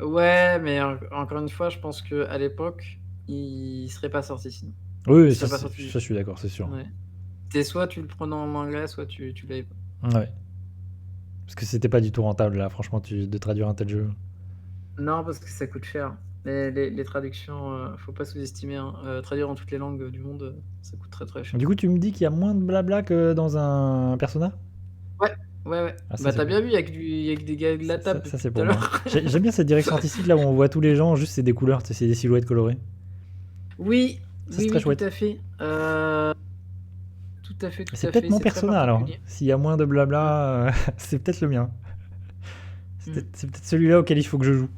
ouais, mais encore une fois, je pense qu'à l'époque, il serait pas sorti sinon. Il Oui, serait pas sorti du ça, je suis d'accord, c'est sûr. tout. Ouais. C'est soit tu le prenais en anglais, soit tu l'avais pas. Ouais. Parce que c'était pas du tout rentable là, franchement, de traduire un tel jeu. Non, parce que ça coûte cher. Les traductions, faut pas sous-estimer, hein. Traduire en toutes les langues du monde, ça coûte très, très cher. Du coup, tu me dis qu'il y a moins de blabla que dans un Persona? Ouais, ouais, ouais. Ah, ça, Bah, c'est t'as cool. bien vu, il y a que des gars de la table Ça, depuis c'est tout à pour moi. l'heure. J'aime bien cette direction artistique là où on voit tous les gens, juste c'est des couleurs, tu sais, c'est des silhouettes colorées. Oui, Ça, c'est oui, très oui, tout chouette. à fait. Tout à fait, tout C'est à peut-être fait, mon c'est très Persona alors. particulier. S'il y a moins de Mmh, blabla, c'est peut-être le mien. mmh. C'est peut-être celui-là auquel il faut que je joue.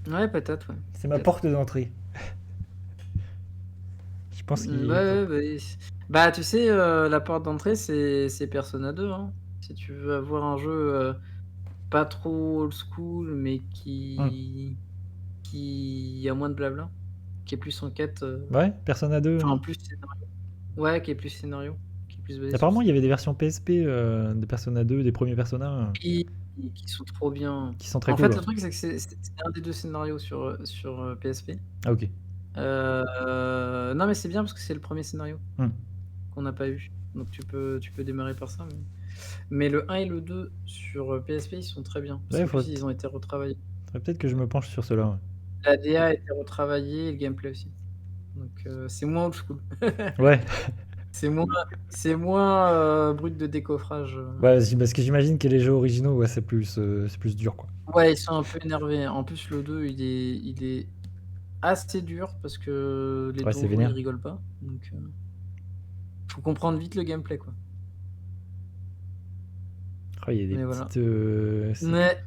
Ouais, peut-être, ouais, C'est ma peut-être. porte d'entrée. Je pense Ouais, qu'il faut. ouais, bah, bah, tu sais, la porte d'entrée, c'est Persona 2, hein. Si tu veux avoir un jeu, pas trop old school, mais Hmm. qui a moins de blabla, qui est plus en quête, Ouais, Persona 2. enfin, plus scénario. Ouais, qui est plus scénario, qui est plus basé sur le Apparemment, il y avait des scénario. versions PSP de Persona 2, des premiers Persona, Qui qui sont trop bien. qui sont très En cool. fait, le Ouais. truc, c'est que c'est un des 2 scénarios sur, PSP. Ah, ok. Non, mais c'est bien parce que c'est le premier scénario Hmm. qu'on n'a pas eu. Donc tu peux démarrer par ça, mais le 1 et le 2 sur, PSP, ils sont très bien parce Ouais, qu'en plus, ils ont été retravaillés. faudrait peut-être que je me penche sur cela. Ouais. La DA a été retravaillée et le gameplay aussi. Donc c'est moins old school. Ouais, C'est moins c'est moins, brut de décoffrage, ouais, parce que j'imagine que les jeux originaux, ouais, c'est plus dur, quoi. Ouais, ils sont un peu énervés. En plus, le 2, il est assez dur parce que les Ouais, c'est donjons, ils vénère. rigolent pas. Donc faut comprendre vite le gameplay, quoi. Oh, il y a des Mais voilà. petites. Ouais.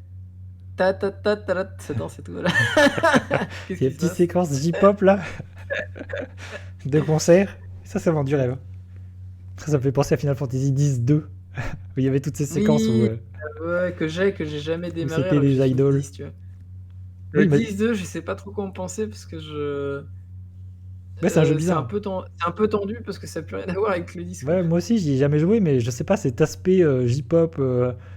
Ta ta ta tarat, ça danse et tout, voilà. Qu'est-ce Il y a qui des se petites passe? séquences J-pop là, de concert. Ça vend du rêve. Ça me fait penser à Final Fantasy X-2, où il y avait toutes ces séquences Oui, ouais, que j'ai jamais où démarré c'était alors que j'ai des fini le idoles. 10, tu vois? Le Oui, mais 10-2, je sais pas trop quoi en penser parce que ouais, c'est un jeu c'est un bizarre. peu c'est un peu tendu parce que ça a plus rien à voir avec le 10, quoi. Ouais, moi aussi, j'y ai jamais joué, mais je sais pas, cet aspect J-pop,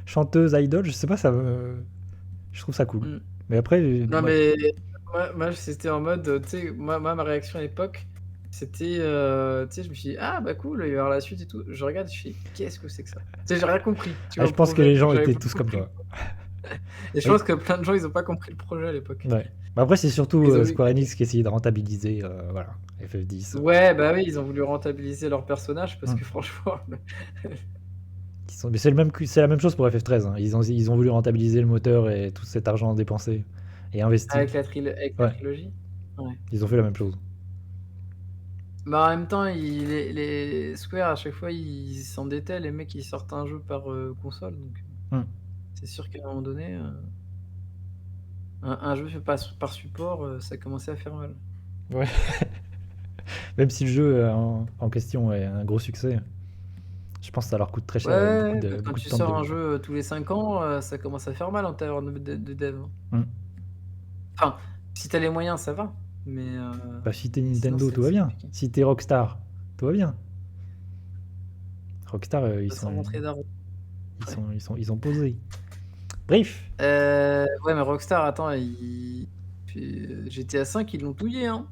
chanteuse, idol, je sais pas, je trouve ça cool. Mmh. Mais après, Non, ouais. mais moi c'était en mode, tu sais, ma réaction à l'époque, c'était, tu sais, je me suis dit: «Ah bah cool, il va y avoir la suite et tout». Je regarde, je fais: «Qu'est-ce que c'est que ça?» Tu sais, j'ai rien compris, tu Ah, vois, je au pense que projet. les gens J'avais étaient pas tous comme compris le toi. et je Oui, pense que plein de gens, ils ont pas compris le projet à l'époque. ouais. Bah après, c'est surtout Ils ont eu Square Enix qui essayait de rentabiliser, voilà, FF10. Ouais, bah oui, ils ont voulu rentabiliser leur personnage parce Hmm. que franchement, Mais c'est la même chose pour FF13. Hein. Ils ont voulu rentabiliser le moteur et tout cet argent dépensé et investi. avec la Ouais, trilogie? Ouais. ils ont fait la même chose. Bah, en même temps, les Square, à chaque fois, ils s'endettaient, les mecs, ils sortent un jeu par, console, donc Hmm. c'est sûr qu'à un moment donné, un jeu fait par support, ça commençait à faire mal. Ouais. Même si le jeu en question est un gros succès, je pense que ça leur coûte très Ouais, cher, ouais, ouais, quand beaucoup de tu temps de sors un développement. jeu, tous les 5 ans, ça commence à faire mal en termes de dev, hein. Hmm. Enfin, si tu as les moyens, ça va, Bah, si t'es mais sinon Nintendo, tout va c'est bien. compliqué. Si t'es Rockstar, tout va bien. Rockstar, Sans rentrer d'argent, ouais. ils sont posés. Bref. Ouais, mais Rockstar, attends, GTA 5, ils l'ont touillé, hein.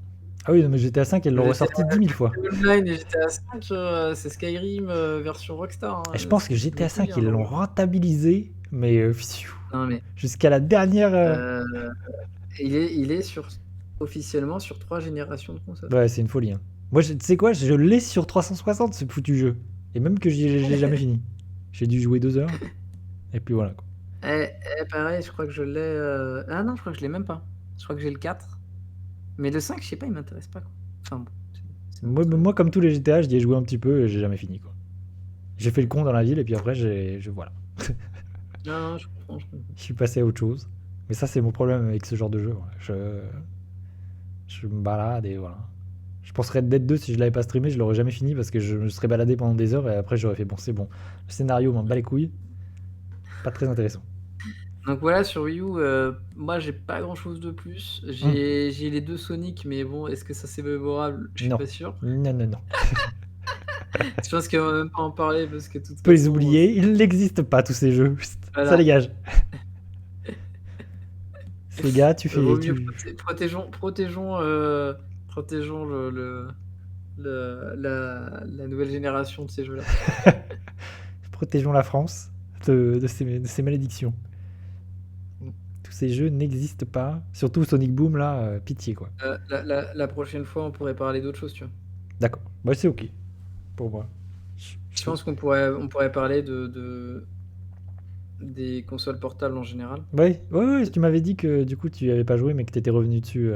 Ah oui, non, mais GTA 5, ils l'ont ressorti 10 000 fois. GTA Online et GTA 5, c'est Skyrim, version Rockstar, Et je hein, pense que ils l'ont GTA touillé, 5, hein, ils leur l'ont jeu. rentabilisé, mais Non, mais jusqu'à la dernière. heu, il est officiellement sur 3 générations de consoles. Ouais, c'est une folie. Hein. Moi, tu sais quoi, je l'ai sur 360, ce foutu jeu. Et même que je l'ai jamais fini. J'ai dû jouer 2 heures, et puis voilà. Quoi. Pareil, je crois que je l'ai, ah non, je crois que je l'ai même pas. Je crois que j'ai le 4, mais le 5, je sais pas, il m'intéresse pas, quoi. Enfin bon, c'est un autre Moi, comme tous les GTA, j'y ai joué un petit peu et j'ai jamais fini. Quoi. J'ai fait le con dans la ville, et puis après, voilà. non, non, je comprends, je comprends. Je suis passé à autre chose. Mais ça, c'est mon problème avec ce genre de jeu. Ouais. Je me balade et voilà. Je pense Red Dead 2, si je l'avais pas streamé, je l'aurais jamais fini parce que je me serais baladé pendant des heures et après j'aurais fait bon, c'est bon. Le scénario m'en bat les couilles. Pas très intéressant. Donc voilà, sur Wii U, moi j'ai pas grand chose de plus. Hmm. J'ai les 2 Sonic, mais bon, est-ce que ça c'est mémorable? Je suis Non. pas sûr. Non, non, non. Je pense qu'on va même pas en parler parce que de toute On peut les façon, oublier. Ils n'existent pas, tous ces jeux. Ça voilà, dégage. Sega, vaut mieux tu... protégeons la nouvelle génération de ces jeux-là. protégeons la France de ces malédictions. Tous ces jeux n'existent pas. Surtout Sonic Boom, là, pitié, quoi. La prochaine fois, on pourrait parler d'autre chose, tu vois. D'accord. Bah, c'est ok. Pour moi. Je pense qu'on pourrait parler des consoles portables en général. Ouais, tu m'avais dit que du coup tu y avais pas joué mais que t'étais revenu dessus.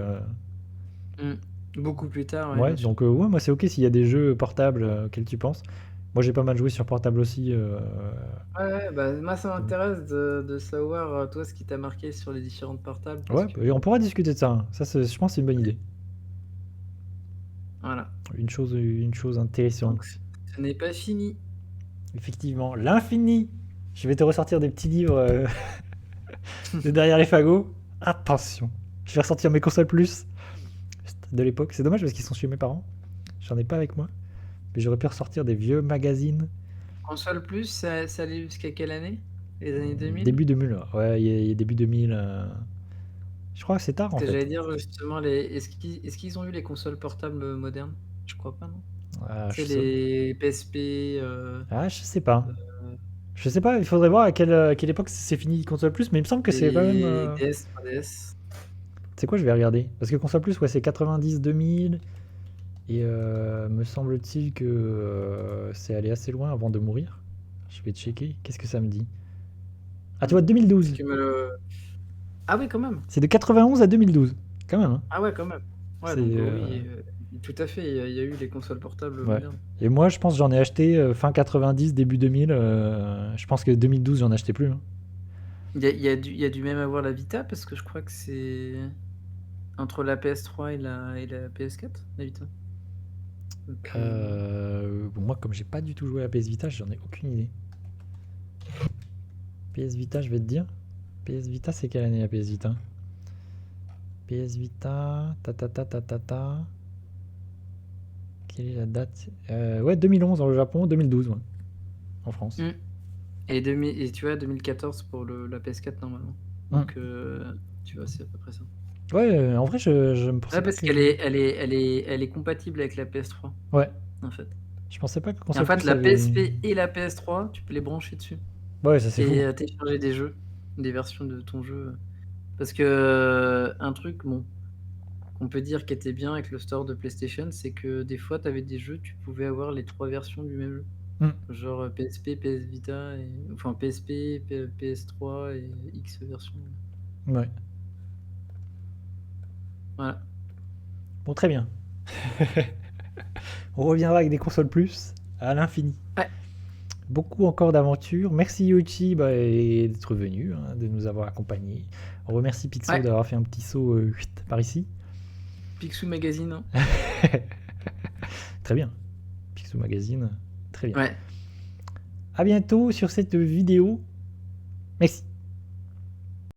Beaucoup plus tard, ouais, Ouais, bien sûr. donc ouais, moi c'est ok s'il y a des jeux portables auxquels tu penses. Moi j'ai pas mal joué sur portable aussi. Ouais, bah, moi, ça m'intéresse de savoir, toi, ce qui t'a marqué sur les différentes portables parce Ouais, que on pourra discuter de ça, hein. Ça, je pense que c'est une bonne idée. voilà. Une chose intéressante. Donc ce n'est pas fini. Effectivement, l'infini. Je vais te ressortir des petits livres de derrière les fagots. Attention, je vais ressortir mes consoles plus de l'époque. C'est dommage parce qu'ils sont chez mes parents. J'en ai pas avec moi. Mais j'aurais pu ressortir des vieux magazines. Console Plus, ça allait jusqu'à quelle année? Les années 2000? Début 2000, ouais, il y a début 2000. Je crois que c'est tard Parce en que fait. j'allais dire justement, est-ce qu'ils ont eu les consoles portables modernes? Je crois pas, non? Ah, Tu sais, les PSP, Je sais pas. Je sais pas, il faudrait voir à quelle époque c'est fini Console Plus, mais il me semble que c'est quand même. les DS, 3DS. C'est quoi, je vais regarder. Parce que Console Plus, ouais, c'est 90, 2000. Et me semble-t-il que c'est allé assez loin avant de mourir. Je vais checker. Qu'est-ce que ça me dit? Ah, tu vois, 2012. Tu me le... Ah oui, quand même. C'est de 91 à 2012. Quand même, hein. Ah ouais, quand même. Ouais, C'est, donc oui, tout à fait, il y a eu les consoles portables ouais. modernes. Et moi, je pense que j'en ai acheté fin 90, début 2000. Je pense que 2012, j'en achetais plus, hein. Il y a dû même avoir la Vita, parce que je crois que c'est entre la PS3 et la PS4, la Vita. Donc, Bon, moi, comme j'ai pas du tout joué à PS Vita, j'en ai aucune idée. PS Vita, je vais te dire. PS Vita, c'est quelle année la PS Vita? PS Vita, ta. Quelle est la date? Ouais, 2011 dans le Japon, 2012 ouais, en France. et tu vois, 2014 pour la PS4 normalement. Donc, tu vois, c'est à peu près ça. Ouais, en vrai, je me pensais Ouais, pas parce que... qu'elle est compatible avec la PS3, Ouais, en fait. je pensais pas que Et en Console fait, Plus la avait... PSP et la PS3, tu peux les brancher dessus Ouais, ça c'est fou. et télécharger des jeux, des versions de ton jeu. Parce que un truc, bon, qu'on peut dire qui était bien avec le store de PlayStation, c'est que des fois, tu avais des jeux, tu pouvais avoir les 3 versions du même jeu. Genre PSP, PS Vita, enfin PSP, PS3 et X version. Ouais. Voilà. Bon, très bien. On reviendra avec des Consoles Plus à l'infini. Ouais. Beaucoup encore d'aventures. Merci Yoichi d'être venu, hein, de nous avoir accompagnés. On remercie Pixo d'avoir fait un petit saut par ici. Picsou Magazine. Hein. Très bien. Pixo Magazine, très bien. Ouais. À bientôt sur cette vidéo. Merci.